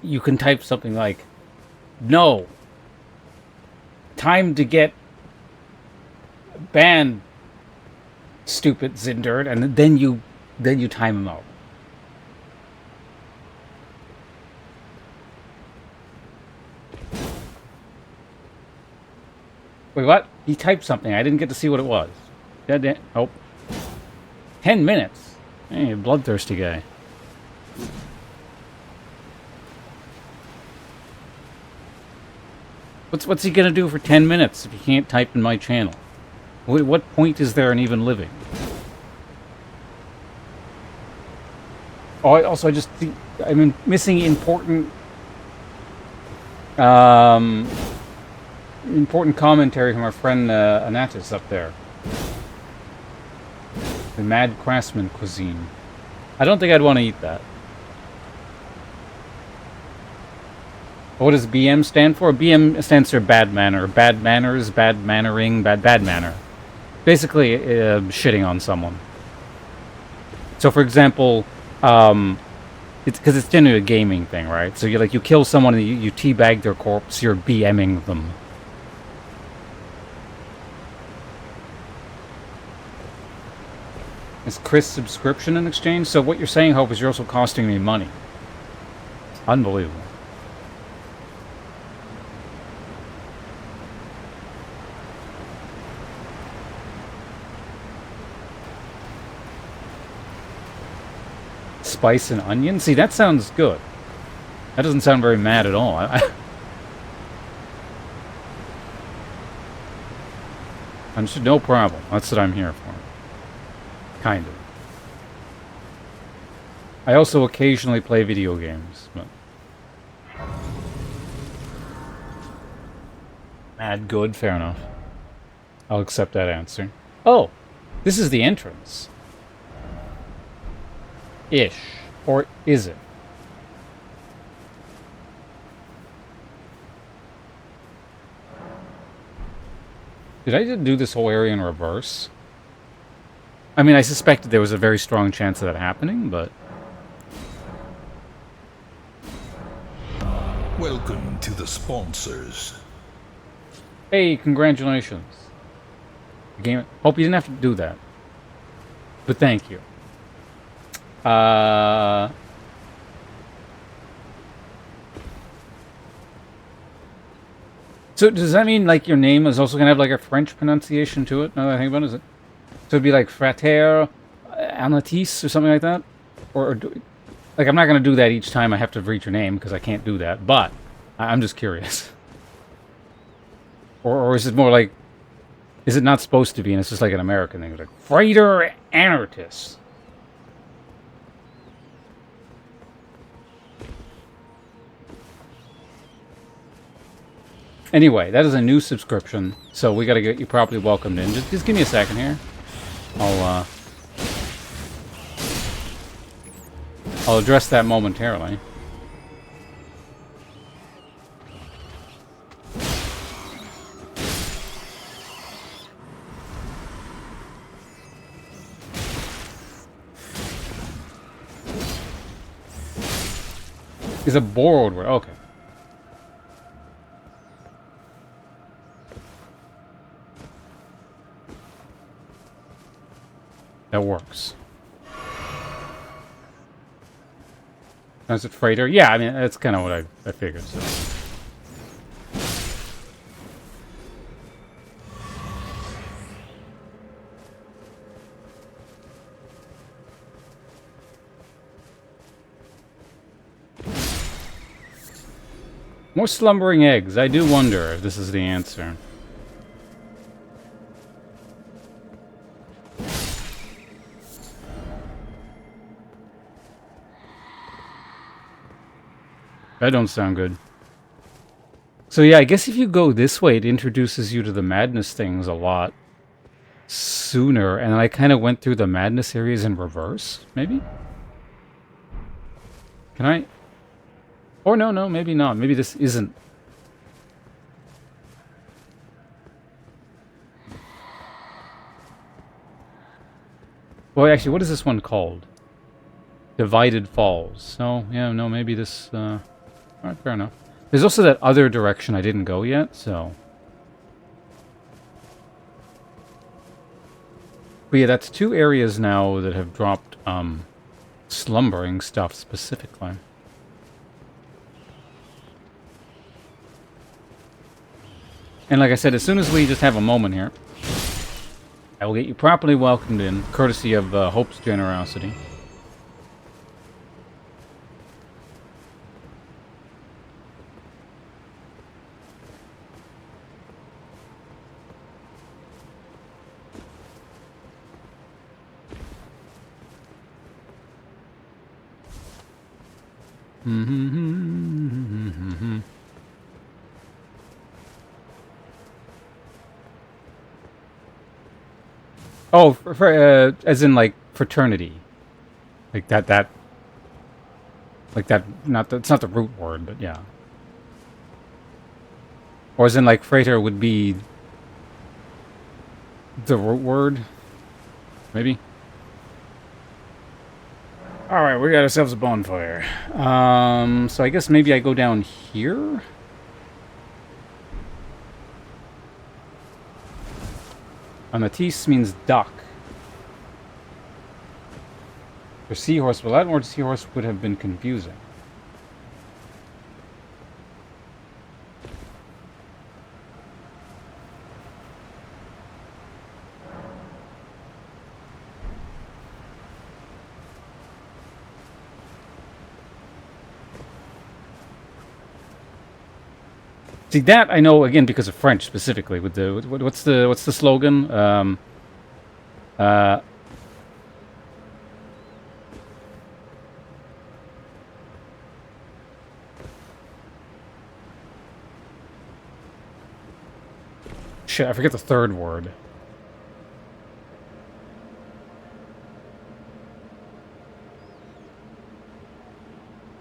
You can type something like, no. Time to get banned, stupid Zindert, and then you time him out. Wait, what? He typed something. I didn't get to see what it was. Oh. 10 minutes. Hey, bloodthirsty guy. What's he gonna do for 10 minutes if he can't type in my channel? What point is there in even living? Oh, I just think I'm missing important important commentary from our friend Anatis up there. The Mad Craftsman cuisine. I don't think I'd want to eat that. What does BM stand for? BM stands for bad manner, bad manners, bad mannering, bad manner. Basically, shitting on someone. So, for example, it's because it's generally a gaming thing, right? So you kill someone and you teabag their corpse. You're BMing them. Is Chris subscription in exchange? So what you're saying, Hope, is you're also costing me money. Unbelievable. Spice and onion? See, that sounds good. That doesn't sound very mad at all. I'm just no problem. That's what I'm here for. Kind of. I also occasionally play video games, but... Mad good, fair enough. I'll accept that answer. Oh! This is the entrance. Ish. Or is it? Did I just do this whole area in reverse? I mean, I suspected there was a very strong chance of that happening, but... Welcome to the sponsors. Hey, congratulations. The game... Hope you didn't have to do that. But thank you. So does that mean, like, your name is also going to have, like, a French pronunciation to it? Now that I think about it, is it? So it'd be like Frater Anatis or something like that? Like, I'm not going to do that each time I have to read your name, because I can't do that, but I'm just curious. Or is it more like... Is it not supposed to be, and it's just like an American thing? It's like, Frater Anatis. Anyway, that is a new subscription, so we gotta get you properly welcomed in. Just give me a second here. I'll address that momentarily. Is a borrowed word. Okay. That works. Is it freighter? Yeah, I mean, that's kind of what I figured. So. More slumbering eggs. I do wonder if this is the answer. That don't sound good. So yeah, I guess if you go this way, it introduces you to the madness things a lot sooner, and I kind of went through the madness areas in reverse, maybe? Can I? Or no, maybe not. Maybe this isn't. Well, actually, what is this one called? Divided Falls. So, yeah, no, maybe this, alright, fair enough. There's also that other direction I didn't go yet, so... But yeah, that's 2 areas now that have dropped, slumbering stuff specifically. And like I said, as soon as we just have a moment here, I will get you properly welcomed in, courtesy of Hope's generosity. Oh, as in like fraternity, like that, like that. It's not the root word, but yeah. Or as in like freighter would be the root word, maybe. All right, we got ourselves a bonfire. So I guess maybe I go down here. Anatis means duck. For seahorse, well, that word seahorse would have been confusing. See, that I know again because of French specifically. With the what's the slogan? Shit, I forget the third word.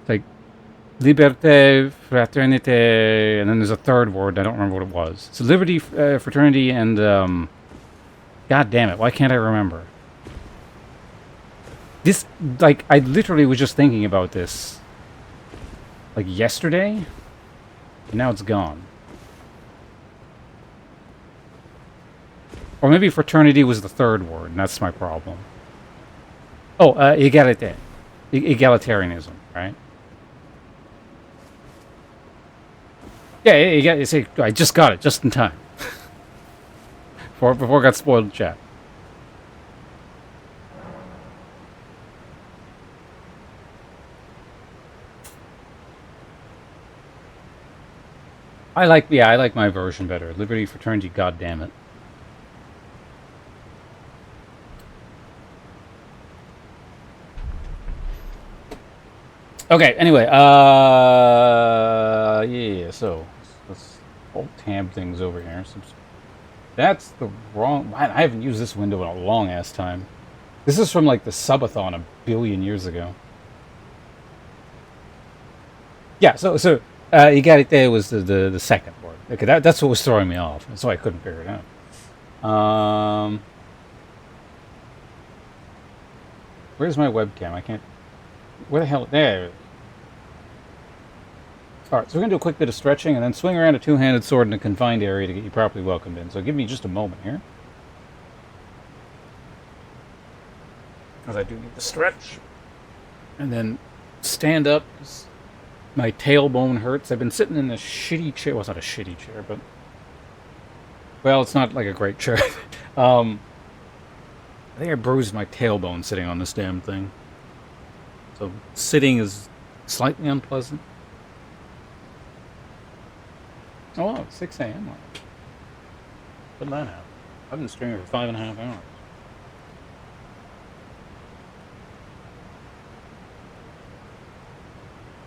Like liberté, fraternité, and then there's a third word. I don't remember what it was. So liberty, fraternity, and God damn it! Why can't I remember? This, like, I literally was just thinking about this, like yesterday, and now it's gone. Or maybe fraternity was the third word, and that's my problem. Oh, égalité. Egalitarianism, right? Yeah, see, I just got it, just in time. before it got spoiled in chat. I like my version better. Liberty, fraternity, goddammit. Okay, anyway, yeah, so let's tab things over here. So that's the wrong, man, I haven't used this window in a long ass time. This is from like the subathon a billion years ago. Yeah, so Egalite was the second word. Okay, that's what was throwing me off. That's why I couldn't figure it out. Where's my webcam? I can't. Where the hell? There. Alright, so we're going to do a quick bit of stretching and then swing around a two-handed sword in a confined area to get you properly welcomed in. So give me just a moment here. Because I do need to stretch. And then stand up. My tailbone hurts. I've been sitting in this shitty chair. Well, it's not a shitty chair, but... Well, it's not like a great chair. I think I bruised my tailbone sitting on this damn thing. So sitting is slightly unpleasant. Oh, 6 a.m. Put that out. I've been streaming for 5.5 hours.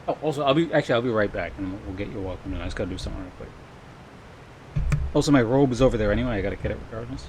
Oh, also, I'll be right back, and we'll get you welcome. And I just gotta do something real quick. Also, my robe is over there anyway. I gotta get it regardless.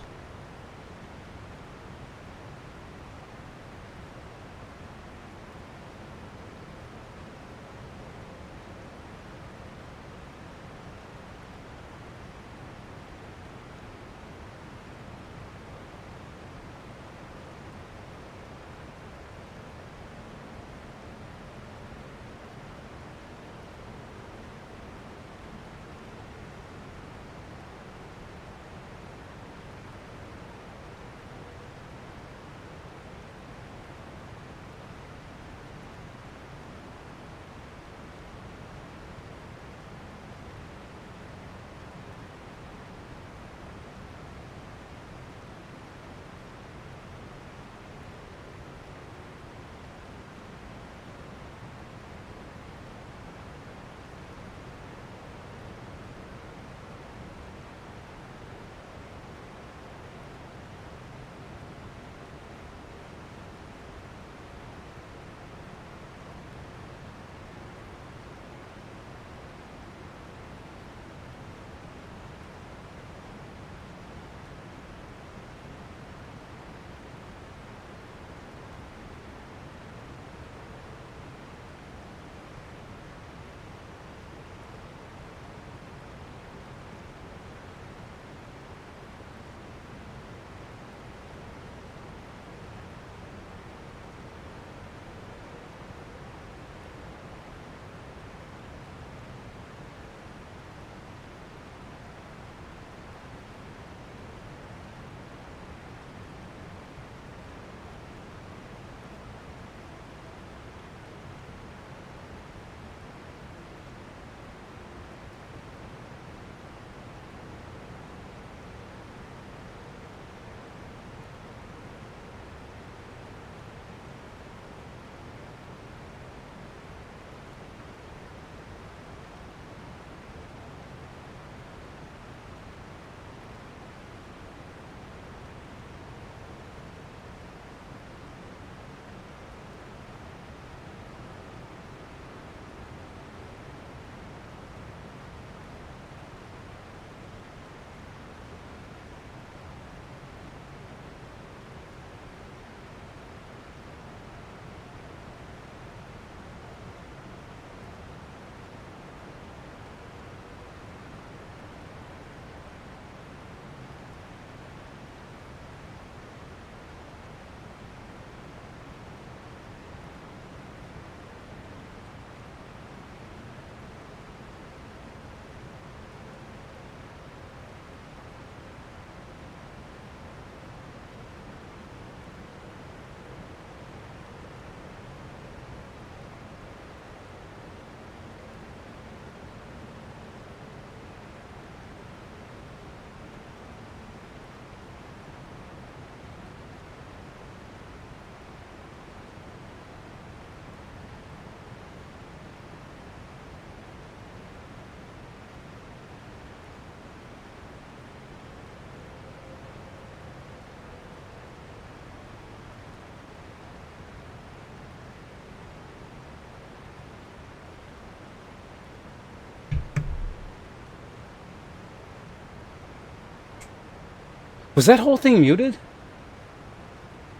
Was that whole thing muted?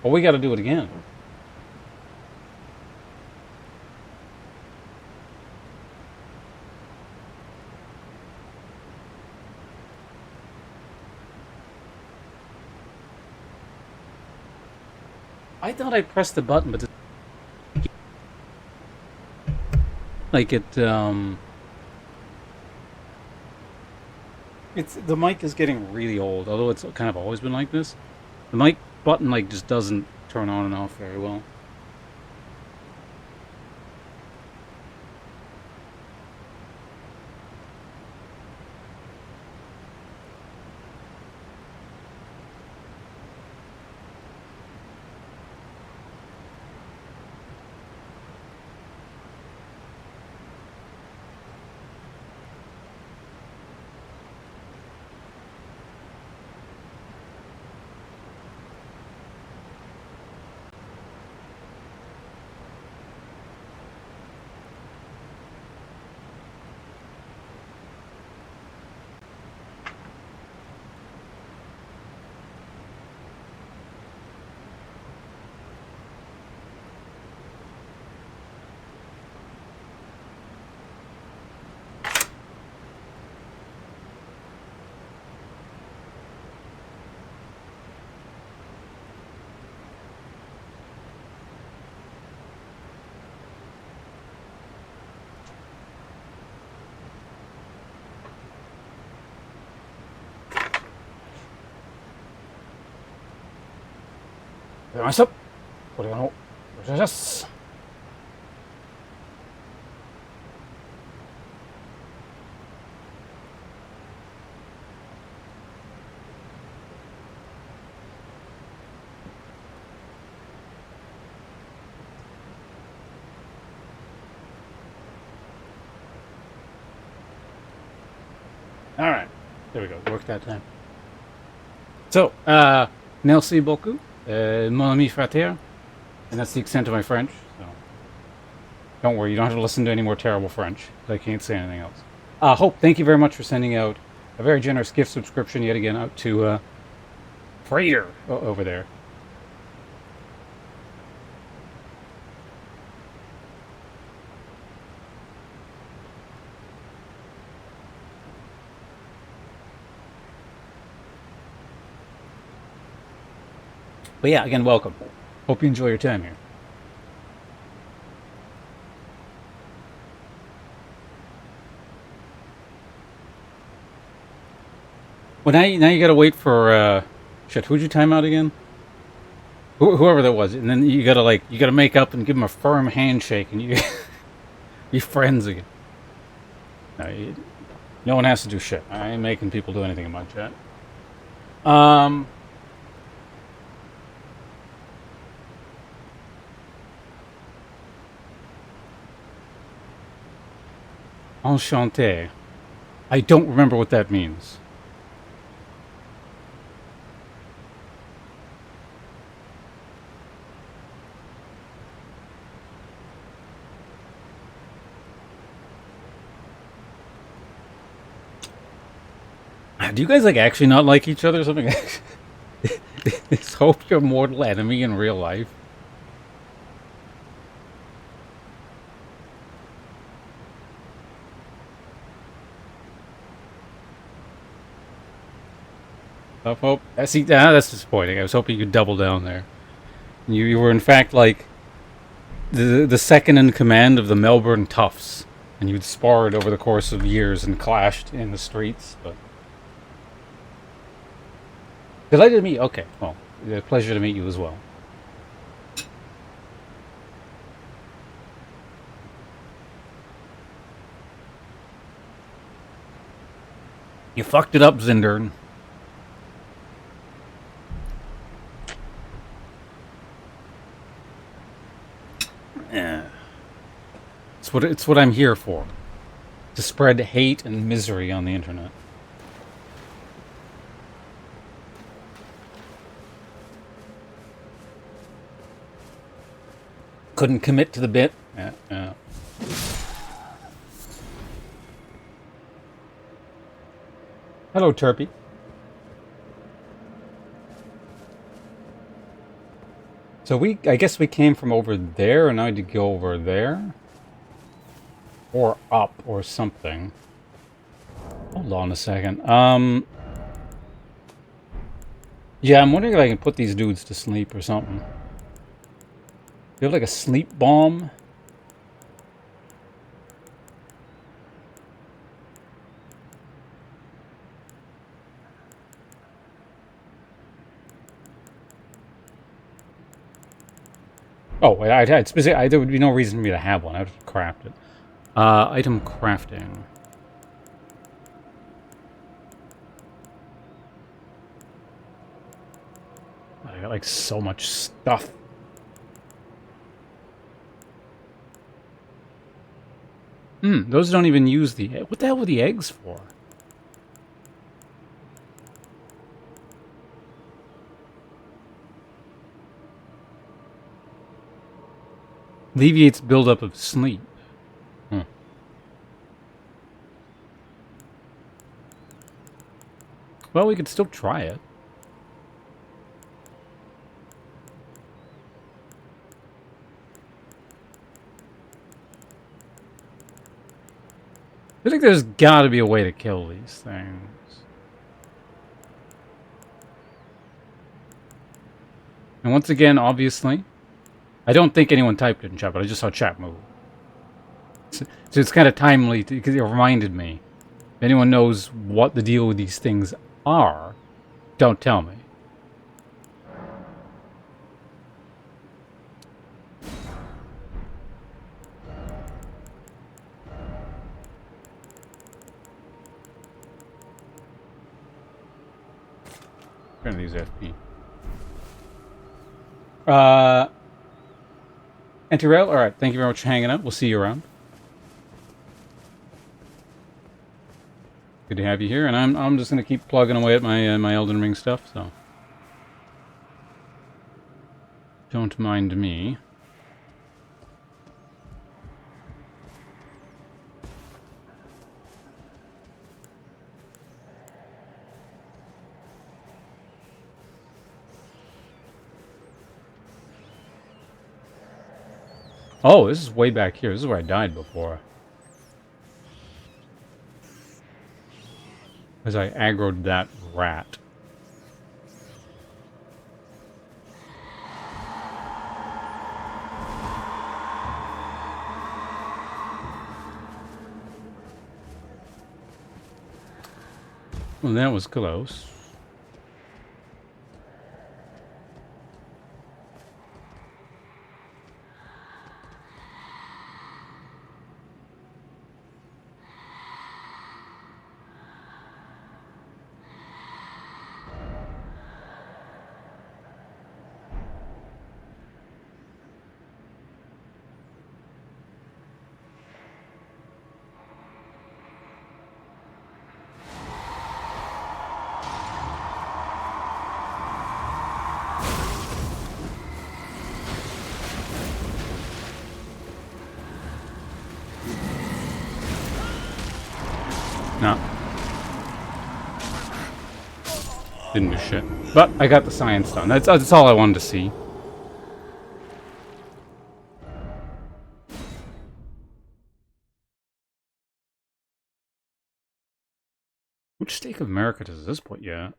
Well, we got to do it again. I thought I pressed the button, but like it's the mic is getting really old. Although it's kind of always been like this, the mic button like just doesn't turn on and off very well. myself. What do you know? Yes. All right, there we go. Worked that time. So, merci beaucoup, mon ami frater, and that's the extent of my French. So, don't worry, you don't have to listen to any more terrible French. I can't say anything else. Hope, thank you very much for sending out a very generous gift subscription yet again out to Freighter over there. But yeah, again, welcome. Hope you enjoy your time here. Well, now you gotta wait for shit. Who'd you time out again? Whoever that was, and then you gotta make up and give them a firm handshake, and you be friends again. No one has to do shit. I ain't making people do anything in my chat. Enchanté. I don't remember what that means. Do you guys actually not like each other or something? Is Hope your mortal enemy in real life? Hope. See, that's disappointing. I was hoping you could double down there. You were in fact like the second in command of the Melbourne Toughs, and you'd sparred over the course of years and clashed in the streets. But delighted to meet you. Okay, well, a pleasure to meet you as well. You fucked it up, Zindern. Yeah. It's what I'm here for. To spread hate and misery on the internet. Couldn't commit to the bit. Yeah. Hello, Turpy. So I guess we came from over there, and now I had to go over there? Or up, or something. Hold on a second. Yeah, I'm wondering if I can put these dudes to sleep or something. Do you have like a sleep bomb? Oh, there would be no reason for me to have one. I'd have to craft it. Item crafting. I got like so much stuff. Those don't even use the... What the hell were the eggs for? Alleviates buildup of sleep. Well, we could still try it. I think there's got to be a way to kill these things. And once again, obviously, I don't think anyone typed it in chat, but I just saw chat move. So it's kind of timely because it reminded me. If anyone knows what the deal with these things are, don't tell me. Turn these FP. Anti-rail? Alright, thank you very much for hanging out. We'll see you around. Good to have you here, and I'm just gonna keep plugging away at my my Elden Ring stuff, so don't mind me. Oh, this is way back here. This is where I died before. As I aggroed that rat. Well, that was close. No. Didn't do shit. But I got the science done. That's all I wanted to see. Which stake of America does this put you at?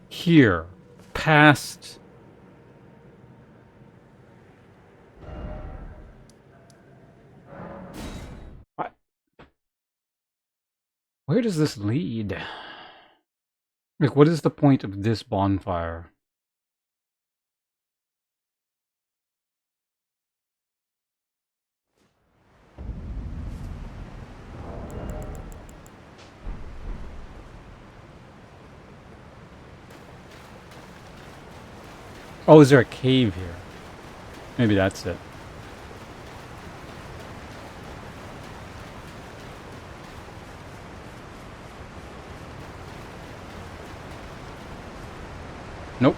Here. Past... What? Where does this lead? Like, what is the point of this bonfire? Oh, is there a cave here? Maybe that's it. Nope.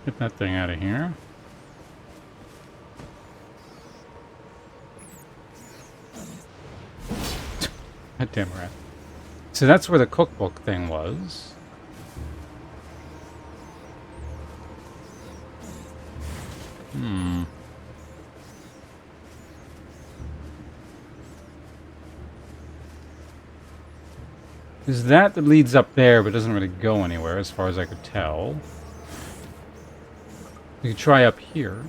Get that thing out of here. God damn rat. So that's where the cookbook thing was. There's that leads up there, but doesn't really go anywhere as far as I could tell. We could try up here.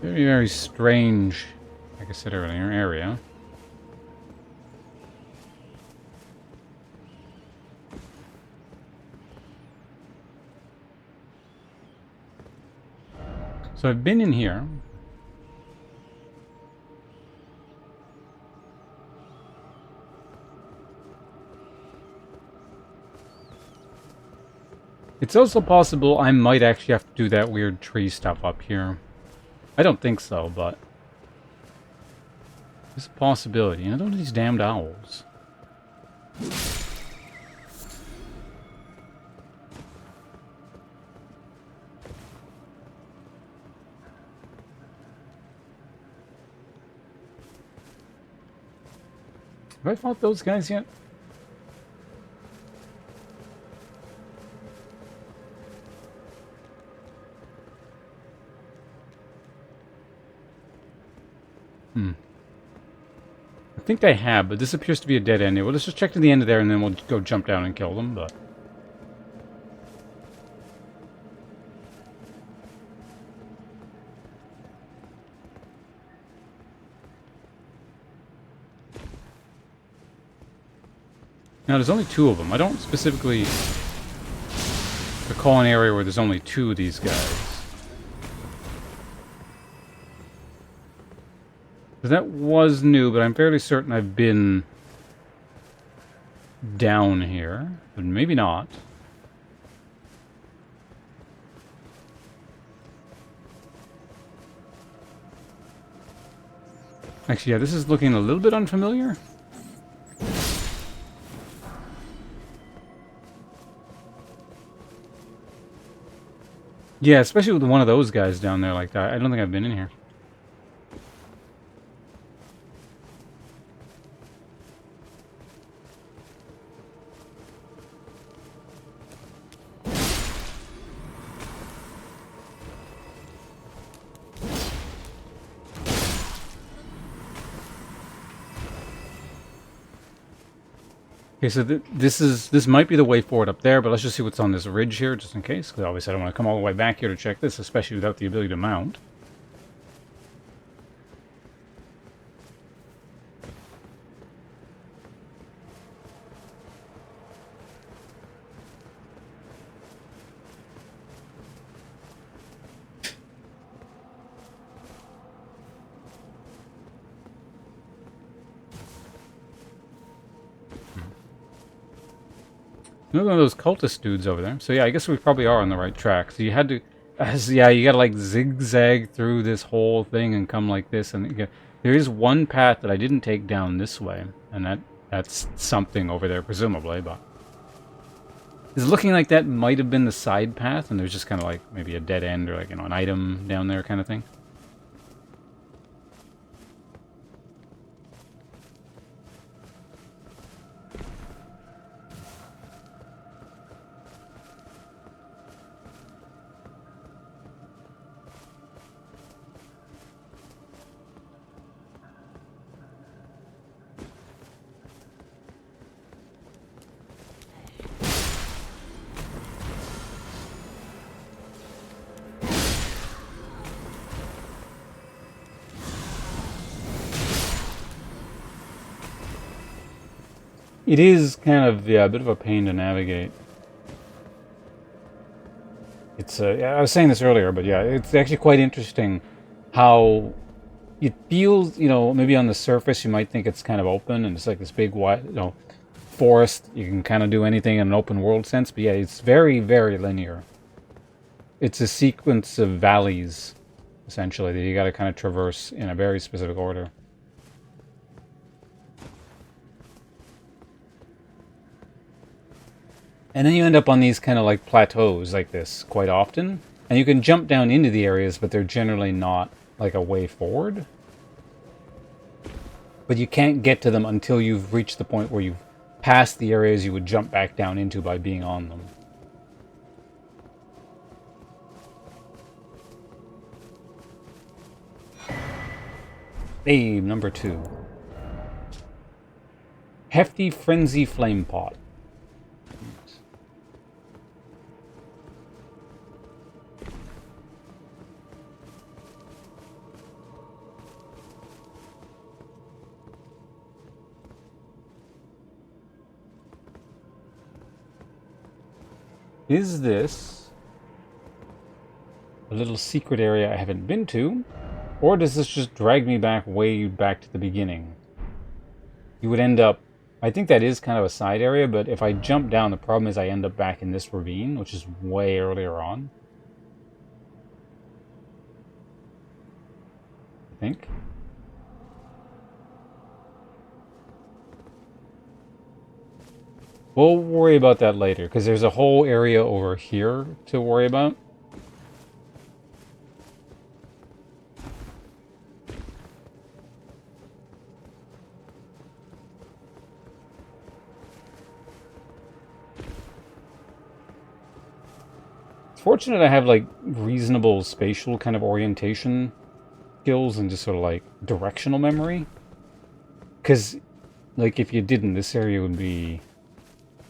Very, very strange, like I said earlier, area. So I've been in here. It's also possible I might actually have to do that weird tree stuff up here. I don't think so, but it's a possibility. And those are these damned owls. Have I fought those guys yet? I think I have, but this appears to be a dead end. Well, let's just check to the end of there, and then we'll go jump down and kill them, but... Now, there's only 2 of them. I don't specifically recall an area where there's only 2 of these guys. That was new, but I'm fairly certain I've been down here. But maybe not. Actually, yeah, this is looking a little bit unfamiliar. Yeah, especially with one of those guys down there like that. I don't think I've been in here. Okay, so this might be the way forward up there, but let's just see what's on this ridge here, just in case. Because obviously I don't want to come all the way back here to check this, especially without the ability to mount. Another one of those cultist dudes over there. So yeah, I guess we probably are on the right track. So you had to... yeah, you gotta like zigzag through this whole thing and come like this. And there is one path that I didn't take down this way. And that's something over there, presumably. But it's looking like that might have been the side path. And there's just kind of like maybe a dead end or like, you know, an item down there kind of thing. It is kind of, yeah, a bit of a pain to navigate. It's, I was saying this earlier, but yeah, it's actually quite interesting how it feels, you know, maybe on the surface you might think it's kind of open and it's like this big, wide, you know, forest. You can kind of do anything in an open world sense, but yeah, it's very, very linear. It's a sequence of valleys, essentially, that you got to kind of traverse in a very specific order. And then you end up on these kind of like plateaus like this quite often. And you can jump down into the areas, but they're generally not like a way forward. But you can't get to them until you've reached the point where you've passed the areas you would jump back down into by being on them. Hey, number 2. Hefty Frenzy Flame Pot. Is this a little secret area I haven't been to? Or does this just drag me back way back to the beginning? You would end up... I think that is kind of a side area, but if I jump down, the problem is I end up back in this ravine, which is way earlier on. I think. We'll worry about that later, because there's a whole area over here to worry about. It's fortunate I have, like, reasonable spatial kind of orientation skills and just sort of like directional memory. Because, like, if you didn't, this area would be,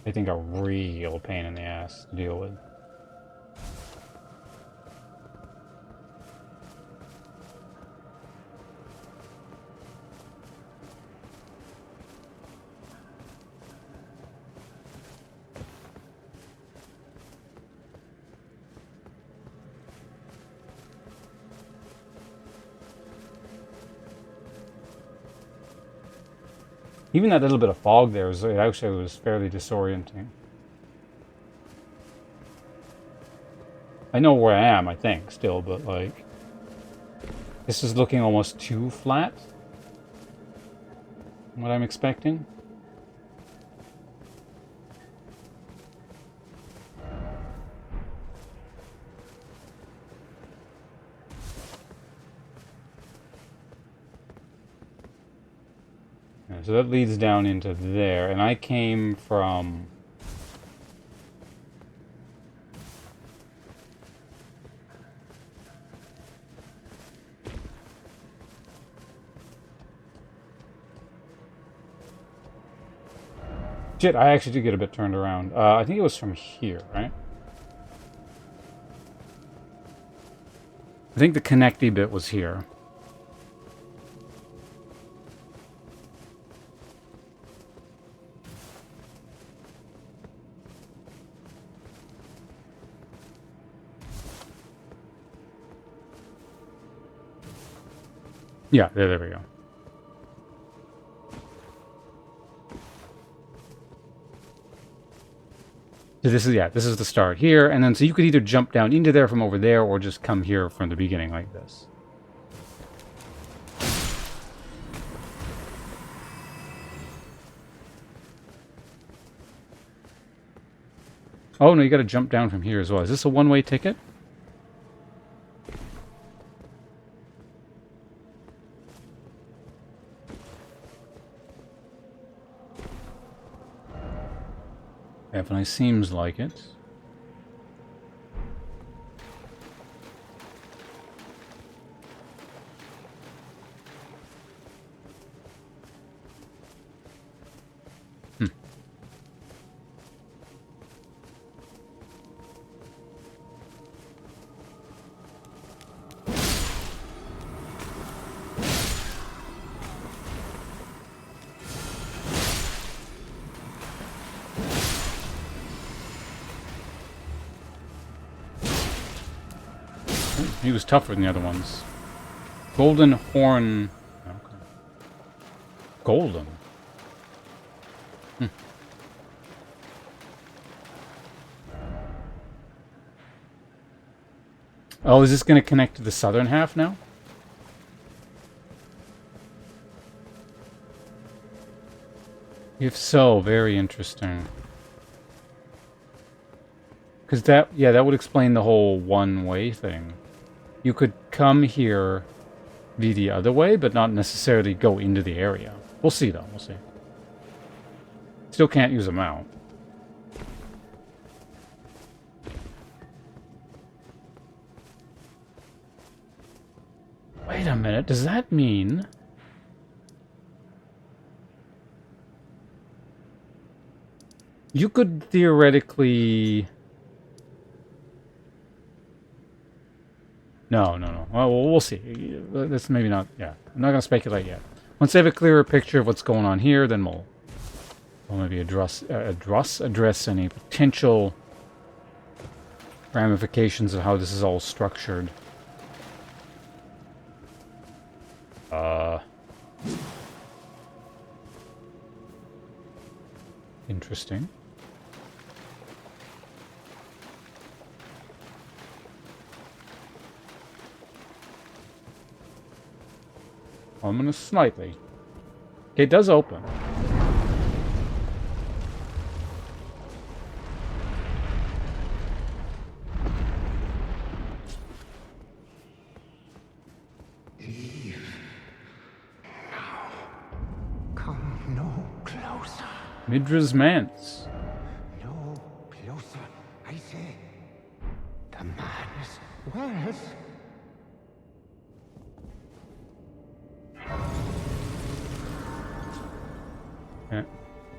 I think, a real pain in the ass to deal with. Even that little bit of fog there, it actually was fairly disorienting. I know where I am, I think, still, but, like... This is looking almost too flat. What I'm expecting. So that leads down into there, and I came from... Shit, I actually did get a bit turned around. I think it was from here, right? I think the connecty bit was here. Yeah, there we go. So this is the start here, and then so you could either jump down into there from over there, or just come here from the beginning like this. Oh no, you got to jump down from here as well. Is this a one-way ticket? Definitely seems like it. He was tougher than the other ones. Golden horn... Okay. Golden? Oh, is this going to connect to the southern half now? If so, very interesting. Because that would explain the whole one-way thing. You could come here be the other way, but not necessarily go into the area. We'll see, though. We'll see. Still can't use a mount. Wait a minute. Does that mean... You could theoretically... No. Well, we'll see. That's maybe not... Yeah, I'm not going to speculate yet. Once I have a clearer picture of what's going on here, then we'll maybe address any potential ramifications of how this is all structured. Interesting. Ominous slightly. Okay, it does open. Eve. Now. Come no closer. Midra's Manse. No closer, I say. The man's worse. Yeah.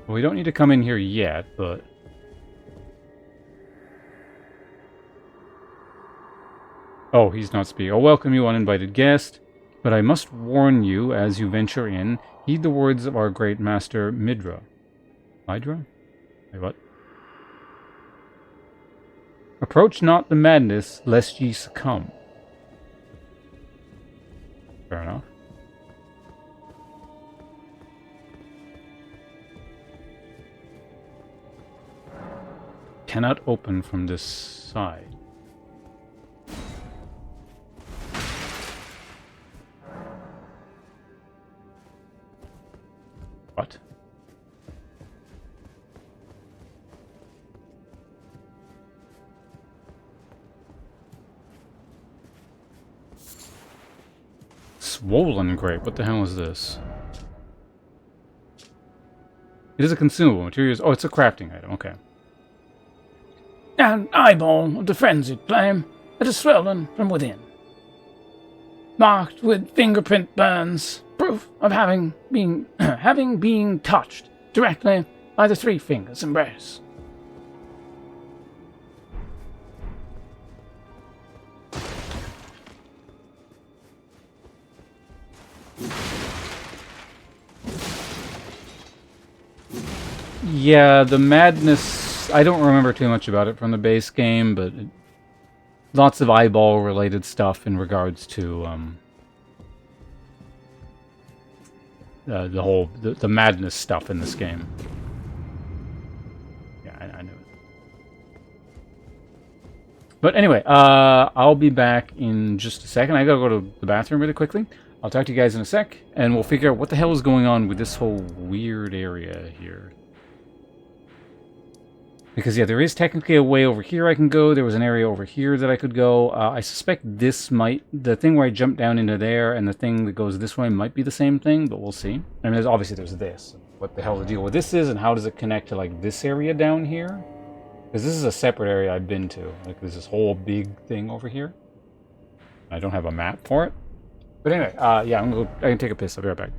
Well, we don't need to come in here yet, but... Oh, he's not speaking. I'll welcome you, uninvited guest, but I must warn you as you venture in, heed the words of our great master Midra. Midra? Wait, what? Approach not the madness, lest ye succumb. Fair enough. Cannot open from this side. What? Swollen grape. What the hell is this? It is a consumable. Materials. Oh, it's a crafting item. Okay. An eyeball of the frenzied flame that is swollen from within, marked with fingerprint burns, proof of having been touched directly by the three fingers embrace. Yeah, the madness... I don't remember too much about it from the base game, but... lots of eyeball-related stuff in regards to, the madness stuff in this game. Yeah, I know it. But anyway, I'll be back in just a second. I gotta go to the bathroom really quickly. I'll talk to you guys in a sec, and we'll figure out what the hell is going on with this whole weird area here. Because, yeah, there is technically a way over here I can go. There was an area over here that I could go. I suspect this might... the thing where I jump down into there and the thing that goes this way might be the same thing, but we'll see. I mean, obviously there's this. What the hell the deal with this is, and how does it connect to, like, this area down here? Because this is a separate area I've been to. Like, there's this whole big thing over here. I don't have a map for it. But anyway, yeah, I can take a piss. I'll be right back.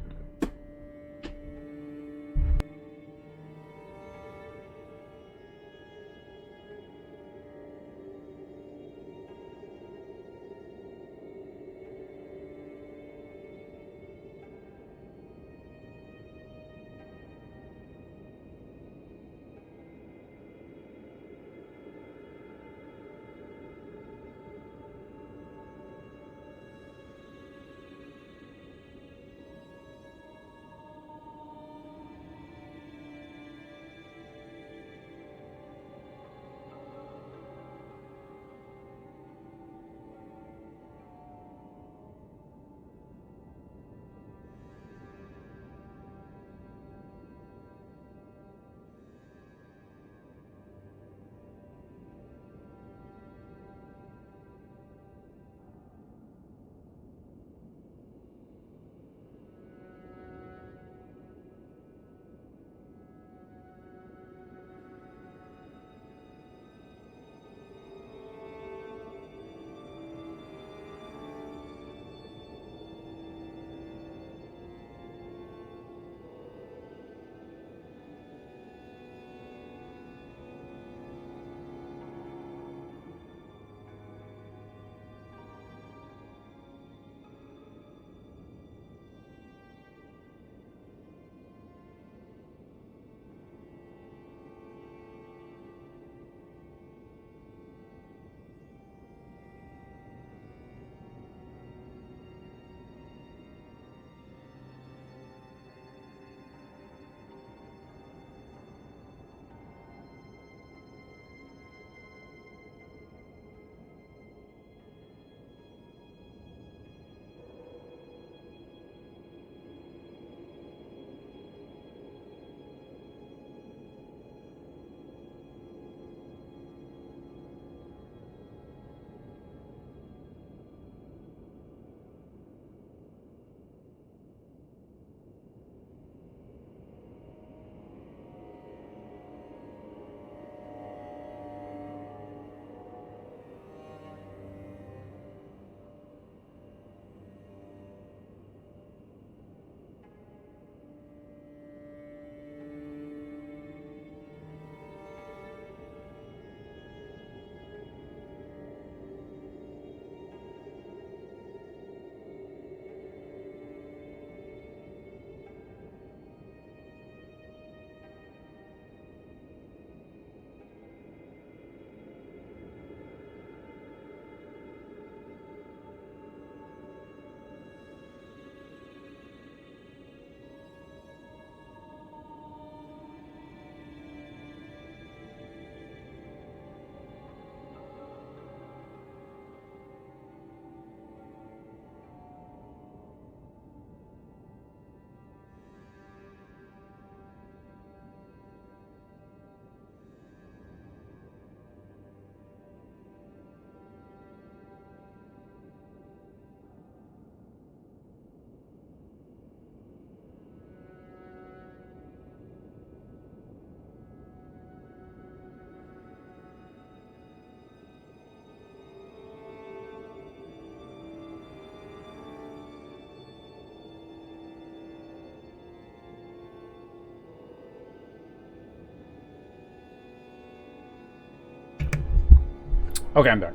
Okay, I'm back.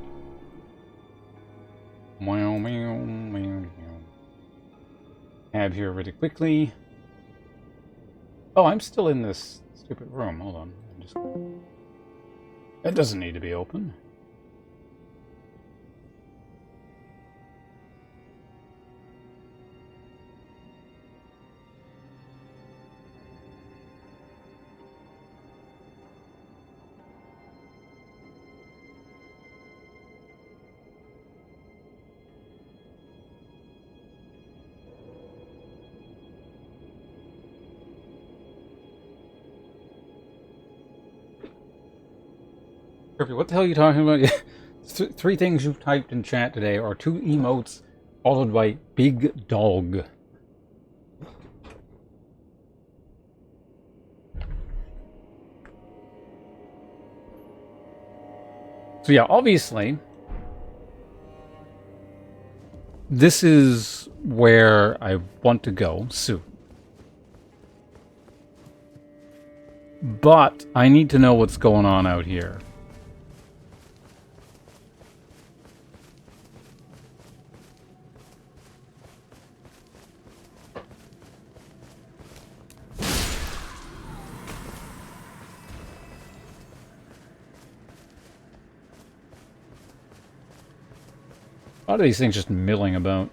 Meow, meow, meow, meow. Tab here really quickly. Oh, I'm still in this stupid room. Hold on. It doesn't need to be open. Kirby, what the hell are you talking about? Three things you've typed in chat today are two emotes followed by big dog. So yeah, obviously, this is where I want to go soon. But I need to know what's going on out here. A lot of these things just milling about.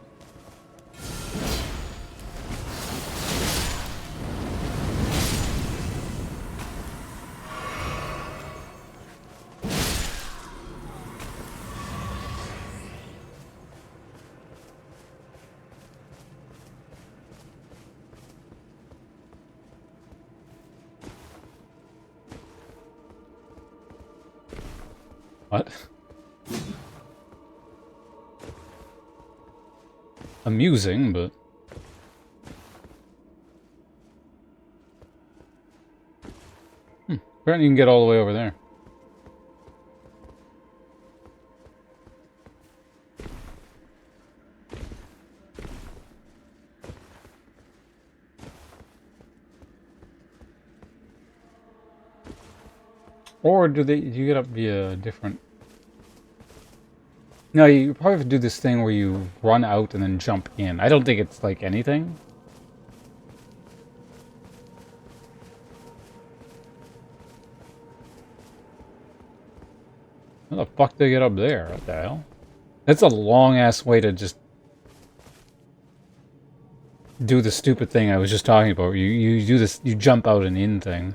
What? Amusing, but... Apparently you can get all the way over there. Or do you get up via a different... No, you probably have to do this thing where you run out and then jump in. I don't think it's like anything. How the fuck do I get up there? What the hell? That's a long-ass way to just do the stupid thing I was just talking about. You do this, you jump out and in thing.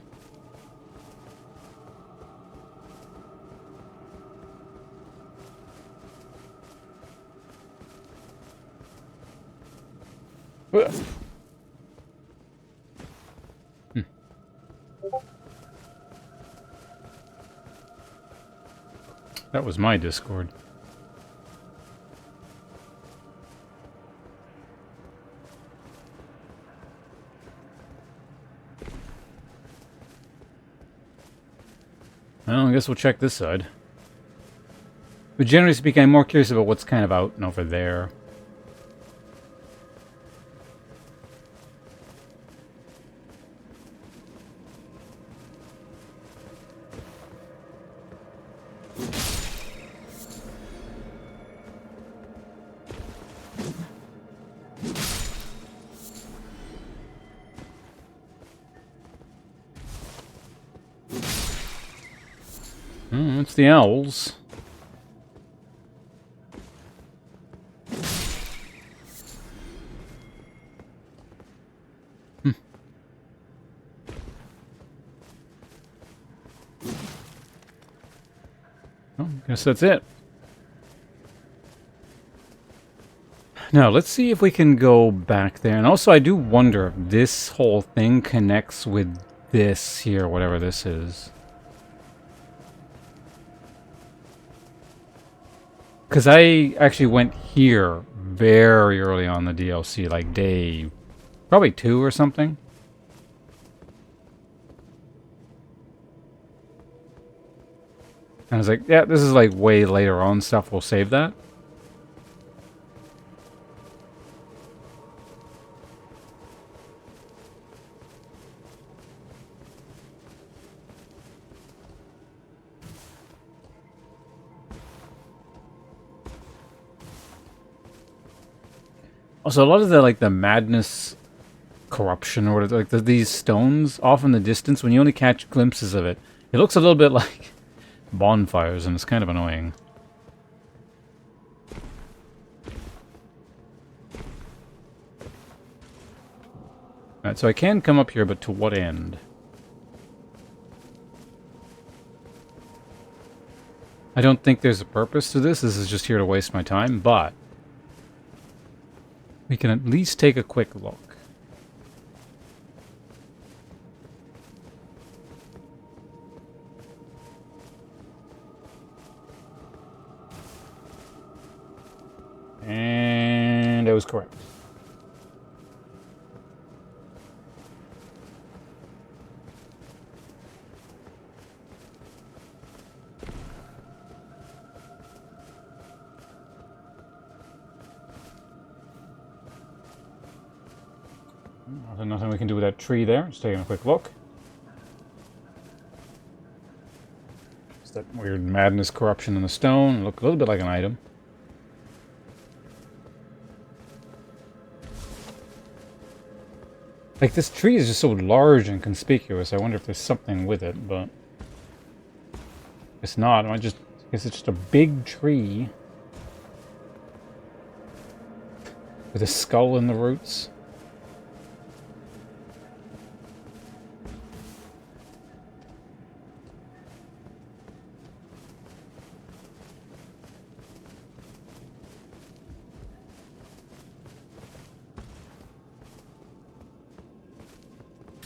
That was my Discord. Well, I guess we'll check this side. But generally speaking, I'm more curious about what's kind of out and over there. It's the owls. Well, guess that's it. Now, let's see if we can go back there. And also, I do wonder if this whole thing connects with this here, whatever this is. Because I actually went here very early on the DLC, like day probably 2 or something. And I was like, yeah, this is like way later on stuff, we'll save that. Also, a lot of the like the madness, corruption, or whatever, like these stones off in the distance. When you only catch glimpses of it, it looks a little bit like bonfires, and it's kind of annoying. Alright, so I can come up here, but to what end? I don't think there's a purpose to this. This is just here to waste my time, but we can at least take a quick look. And I was correct. Nothing we can do with that tree there. Just taking a quick look. It's that weird madness corruption in the stone. Look a little bit like an item. Like, this tree is just so large and conspicuous. I wonder if there's something with it, but it's not. I guess it's just a big tree with a skull in the roots.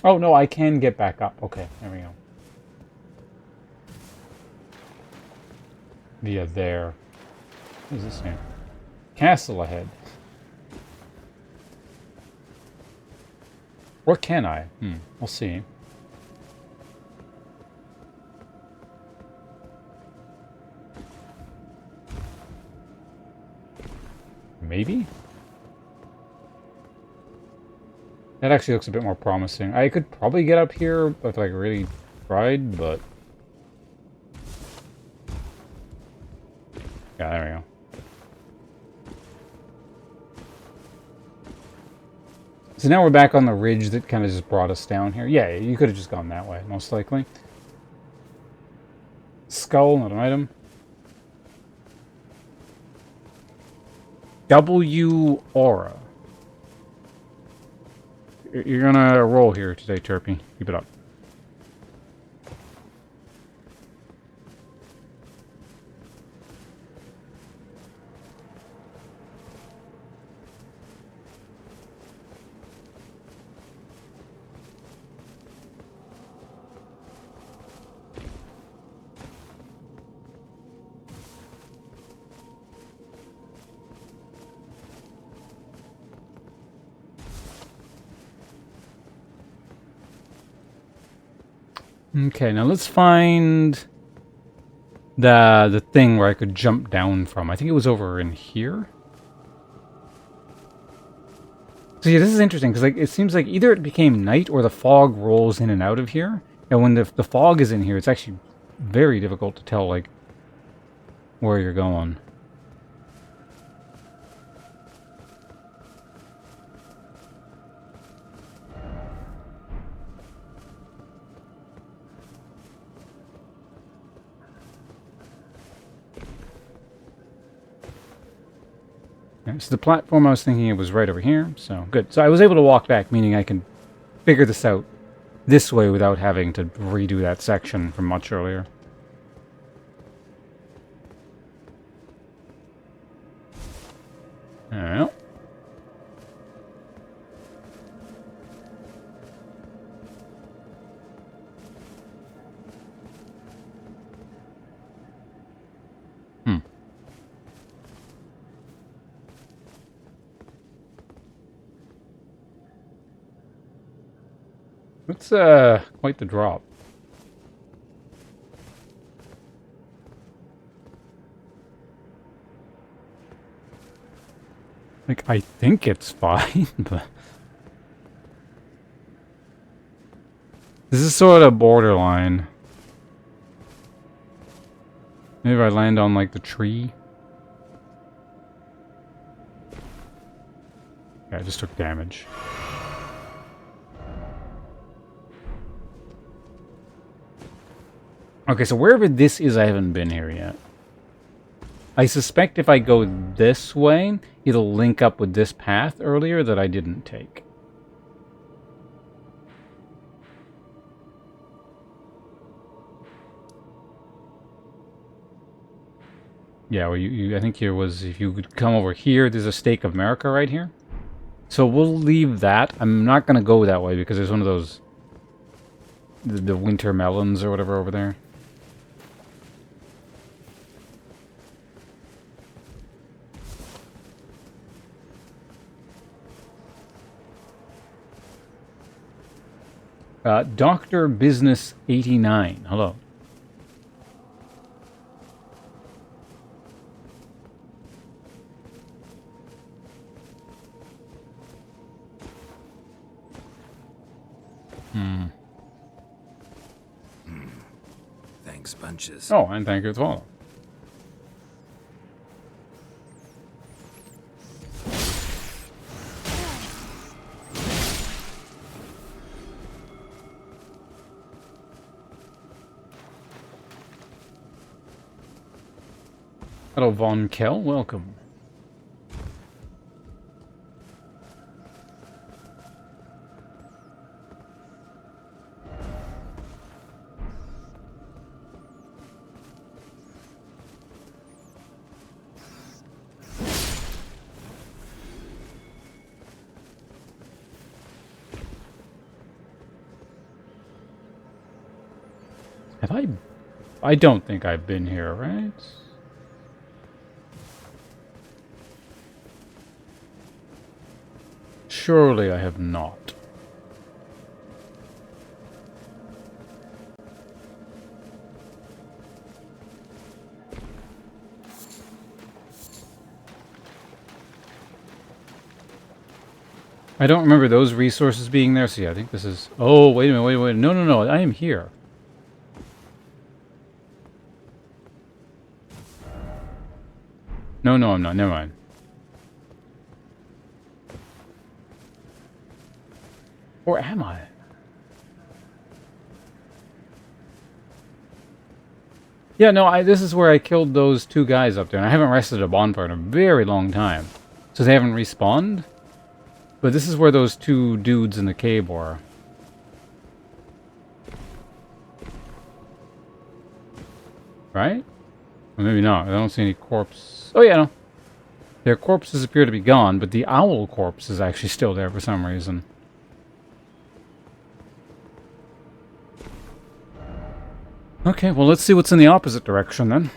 Oh, no, I can get back up. Okay, there we go. Via there. What is this here? Castle ahead. Or can I? We'll see. Maybe? That actually looks a bit more promising. I could probably get up here if I really tried, but... yeah, there we go. So now we're back on the ridge that kind of just brought us down here. Yeah, you could have just gone that way, most likely. Skull, not an item. W Aura. You're gonna roll here today, Turpy. Keep it up. Okay, now let's find the thing where I could jump down from. I think it was over in here. So yeah, this is interesting because like it seems like either it became night or the fog rolls in and out of here. And when the fog is in here, it's actually very difficult to tell like where you're going. Okay, so the platform I was thinking it was right over here, so good. So I was able to walk back, meaning I can figure this out this way without having to redo that section from much earlier. Alright. It's quite the drop. Like, I think it's fine, but... this is sort of borderline. Maybe if I land on, like, the tree. Okay, I just took damage. Okay, so wherever this is, I haven't been here yet. I suspect if I go this way, it'll link up with this path earlier that I didn't take. Yeah, well, I think here was, if you could come over here, there's a Stake of America right here. So we'll leave that. I'm not going to go that way because there's one of those, the winter melons or whatever over there. Dr. Business 89. Hello. Thanks, bunches. Oh, and thank you as well. Hello, Von Kell. Welcome. Have I don't think I've been here, right? Surely I have not. I don't remember those resources being there, so yeah, I think this is... Oh, wait a minute, wait a minute. No, I am here. No, I'm not. Never mind. Or am I? Yeah, no, this is where I killed those two guys up there, and I haven't rested a bonfire in a very long time. So they haven't respawned? But this is where those two dudes in the cave were. Right? Or maybe not. I don't see any corpse. Oh, yeah, no. Their corpses appear to be gone, but the owl corpse is actually still there for some reason. Okay, well, let's see what's in the opposite direction, then.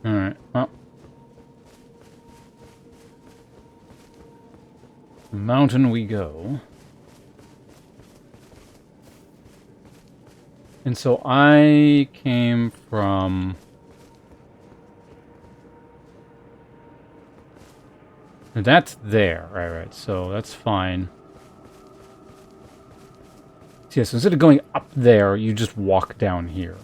Alright, well. Mountain we go. And so I came from... That's there, right, so that's fine. So yeah, so instead of going up there, you just walk down here.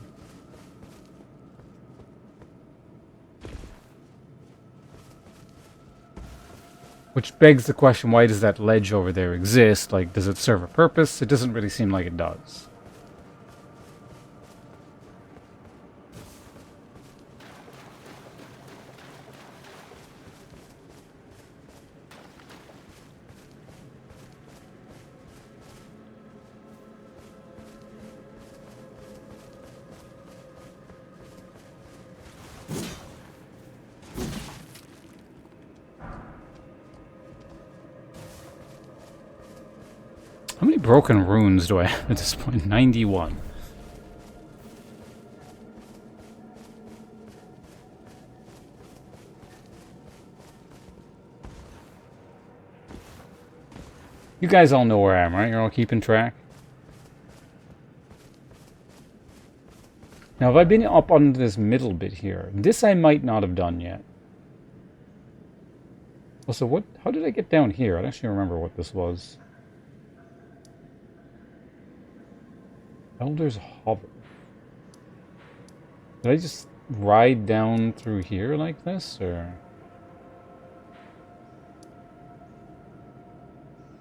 Which begs the question, why does that ledge over there exist? Like, does it serve a purpose? It doesn't really seem like it does. How many broken runes do I have at this point? 91. You guys all know where I am, right? You're all keeping track? Now, have I been up on this middle bit here? This I might not have done yet. Also, what? How did I get down here? I don't actually remember what this was. Elder's Hover. Did I just ride down through here like this, or?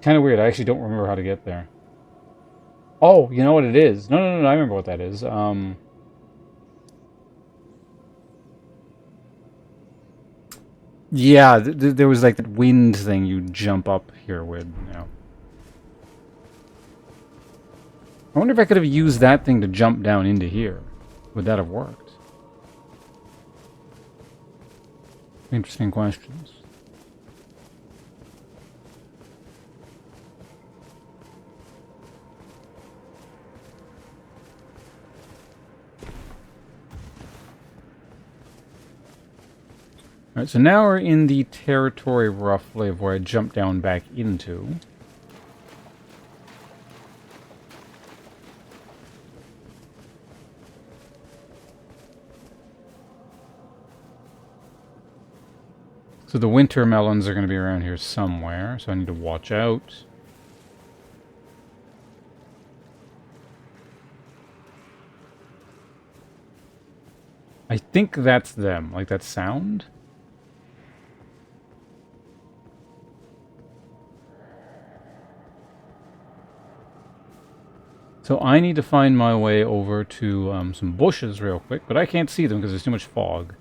Kind of weird. I actually don't remember how to get there. Oh, you know what it is? No. I remember what that is. Yeah, there was like that wind thing you jump up here with. Yeah. I wonder if I could have used that thing to jump down into here. Would that have worked? Interesting questions. Alright, so now we're in the territory roughly of where I jumped down back into. So the winter melons are going to be around here somewhere, so I need to watch out. I think that's them, like that sound. So I need to find my way over to some bushes real quick, but I can't see them because there's too much fog.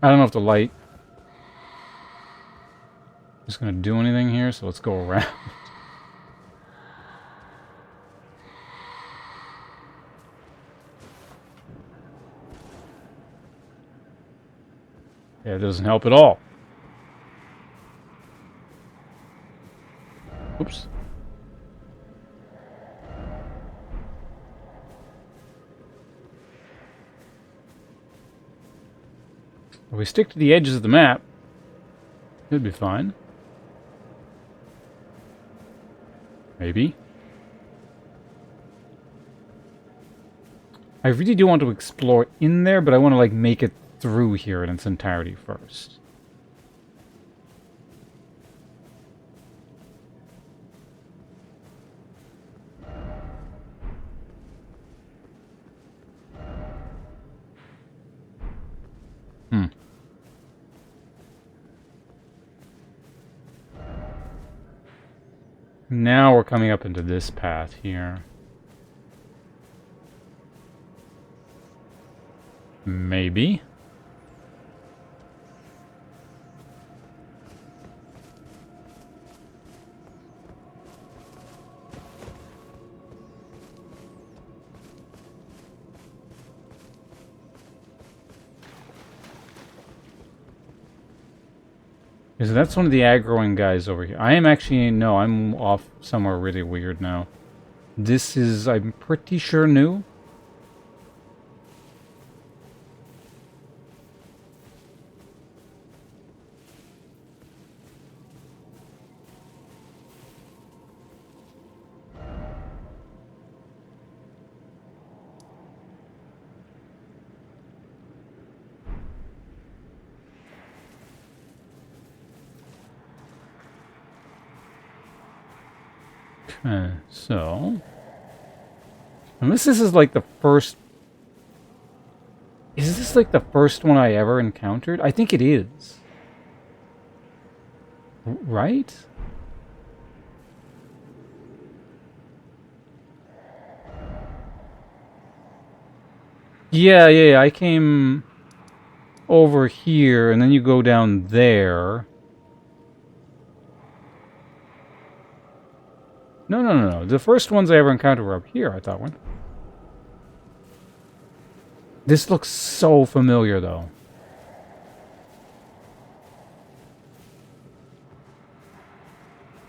I don't know if the light is going to do anything here, so let's go around. Yeah, it doesn't help at all. Oops. If we stick to the edges of the map, it'd be fine. Maybe. I really do want to explore in there, but I want to, like, make it through here in its entirety first. Now we're coming up into this path here. Maybe. Okay, so that's one of the aggroing guys over here. I am actually... No, I'm off somewhere really weird now. This is, I'm pretty sure, new. So... Unless this is like the first... Is this like the first one I ever encountered? I think it is. Right? Yeah, I came over here, and then you go down there. No. The first ones I ever encountered were up here, I thought, weren't they? This looks so familiar, though.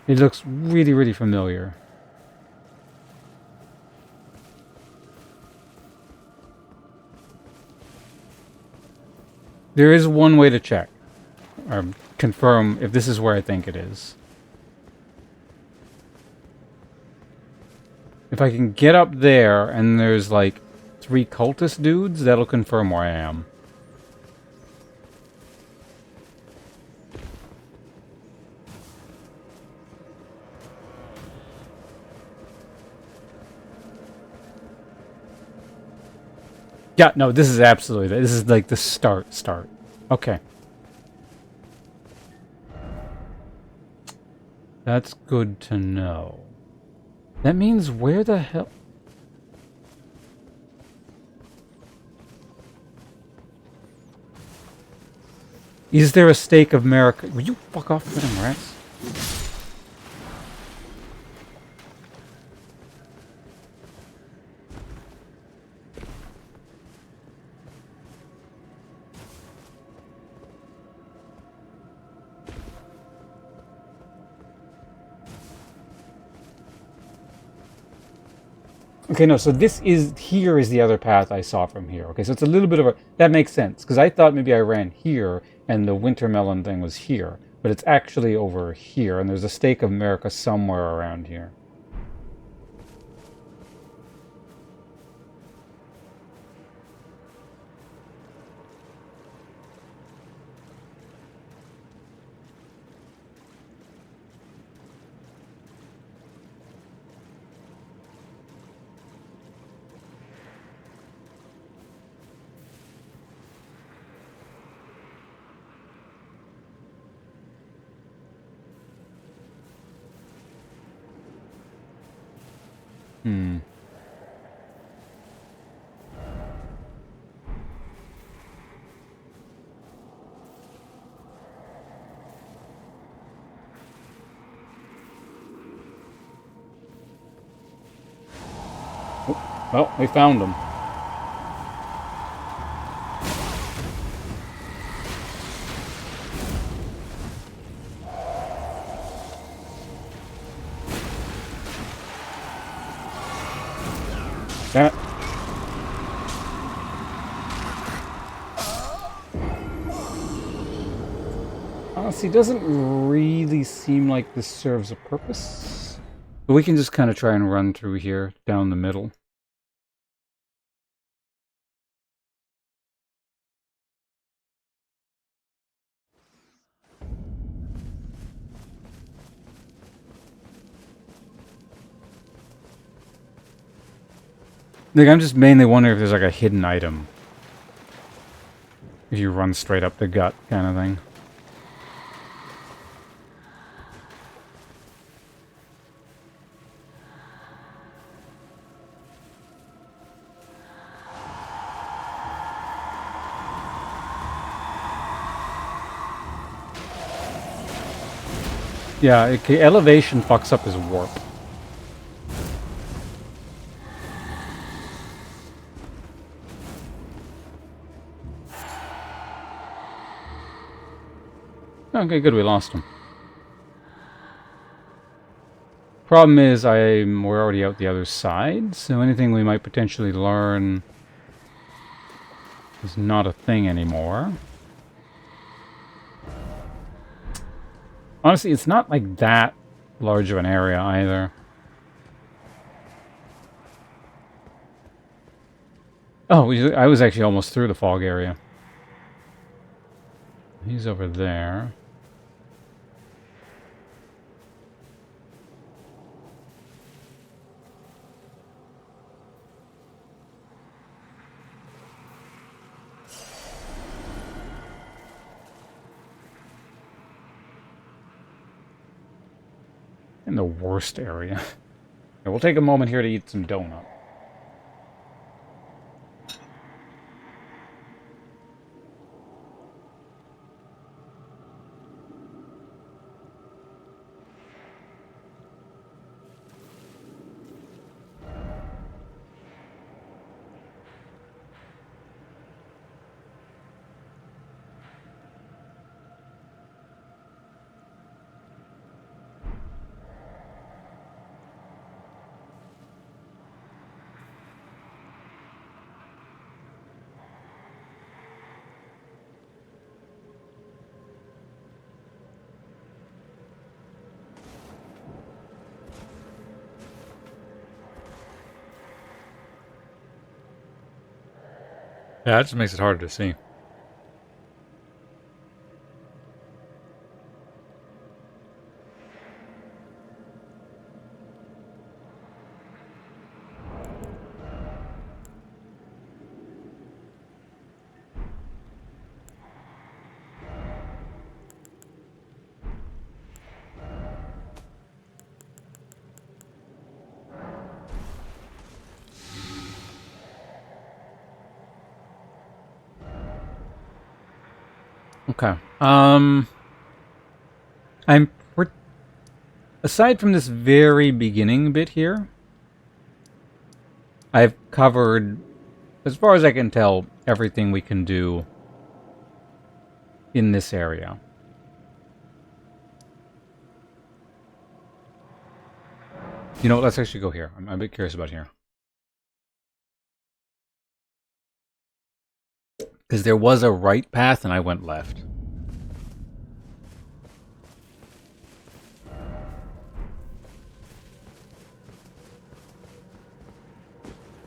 It looks really, really familiar. There is one way to check. or confirm if this is where I think it is. If I can get up there and there's like 3 cultist dudes, that'll confirm where I am. Yeah, no, this is absolutely, this is like the start. Okay. That's good to know. That means where the hell... Is there a stake of America? Will you fuck off, them rats? Okay, no, so here is the other path I saw from here. Okay, so it's a little bit of a, that makes sense, because I thought maybe I ran here, and the winter melon thing was here, but it's actually over here, and there's a stake of America somewhere around here. Hmm. Oh, well, we found them. Damn it. Honestly, doesn't really seem like this serves a purpose. But we can just kind of try and run through here, down the middle. Like, I'm just mainly wondering if there's like a hidden item. If you run straight up the gut, kind of thing. Yeah, okay, elevation fucks up his warp. Okay, good, we lost him. Problem is, we're already out the other side, so anything we might potentially learn is not a thing anymore. Honestly, it's not like that large of an area either. Oh, I was actually almost through the fog area. He's over there. In the worst area. Okay, we'll take a moment here to eat some donut. Yeah, that just makes it harder to see. Okay. I'm pre- aside from this very beginning bit here, I've covered, as far as I can tell, everything we can do in this area. You know what? Let's actually go here. I'm a bit curious about here. Because there was a right path and I went left.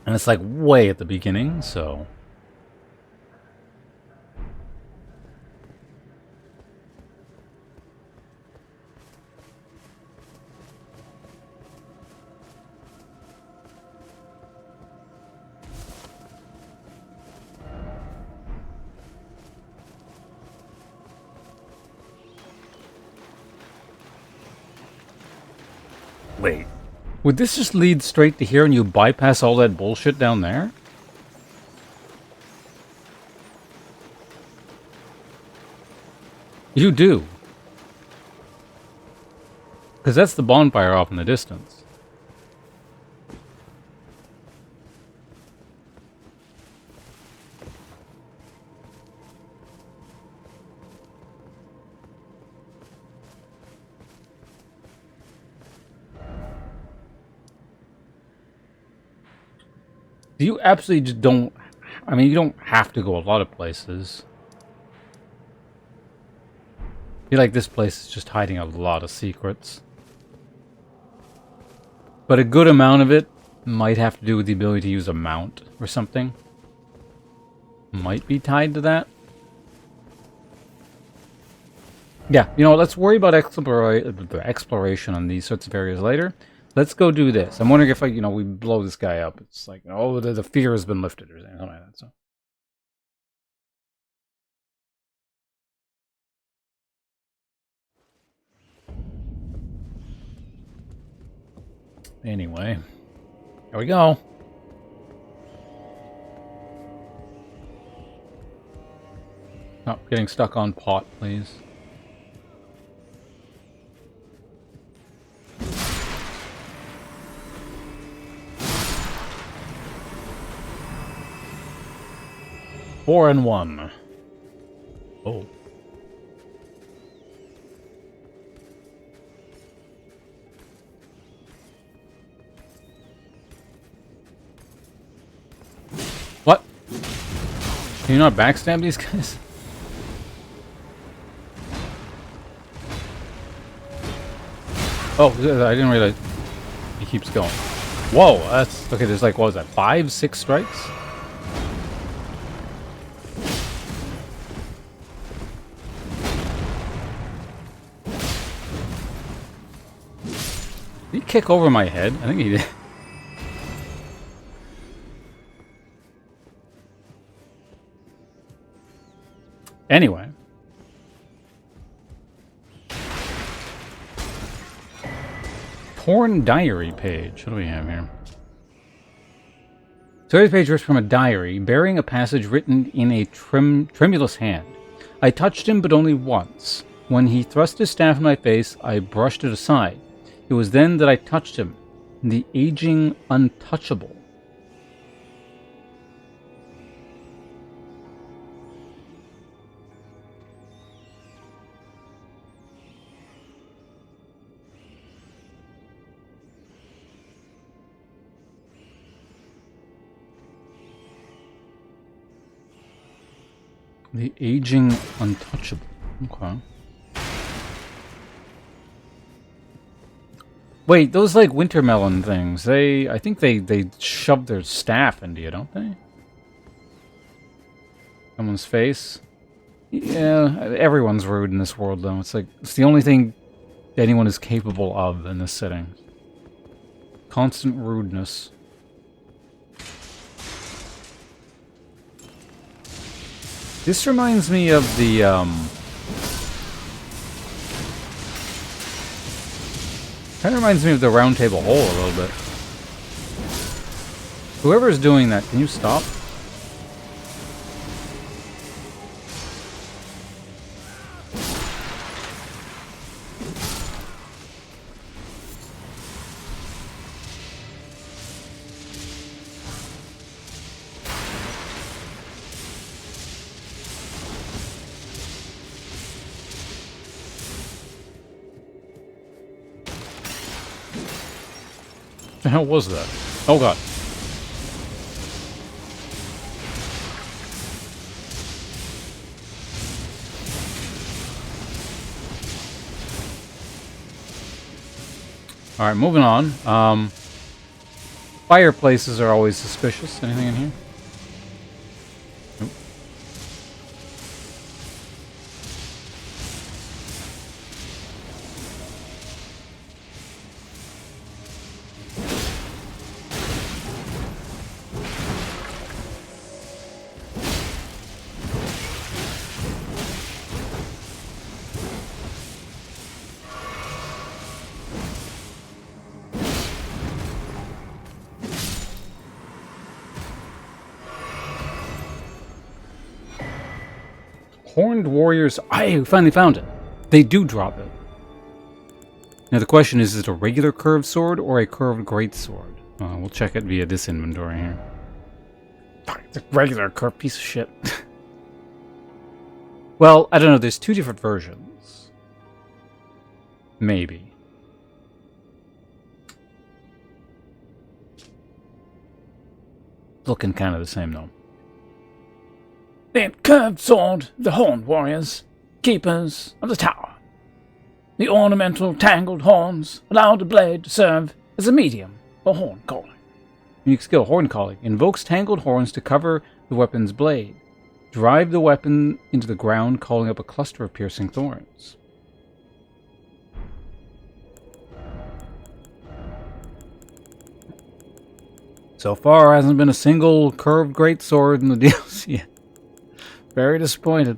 And it's like way at the beginning, so... Wait. Would this just lead straight to here and you bypass all that bullshit down there? You do. Because that's the bonfire off in the distance. You absolutely just don't... I mean, you don't have to go a lot of places. I feel like this place is just hiding a lot of secrets. But a good amount of it might have to do with the ability to use a mount or something. Might be tied to that. Yeah, you know, let's worry about exploration on these sorts of areas later. Let's go do this. I'm wondering if, like, you know, we blow this guy up. It's like, oh, the fear has been lifted or something like that. So. Anyway, here we go. Oh, getting stuck on pot, please. Four and one. Oh. What? Can you not backstab these guys? Oh, I didn't realize he keeps going. Whoa, that's... Okay, there's like, what was that, 5, 6 strikes? Did he kick over my head? I think he did. Anyway. Torn diary page. What do we have here? Today's page rips from a diary, bearing a passage written in a tremulous hand. I touched him, but only once. When he thrust his staff in my face, I brushed it aside. It was then that I touched him, the aging untouchable. The aging untouchable. Okay. Wait, those like winter melon things, I think they shove their staff into you, don't they? Someone's face. Yeah, everyone's rude in this world, though. It's like, it's the only thing anyone is capable of in this setting. Constant rudeness. This reminds me of the, kind of reminds me of the Round Table Hole a little bit. Whoever is doing that, can you stop? What the hell was that? Oh god. Alright, moving on. Fireplaces are always suspicious. Anything in here? Nope. Horned warriors. I finally found it. They do drop it. Now the question is it a regular curved sword or a curved greatsword? We'll check it via this inventory here. Fuck, it's a regular curved piece of shit. Well, I don't know. There's two different versions. Maybe. Looking kind of the same though. The curved sword of the Horned Warriors, keepers of the tower. The ornamental tangled horns allow the blade to serve as a medium for horn calling. Unique skill, horn calling. Invokes tangled horns to cover the weapon's blade. Drive the weapon into the ground, calling up a cluster of piercing thorns. So far, hasn't been a single curved greatsword in the DLC yet. Very disappointed.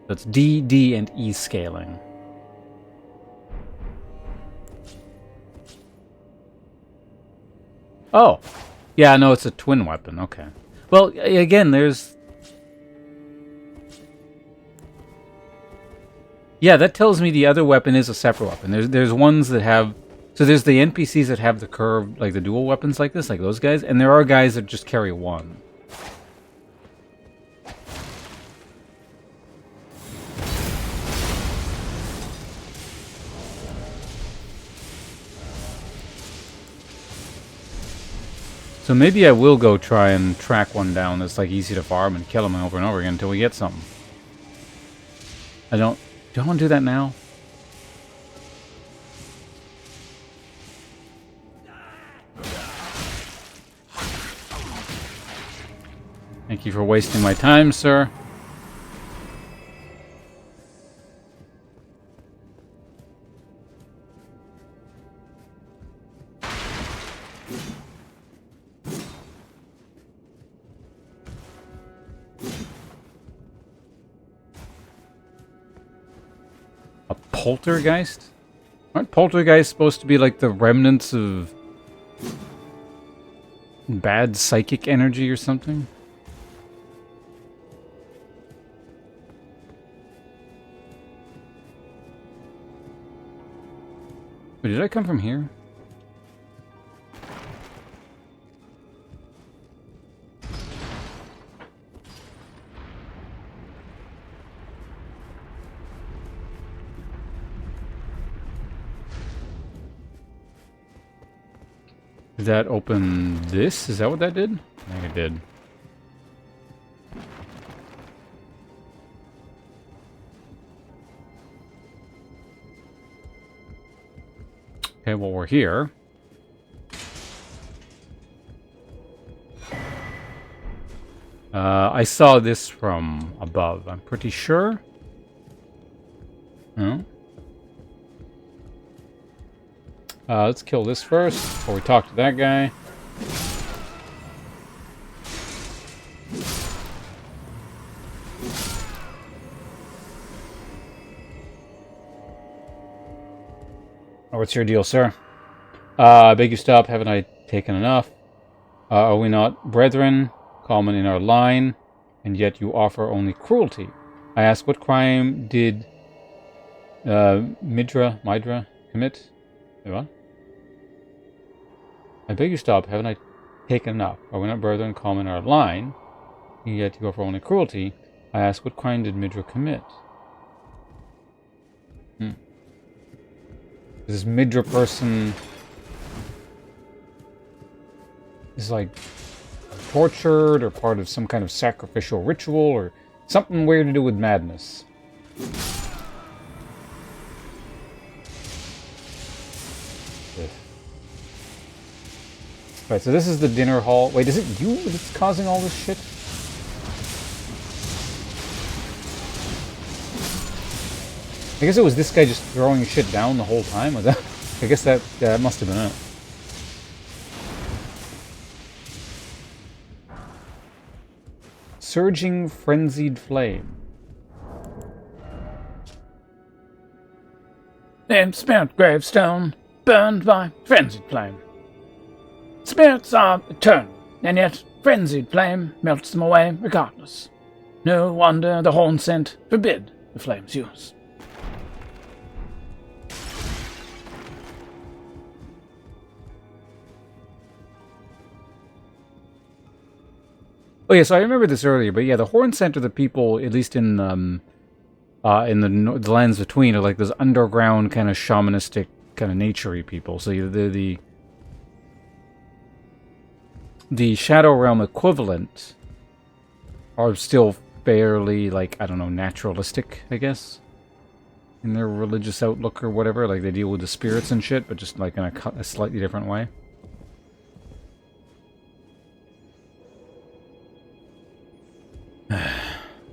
That's D, D, and E scaling. Oh. Yeah, no, it's a twin weapon. Okay. Well, again, there's... Yeah, that tells me the other weapon is a separate weapon. There's ones that have... So there's the NPCs that have the curved, like the dual weapons like this, like those guys. And there are guys that just carry one. So maybe I will go try and track one down that's like easy to farm and kill him over and over again until we get something. I don't... Do I want to do that now? Thank you for wasting my time, sir. Poltergeist? Aren't poltergeists supposed to be like the remnants of bad psychic energy or something? Wait, did I come from here? Did that open this? Is that what that did? I think it did. Okay, well, we're here. I saw this from above, I'm pretty sure. No? Let's kill this first before we talk to that guy. Oh, what's your deal, sir? I beg you stop. Haven't I taken enough? Are we not brethren, common in our line, and yet you offer only cruelty? I ask, what crime did Midra commit? Wait, what? I beg you stop. Haven't I taken enough? Are we not brethren, common in our line, and yet you offer only cruelty? I ask, what crime did Midra commit? This Midra person is like tortured or part of some kind of sacrificial ritual or something weird to do with madness. Ugh. Right, so this is the dinner hall. Wait, is it you that's causing all this shit? I guess it was this guy just throwing shit down the whole time. Was that? I guess that must have been it. Surging frenzied flame. The spirit gravestone, burned by frenzied flame. Spirits are eternal, and yet frenzied flame melts them away regardless. No wonder the horn scent forbid the flame's use. Oh yeah, so I remember this earlier, but yeah, the Horn Center, the people, at least in the lands between, are like those underground kind of shamanistic, kind of naturey people. So the Shadow Realm equivalent are still fairly, like, I don't know, naturalistic, I guess, in their religious outlook or whatever. Like they deal with the spirits and shit, but just like in a slightly different way.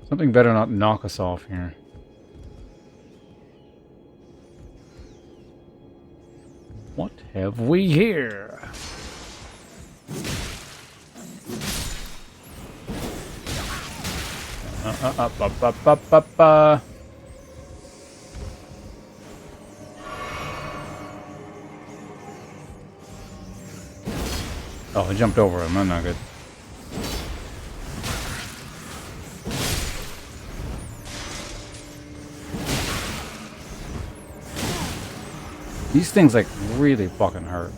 Something better not knock us off here. What have we here? Oh, I jumped over him. I'm not good. These things, like, really fucking hurt.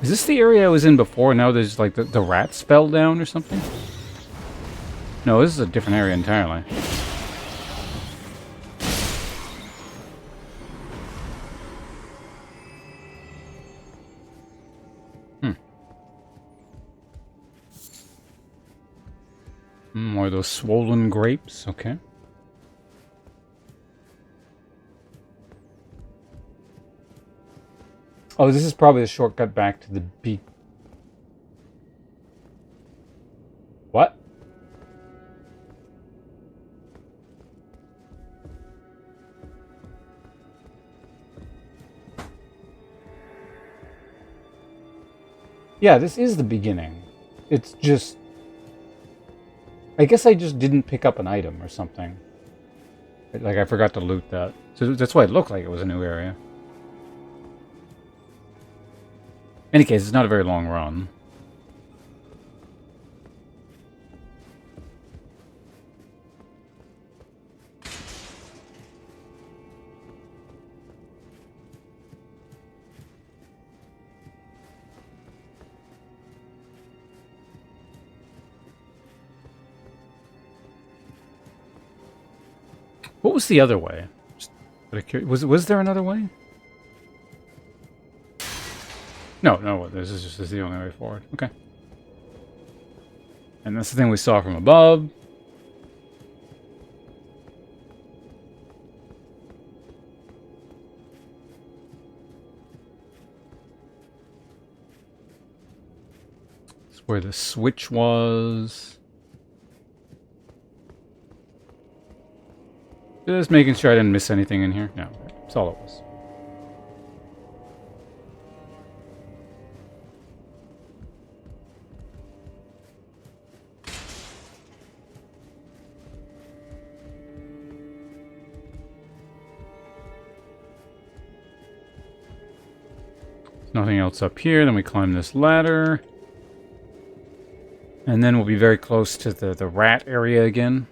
Is this the area I was in before? Now there's, like, the rats fell down or something? No, this is a different area entirely. More of those swollen grapes, okay. Oh, this is probably a shortcut back to the beak. What? Yeah, this is the beginning. It's just... I guess I just didn't pick up an item or something. Like, I forgot to loot that. So that's why it looked like it was a new area. In any case, it's not a very long run. What was the other way? But was there another way? No, this is just the only way forward. Okay. And that's the thing we saw from above. That's where the switch was. Just making sure I didn't miss anything in here. No, that's all it was. Nothing else up here. Then we climb this ladder. And then we'll be very close to the rat area again.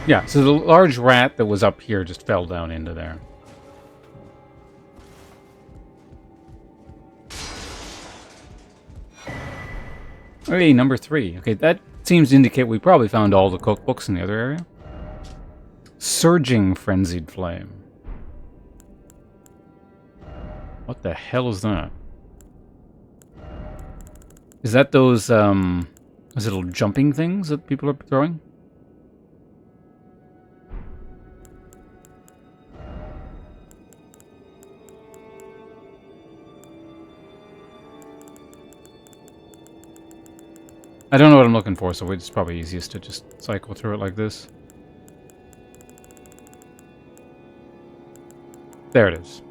Yeah, so the large rat that was up here just fell down into there. Hey, number 3. Okay, that seems to indicate we probably found all the cookbooks in the other area. Surging Frenzied Flame. What the hell is that? Is that those little jumping things that people are throwing? I don't know what I'm looking for, so it's probably easiest to just cycle through it like this. There it is.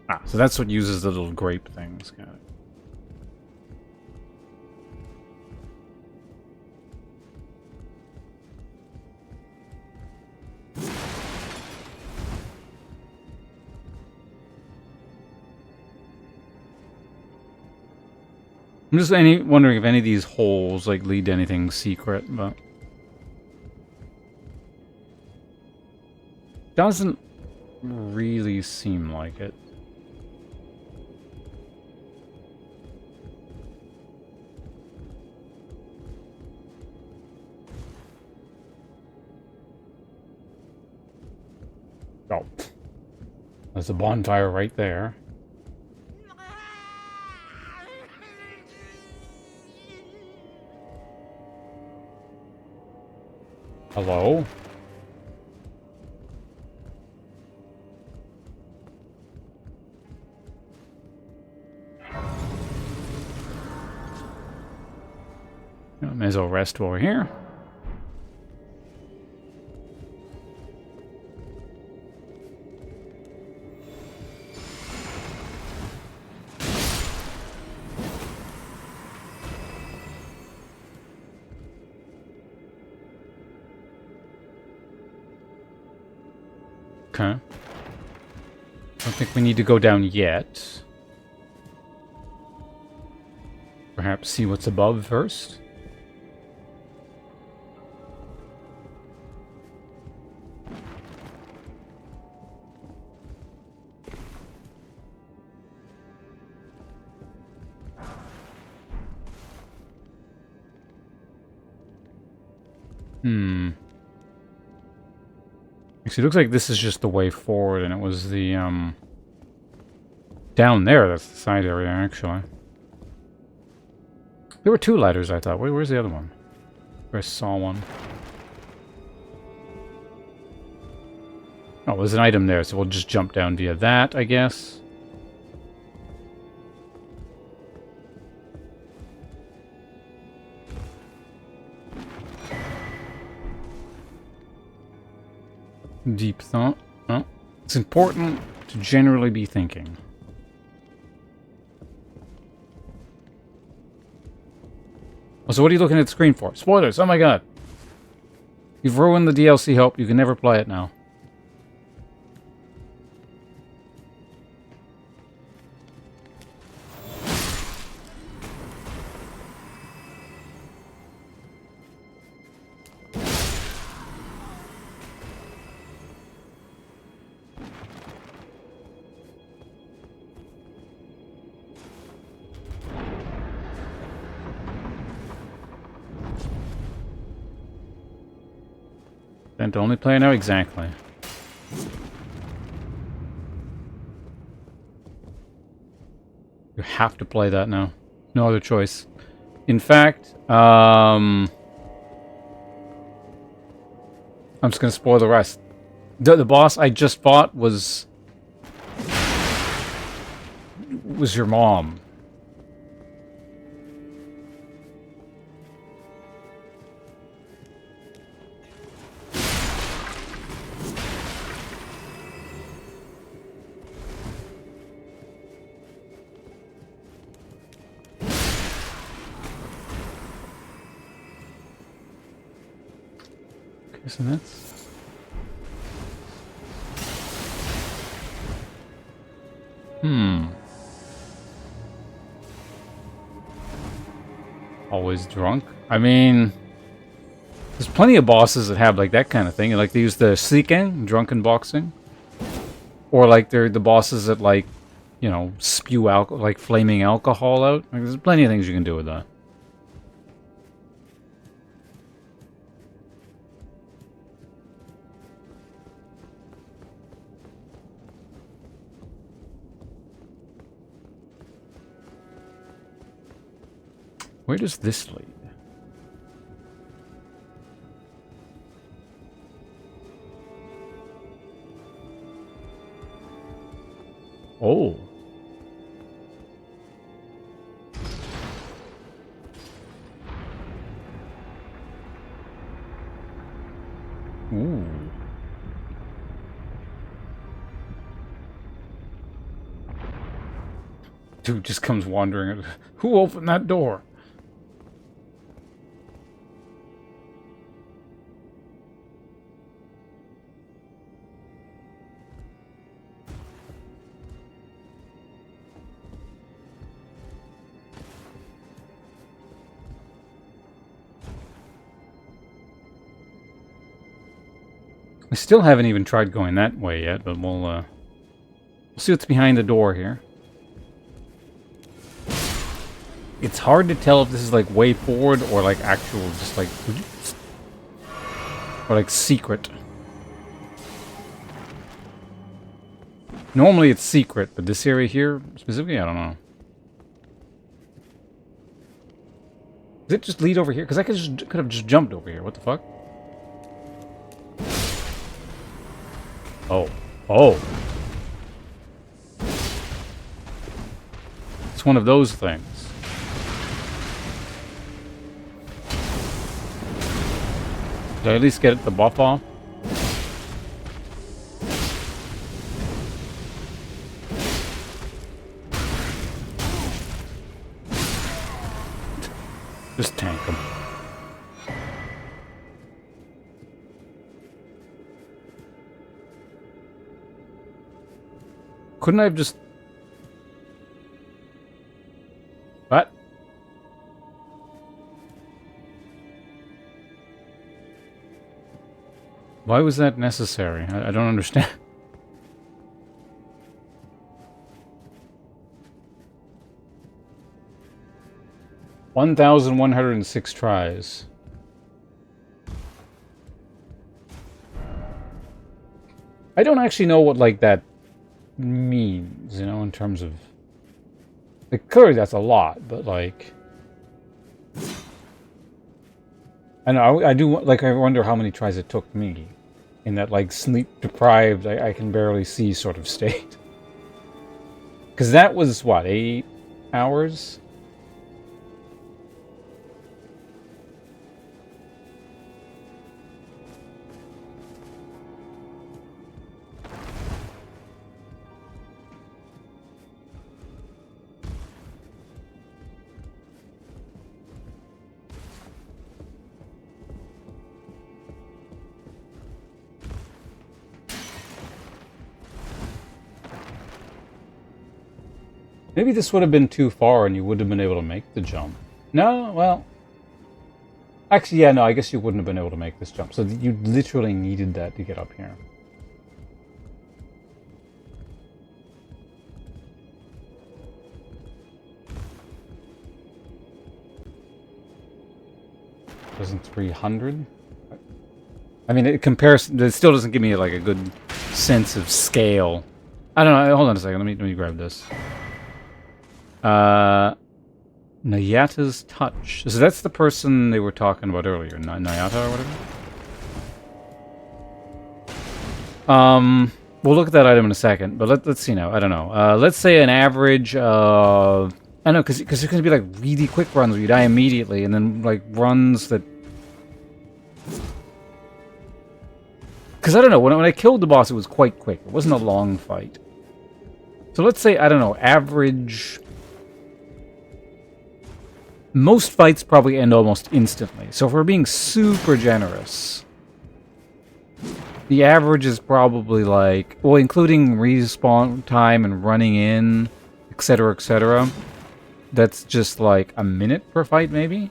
Ah, so that's what uses the little grape things. Got it. I'm just wondering if any of these holes like lead to anything secret, but doesn't really seem like it. Oh, there's a bonfire right there. Hello? May as well rest while we're here. Okay. Don't think we need to go down yet. Perhaps see what's above first. Actually, it looks like this is just the way forward, and it was the, down there, that's the side area, actually. There were 2 ladders, I thought. Where's the other one? I saw one. Oh, there's an item there, so we'll just jump down via that, I guess. Deep thought. Well, it's important to generally be thinking. Oh, so what are you looking at the screen for? Spoilers! Oh my god! You've ruined the DLC hope. You can never play it now. Then to only player now? Exactly. You have to play that now. No other choice. In fact, I'm just gonna spoil the rest. The boss I just fought was your mom. Okay, so that's... Always drunk? I mean... There's plenty of bosses that have like that kind of thing. Like they use the Seeking, drunken boxing. Or like they're the bosses that like, you know, spew out like flaming alcohol out. Like, there's plenty of things you can do with that. Where does this lead? Oh. Ooh. Dude just comes wandering. Who opened that door? I still haven't even tried going that way yet, but we'll see what's behind the door here. It's hard to tell if this is like way forward or like actual, just like, or like secret. Normally it's secret, but this area here specifically, I don't know. Does it just lead over here? Because I could have just jumped over here. What the fuck? Oh. Oh. It's one of those things. Did I at least get the buff off? Just tank him. Couldn't I have just... What? Why was that necessary? I don't understand. $1,106 tries. I don't actually know what, like, that means, you know, in terms of... Like, clearly that's a lot, but, like... I know, I do, like, I wonder how many tries it took me. In that, like, sleep-deprived, I can barely see sort of state. Because that was, what, 8 hours? Maybe this would have been too far and you would have been able to make the jump. No, well... Actually, yeah, no, I guess you wouldn't have been able to make this jump. So you literally needed that to get up here. Wasn't 300? I mean, it compares. It still doesn't give me like a good sense of scale. I don't know. Hold on a second. Let me grab this. Nayata's touch. So that's the person they were talking about earlier, Nayata or whatever. We'll look at that item in a second, but let's see now. I don't know. Let's say an average of... I don't know, because there's going to be like really quick runs where you die immediately, and then like runs that... Because I don't know, when I killed the boss, it was quite quick. It wasn't a long fight. So let's say, I don't know, average... Most fights probably end almost instantly. So if we're being super generous... The average is probably like, well, including respawn time and running in, etc., that's just like a minute per fight, maybe?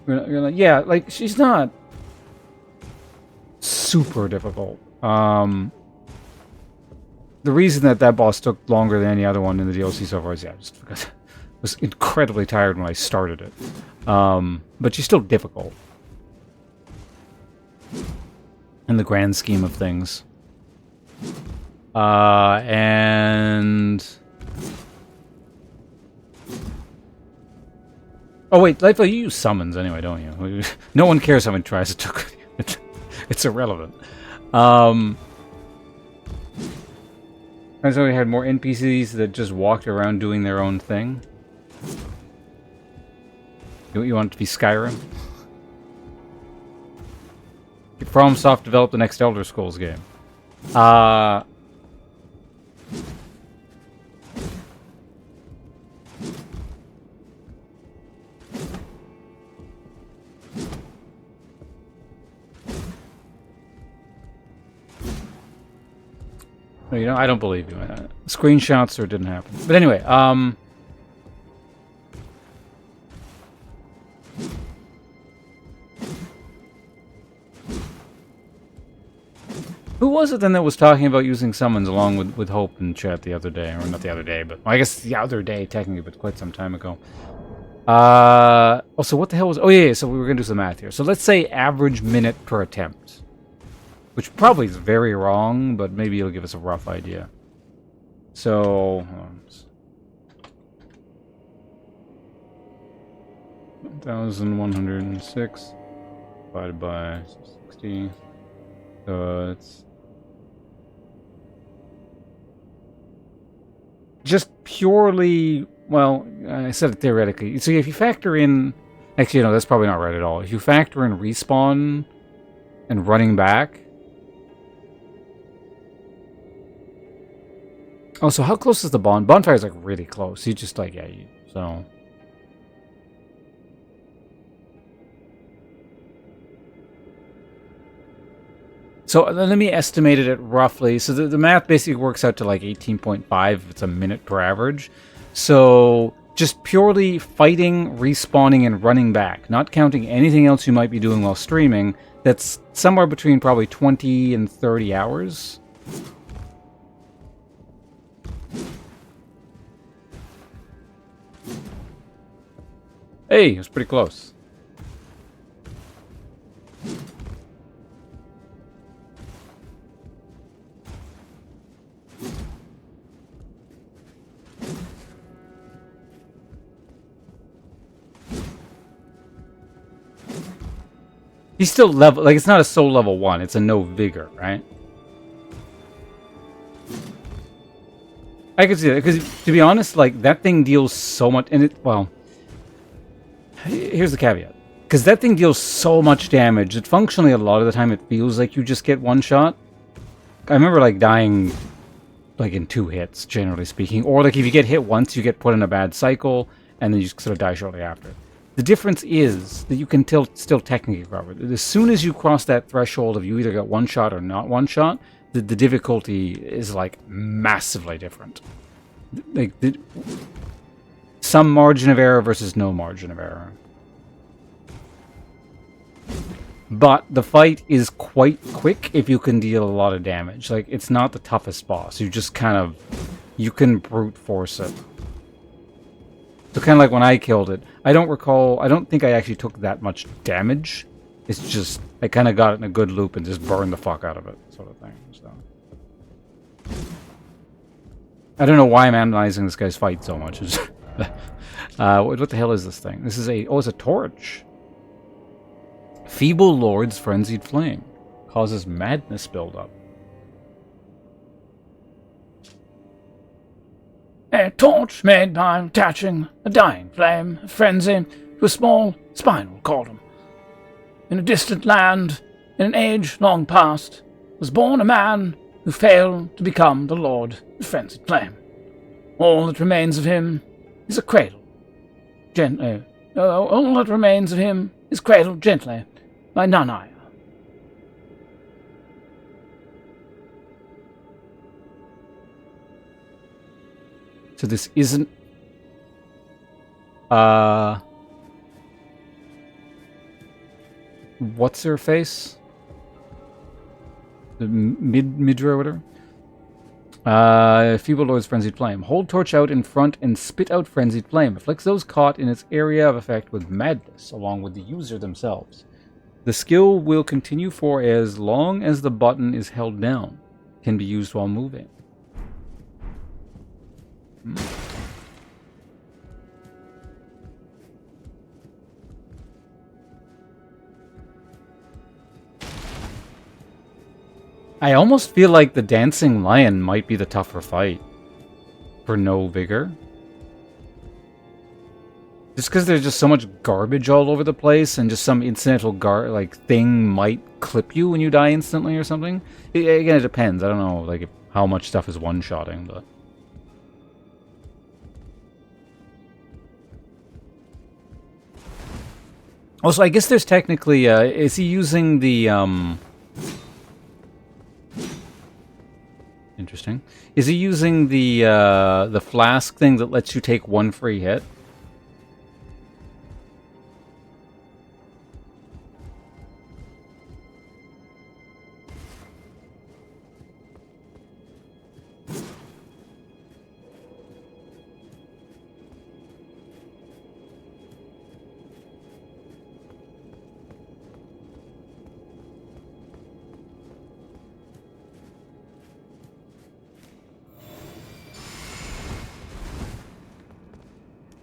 Yeah, like, she's not super difficult. The reason that boss took longer than any other one in the DLC so far is, yeah, just because I was incredibly tired when I started it. But she's still difficult. In the grand scheme of things. And... Oh wait, Lightfoot, you use summons anyway, don't you? No one cares how many tries it took. It's irrelevant. And so we had more NPCs that just walked around doing their own thing. You want it to be Skyrim? FromSoft developed the next Elder Scrolls game. You know, I don't believe you. Screenshots or it didn't happen. But anyway, who was it then that was talking about using summons along with Hope in chat the other day? Or not the other day, but I guess the other day, technically, but quite some time ago. So what the hell was... Oh, yeah, so we were going to do some math here. So let's say average minute per attempt. Which probably is very wrong, but maybe it'll give us a rough idea. So... 1,106 divided by 60. So it's... just purely... Well, I said it theoretically. So if you factor in... Actually, no, that's probably not right at all. If you factor in respawn and running back... Oh, so how close is the bonfire? Is like really close. You just like, yeah, so... So let me estimate it at roughly. So the math basically works out to like 18.5 if it's a minute per average. So just purely fighting, respawning, and running back, not counting anything else you might be doing while streaming, that's somewhere between probably 20 and 30 hours. Hey, it was pretty close. He's still level, like it's not a soul level 1, it's a no vigor, right? I can see that, because to be honest, like that thing deals so much, and it, well, here's the caveat. Because that thing deals so much damage that functionally a lot of the time it feels like you just get one shot. I remember like dying like in 2 hits, generally speaking. Or like if you get hit once, you get put in a bad cycle, and then you just sort of die shortly after. The difference is that you can still technically recover. As soon as you cross that threshold of you either got one shot or not one shot, the difficulty is like massively different. Like some margin of error versus no margin of error. But the fight is quite quick if you can deal a lot of damage. Like, it's not the toughest boss. You just kind of... You can brute force it. So kind of like when I killed it, I don't think I actually took that much damage. It's just, I kind of got it in a good loop and just burned the fuck out of it, sort of thing. So I don't know why I'm analyzing this guy's fight so much. What the hell is this thing? This is it's a torch. Feeble Lord's Frenzied Flame. Causes madness buildup. A torch made by attaching a dying flame of frenzy to a small spinal column. In a distant land, in an age long past, was born a man who failed to become the Lord of Frenzied Flame. All that remains of him is a cradle. All that remains of him is cradled gently by Nanaya. So this isn't... What's her face? The Midra or whatever? Feeble Lord's Frenzied Flame. Hold torch out in front and spit out Frenzied Flame. Afflicts those caught in its area of effect with madness, along with the user themselves. The skill will continue for as long as the button is held down. Can be used while moving. I almost feel like the Dancing Lion might be the tougher fight. For no vigor. Just because there's just so much garbage all over the place and just some incidental thing might clip you when you die instantly or something. Again, it depends. I don't know like how much stuff is one-shotting, but... Also, I guess there's technically, is he using the, Interesting. Is he using the flask thing that lets you take one free hit?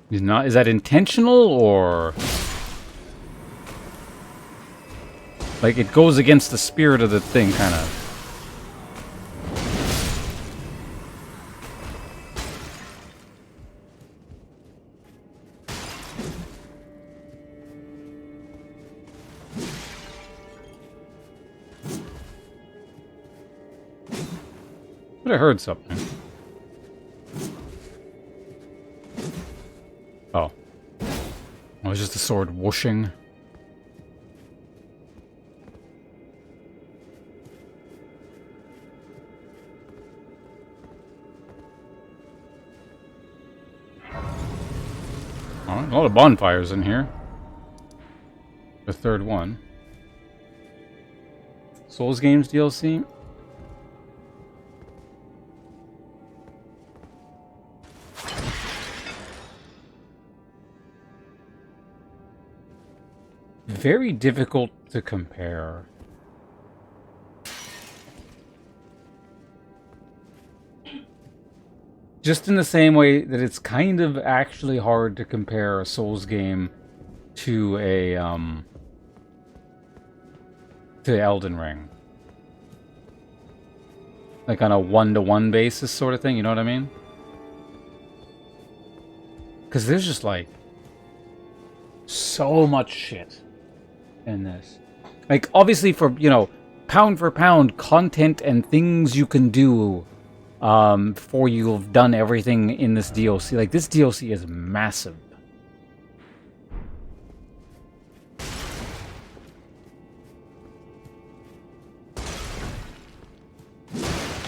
He's not. Is that intentional or like it goes against the spirit of the thing, kind of? But I heard something. Oh. Oh, it's just the sword whooshing. Alright, a lot of bonfires in here. The third one. Souls Games DLC? Very difficult to compare. Just in the same way that it's kind of actually hard to compare a Souls game to a to Elden Ring. Like on a one-to-one basis sort of thing, you know what I mean? Because there's just like so much shit in this. Like, obviously for, you know, pound for pound content and things you can do before you've done everything in this DLC. Like, this DLC is massive.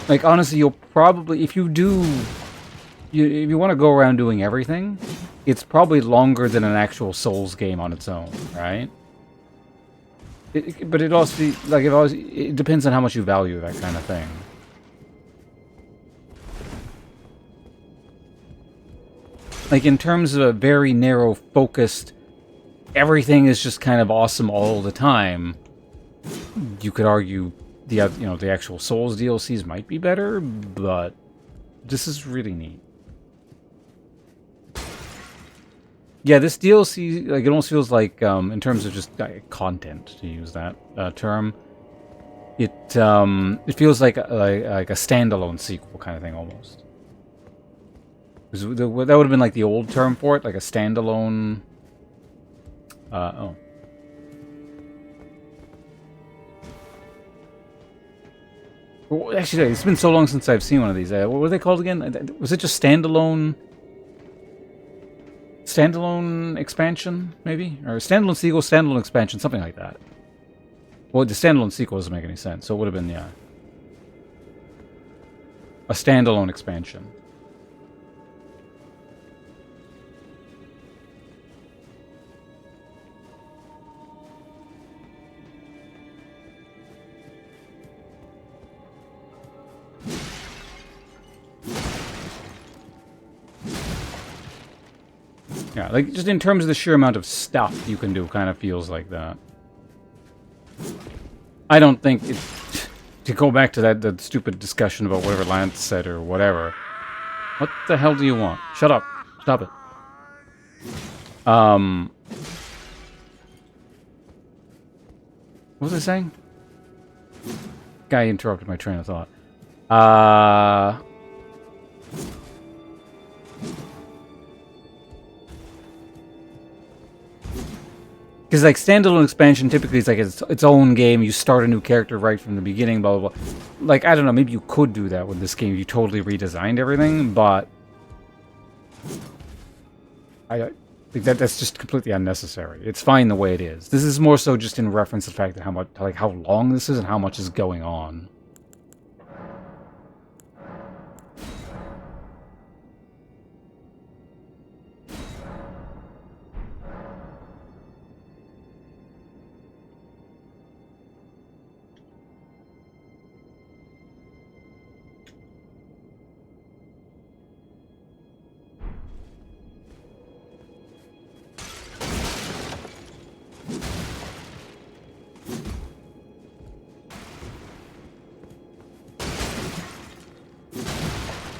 Like, honestly, you'll probably, if you do, if you want to go around doing everything, it's probably longer than an actual Souls game on its own, right? But it also, like, it depends on how much you value that kind of thing. like in terms of a very narrow focused, everything is just kind of awesome all the time. You could argue the actual Souls DLCs might be better, but this is really neat. Yeah, this DLC, like, it almost feels like, in terms of just content, to use that term, it feels like a standalone sequel kind of thing almost. That would have been like the old term for it, like a standalone. Oh. Well, actually, it's been so long since I've seen one of these. What were they called again? Was it just standalone? Standalone expansion, maybe? Or standalone sequel, standalone expansion, something like that. Well, the standalone sequel doesn't make any sense, so it would have been, yeah. A standalone expansion. Yeah, like, just in terms of the sheer amount of stuff you can do, kind of feels like that. I don't think it... To go back to that stupid discussion about whatever Lance said or whatever. What the hell do you want? Shut up. Stop it. What was I saying? Guy interrupted my train of thought. Because, like, standalone expansion typically is like its own game. You start a new character right from the beginning, blah, blah, blah. Like, I don't know, maybe you could do that with this game. You totally redesigned everything, but... I think that's just completely unnecessary. It's fine the way it is. This is more so just in reference to the fact that how long this is and how much is going on.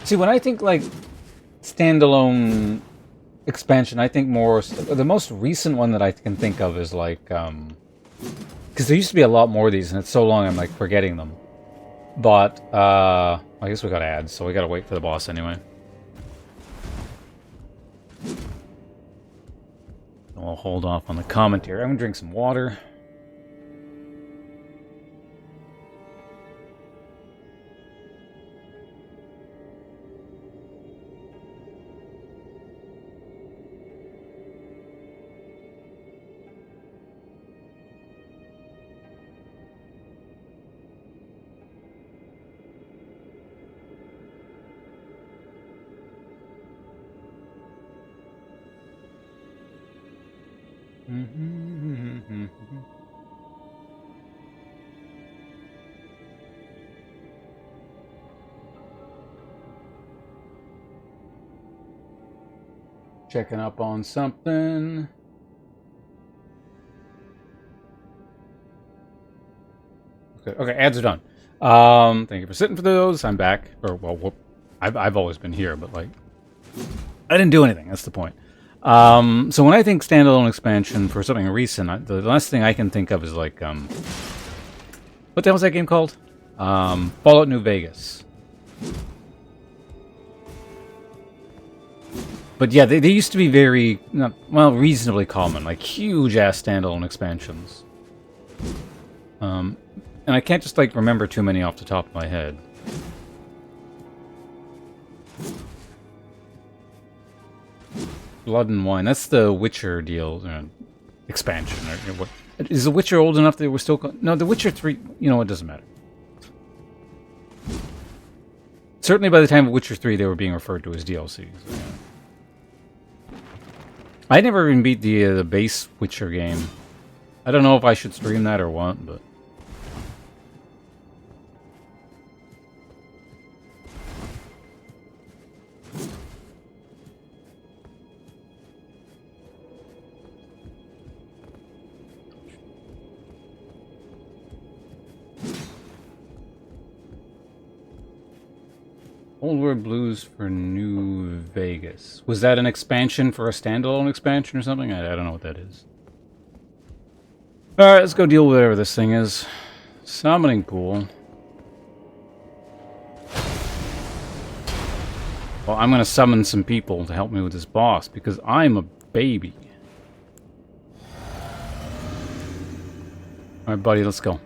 See, when I think, like, standalone expansion, I think more... The most recent one that I can think of is, like, because there used to be a lot more of these, and it's so long I'm, like, forgetting them. But, I guess we got ads, so we gotta wait for the boss anyway. I'll hold off on the commentary. I'm gonna drink some water. Checking up on something. Okay, ads are done. Thank you for sitting for those. I'm back. Or, well, I've always been here, but, like, I didn't do anything. That's the point. So when I think standalone expansion for something recent, the last thing I can think of is, like, what the hell was that game called? Fallout New Vegas. But yeah, they used to be very, reasonably common, like huge-ass standalone expansions. And I can't just, like, remember too many off the top of my head. Blood and Wine, that's the Witcher deal, expansion, or what? Is The Witcher old enough that we're still... No, The Witcher 3, you know, it doesn't matter. Certainly by the time of Witcher 3, they were being referred to as DLCs. Yeah. I never even beat the base Witcher game. I don't know if I should stream that or what, but... Old World Blues for New Vegas. Was that an expansion for a standalone expansion or something? I don't know what that is. Alright, let's go deal with whatever this thing is. Summoning pool. Well, I'm gonna summon some people to help me with this boss, because I'm a baby. Alright, buddy, let's go.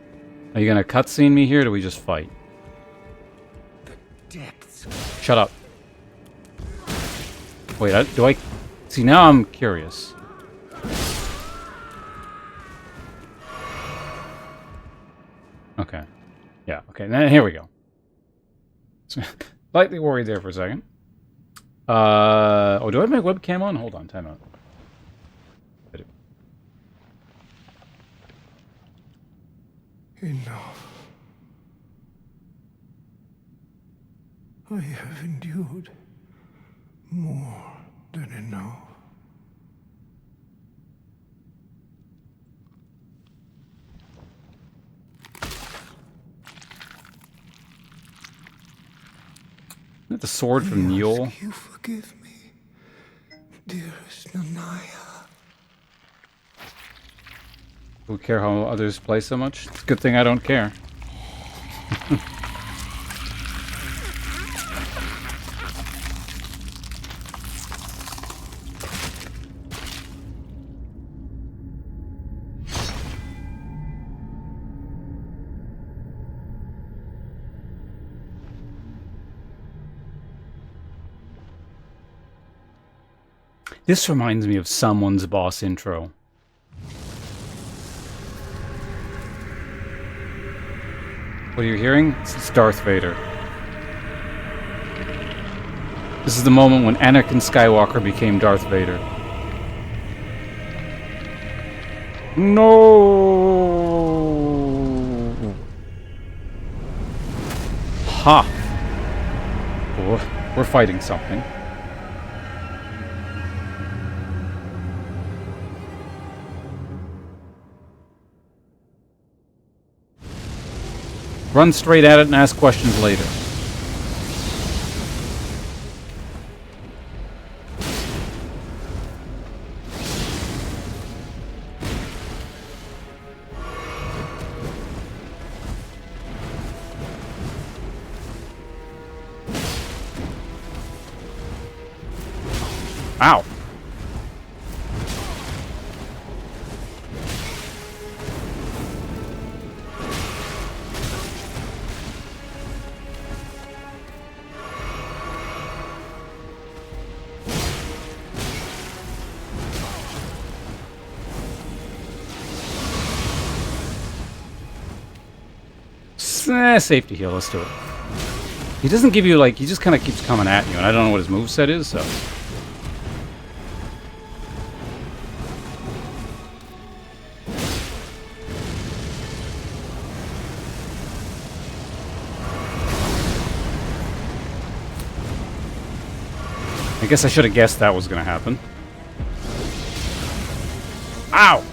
Are you gonna cutscene me here, or do we just fight? Depths. Shut up. Wait, do I... See, now I'm curious. Okay. Yeah, okay, now here we go. Slightly worried there for a second. Oh, do I have my webcam on? Hold on, time out. Enough. I have endured more than enough. Isn't that the sword from Mule? Ask you forgive me, dearest Nanaya. Who care how others play so much? It's a good thing I don't care. This reminds me of someone's boss intro. What are you hearing? It's Darth Vader. This is the moment when Anakin Skywalker became Darth Vader. No! Ha! We're fighting something. Run straight at it and ask questions later. Ow. Safety heal, let's do it. He doesn't give you, like, he just kind of keeps coming at you, and I don't know what his moveset is, so... I guess I should have guessed that was going to happen. Ow!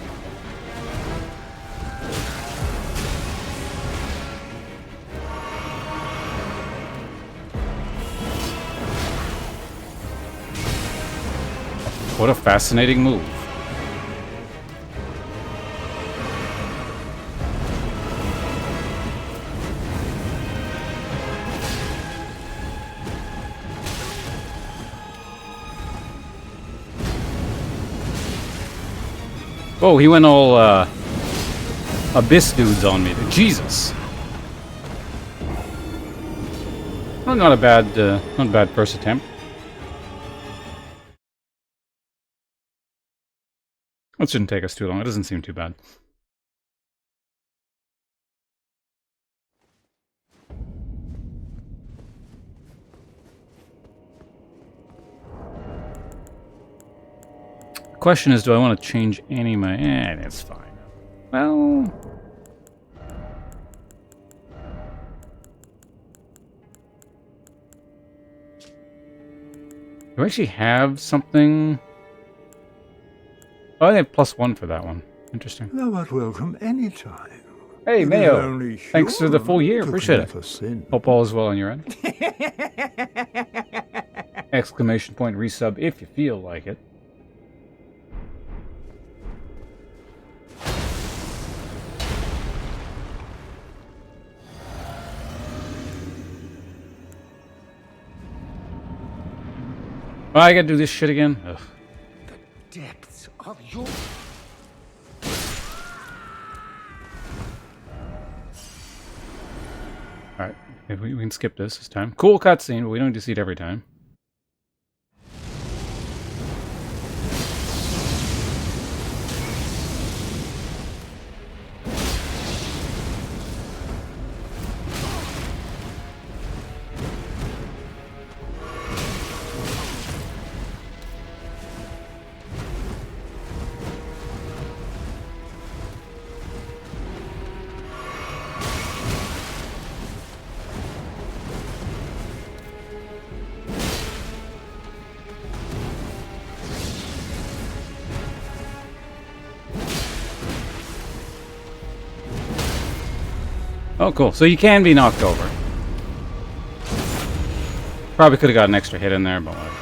What a fascinating move. Oh, he went all, Abyss dudes on me. Jesus. Well, not a bad first attempt. That shouldn't take us too long. It doesn't seem too bad. The question is, do I want to change any of my... that's fine. Well... do I actually have something... oh, I have +1 for that one. Interesting. Thou art welcome any time. Hey, It is Mayo. only Thanks for the full year. human to Appreciate it. commit a sin. Hope all is well on your end. Exclamation point resub if you feel like it. Oh, I gotta do this shit again? Ugh. Depths of your... Alright, we can skip this time. Cool cutscene, but we don't need to see it every time. Oh, cool. So you can be knocked over. Probably could have got an extra hit in there, but whatever.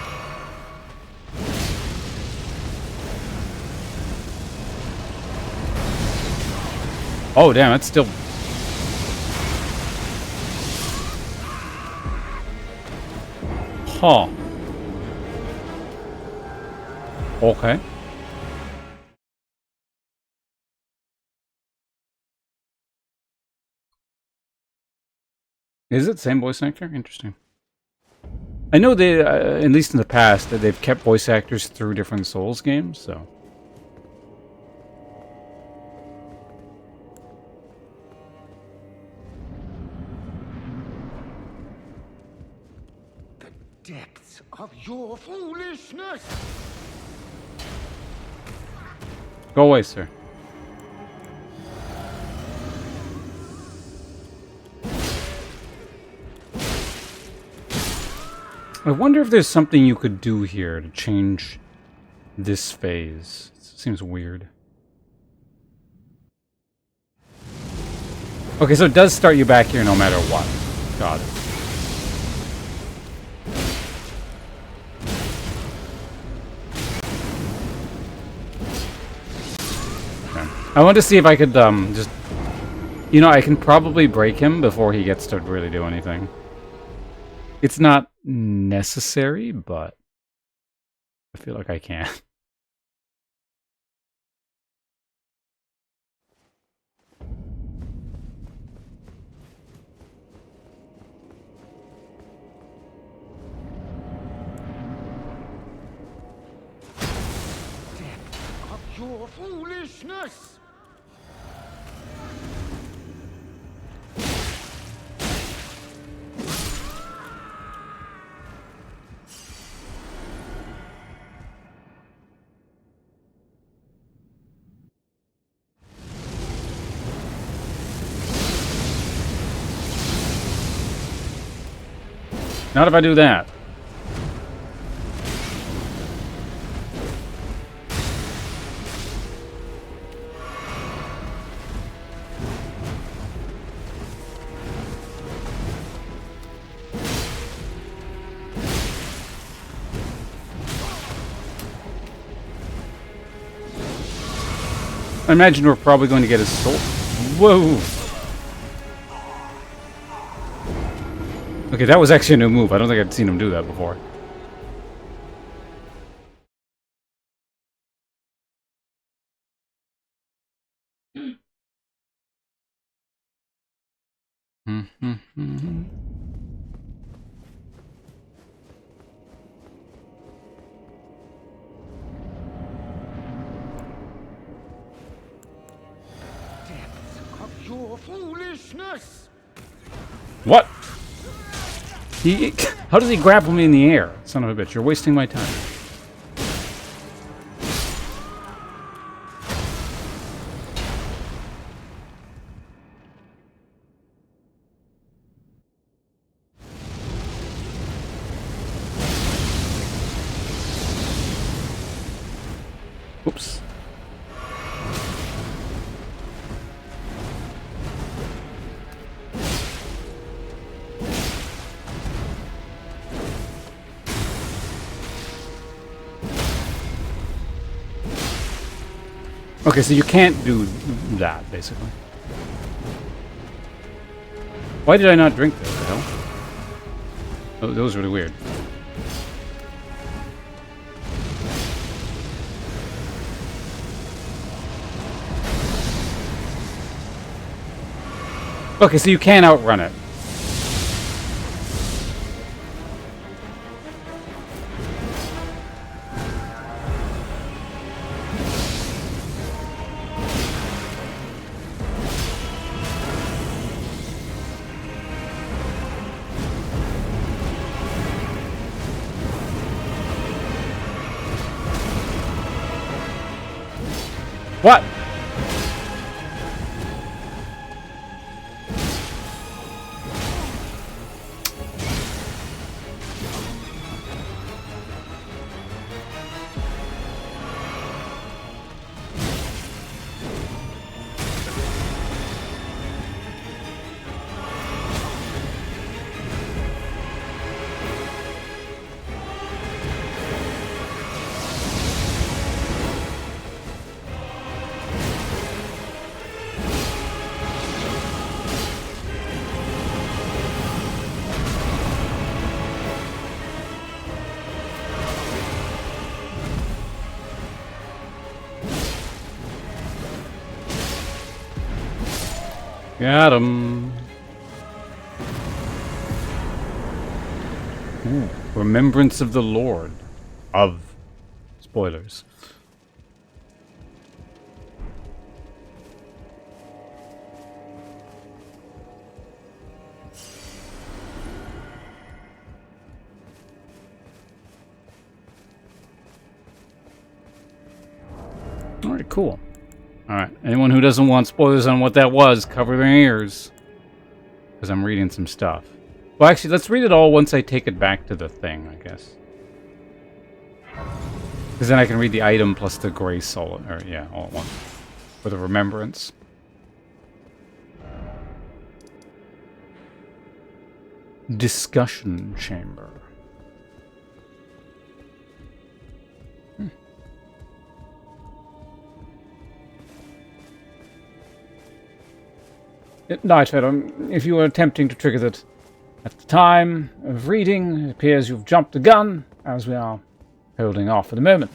Oh, damn, that's still... Huh. Okay. Is it same voice actor? Interesting. I know they, at least in the past, that they've kept voice actors through different Souls games, so... The depths of your foolishness! Go away, sir. I wonder if there's something you could do here to change this phase. It seems weird. Okay, so it does start you back here no matter what. Got it. Okay. I want to see if I could, just... You know, I can probably break him before he gets to really do anything. It's not necessary, but I feel like I can. Depths of your foolishness! Not if I do that. I imagine we're probably going to get his soul. Whoa! Okay, that was actually a new move. I don't think I'd seen him do that before. Depths of your foolishness! What? How does he grapple me in the air? Son of a bitch, you're wasting my time. Oops. Okay, so you can't do that, basically. Why did I not drink this? The hell? Oh, that was really weird. Okay, so you can outrun it. What? Got him. Ooh, Remembrance of the Lord. Of. Spoilers. Alright, cool. Alright, anyone who doesn't want spoilers on what that was, cover their ears. Because I'm reading some stuff. Well, actually, let's read it all once I take it back to the thing, I guess. Because then I can read the item plus the grace all, or yeah, all at once. For the remembrance. Discussion chamber. Nightfed, if you were attempting to trigger that at the time of reading, it appears you've jumped the gun, as we are holding off for the moment.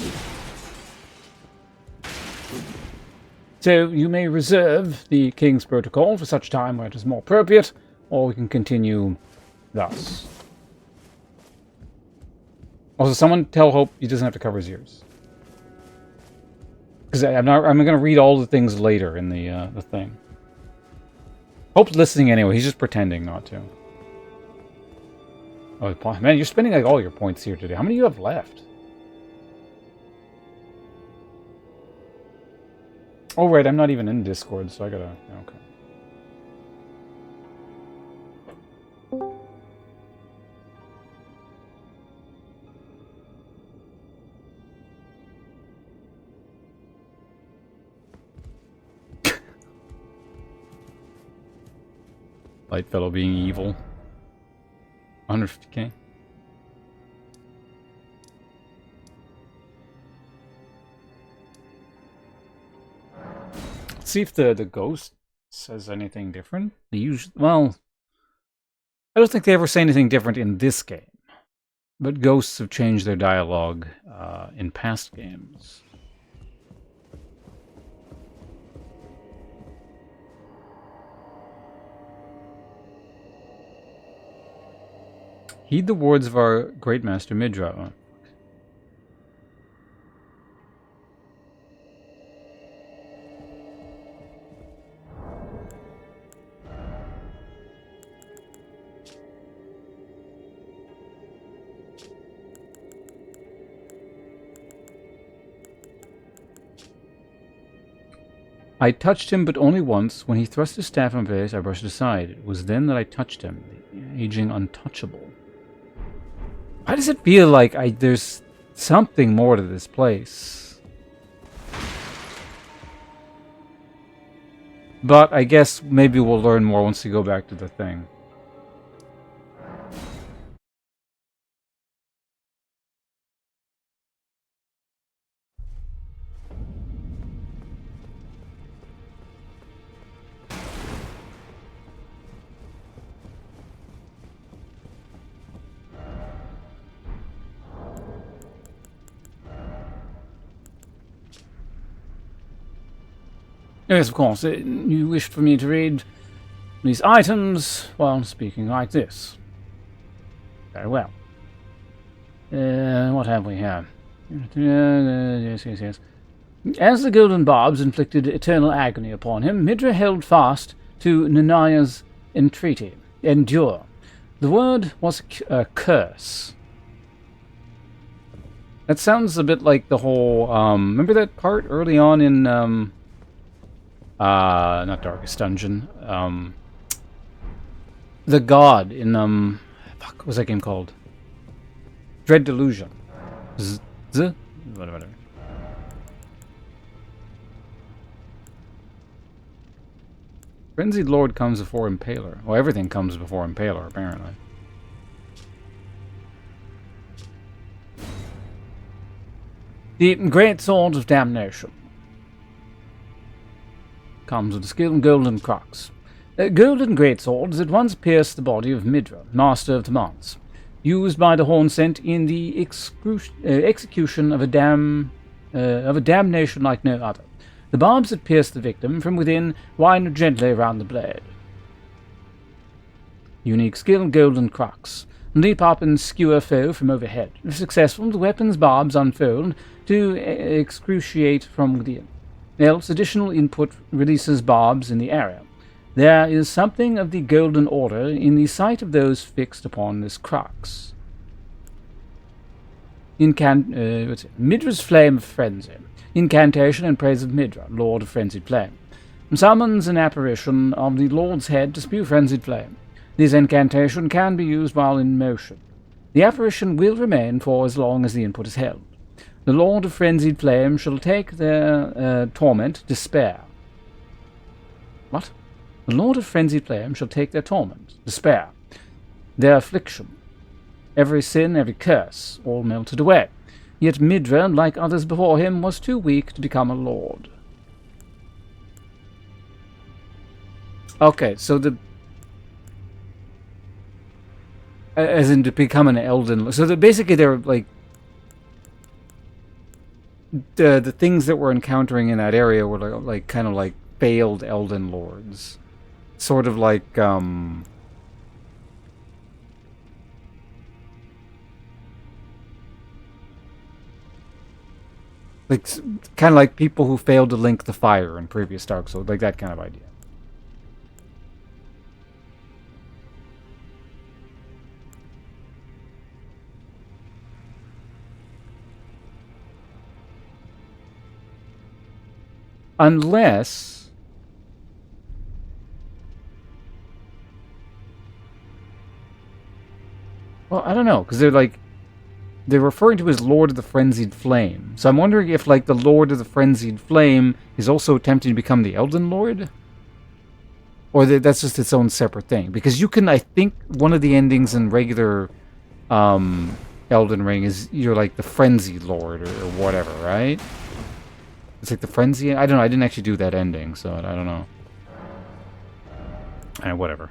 So you may reserve the King's Protocol for such time where it is more appropriate, or we can continue thus. Also, someone tell Hope he doesn't have to cover his ears. Because I'm going to read all the things later in the thing. Hope's listening anyway. He's just pretending not to. Oh, man, you're spending like all your points here today. How many do you have left? Oh, right. I'm not even in Discord, so I gotta... Okay. Light fellow being evil. 150k. Let's see if the ghost says anything different. Well, I don't think they ever say anything different in this game. But ghosts have changed their dialogue in past games. Heed the words of our great master Midra. I touched him, but only once. When he thrust his staff in my face, I brushed it aside. It was then that I touched him, the aging untouchable. Why does it feel like there's something more to this place? But I guess maybe we'll learn more once we go back to the thing. Yes, of course. You wished for me to read these items while speaking like this. Very well. What have we here? Yes. As the golden barbs inflicted eternal agony upon him, Midra held fast to Nanaya's entreaty. Endure. The word was a curse. That sounds a bit like the whole, remember that part early on in, not Darkest Dungeon, the god in, fuck, what was that game called? Dread Delusion. Whatever. Frenzied Lord comes before Impaler. Well, everything comes before Impaler, apparently. The Great Sword of Damnation comes with a skilled golden crux. Golden greatswords at once pierced the body of Midra, master of the Mons, used by the Hornsent in the execution of a damnation like no other. The barbs that pierced the victim from within wind gently around the blade. Unique skill, golden crux. Leap up and skewer foe from overhead. If successful, the weapon's barbs unfold to excruciate from within. Else, additional input releases barbs in the area. There is something of the golden order in the sight of those fixed upon this crux. Midra's Flame of Frenzy. Incantation in praise of Midra, Lord of Frenzied Flame. Summons an apparition of the Lord's head to spew frenzied flame. This incantation can be used while in motion. The apparition will remain for as long as the input is held. The Lord of Frenzied Flame shall take their torment, despair. What? The Lord of Frenzied Flame shall take their torment, despair, their affliction, every sin, every curse, all melted away. Yet Midra, like others before him, was too weak to become a lord. Okay, so as in to become an Elden. So basically they're like the things that we're encountering in that area were like kind of like failed Elden lords, sort of like kind of like people who failed to link the fire in previous Dark Souls, like that kind of idea. Unless well, I don't know, because they're referring to as Lord of the Frenzied Flame. So I'm wondering if, like, the Lord of the Frenzied Flame is also attempting to become the Elden Lord? Or that's just its own separate thing. Because you can, I think, one of the endings in regular Elden Ring is you're, like, the Frenzied Lord or whatever, right? It's like the Frenzy... I don't know, I didn't actually do that ending, so I don't know. Whatever.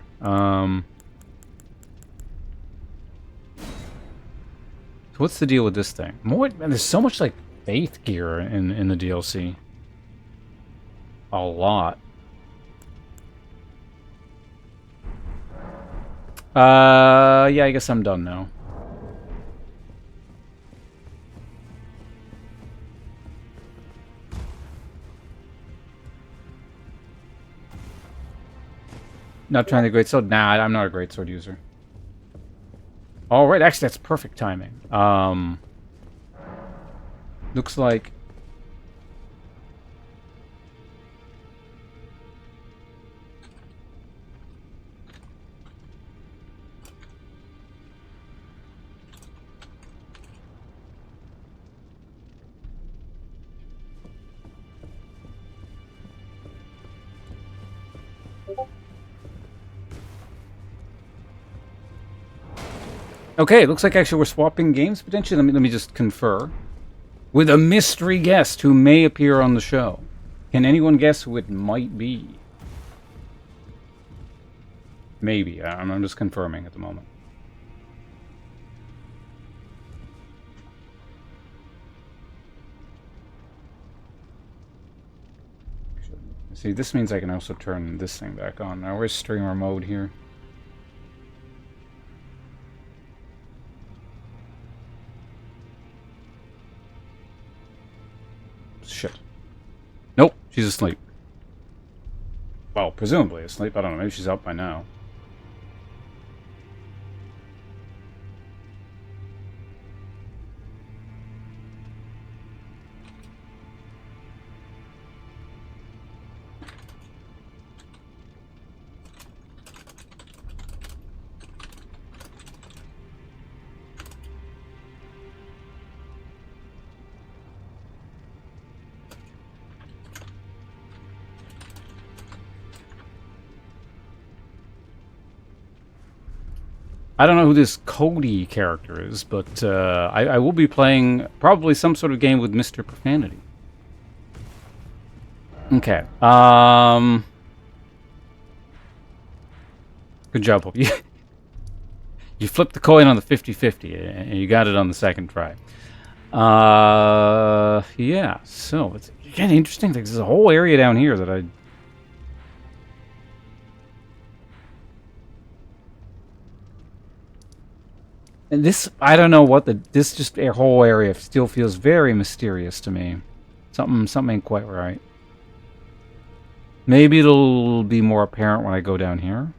What's the deal with this thing? More, man, there's so much like faith gear in the DLC. A lot. Yeah, I guess I'm done now. Not trying the great sword. Nah, I'm not a great sword user. All right, actually, that's perfect timing. Looks like... Okay, looks like actually we're swapping games potentially. Let me just confer with a mystery guest who may appear on the show. Can anyone guess who it might be? Maybe. I'm just confirming at the moment. See, this means I can also turn this thing back on. Now, where's streamer mode here? Shit. Nope, she's asleep. Well, presumably asleep. I don't know. Maybe she's up by now. I don't know who this Cody character is, but I will be playing probably some sort of game with Mr. Profanity. Okay. Good job, Hope. You flipped the coin on the 50-50, and you got it on the second try. Yeah, so it's again interesting. There's a whole area down here that I... And this, I don't know what this just a whole area still feels very mysterious to me. Something ain't quite right. Maybe it'll be more apparent when I go down here.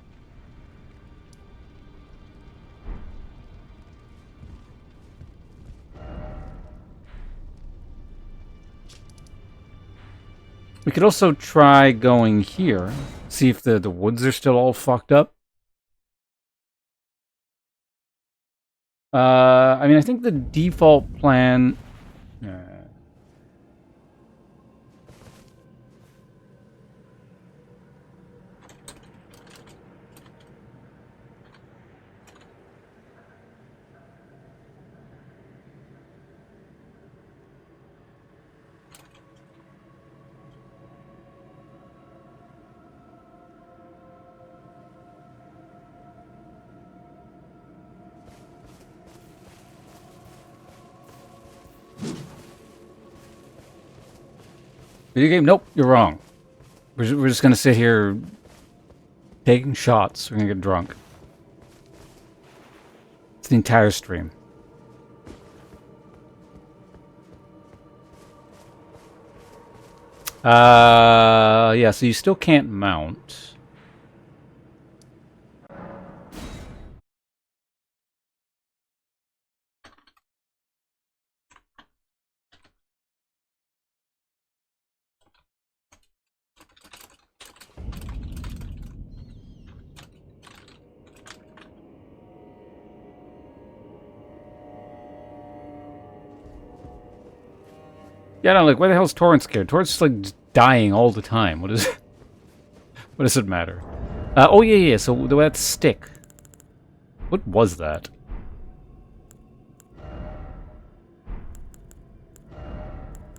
We could also try going here. See if the woods are still all fucked up. I mean, I think the default plan... Video game? Nope, you're wrong. We're just gonna sit here taking shots. We're gonna get drunk. It's the entire stream. Yeah, so you still can't mount. Yeah, no, like, why the hell's Torrent scared? Torrent's just, like, just dying all the time. What is it? What does it matter? Oh, yeah, so that stick. What was that?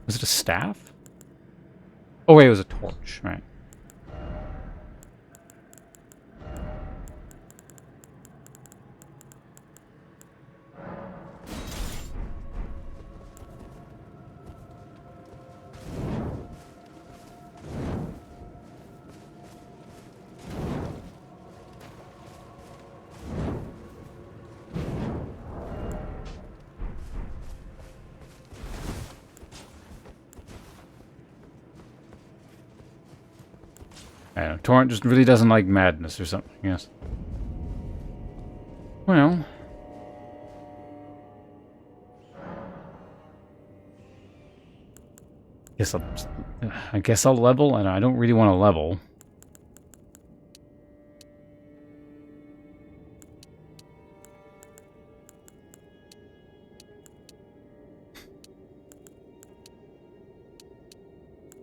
Was it a staff? Oh, wait, it was a torch, right. I don't know, Torrent just really doesn't like madness or something, yes. Well... I guess I'll level, and I don't really want to level.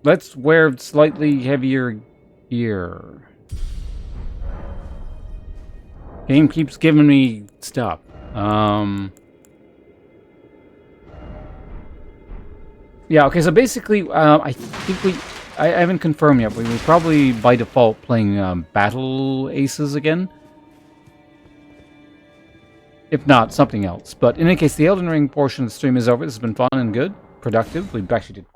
Let's wear slightly heavier gear. Game keeps giving me stuff. Yeah, okay, so basically, I think I haven't confirmed yet, but we're probably, by default, playing Battle Aces again. If not, something else. But in any case, the Elden Ring portion of the stream is over. This has been fun and good, productive. We actually did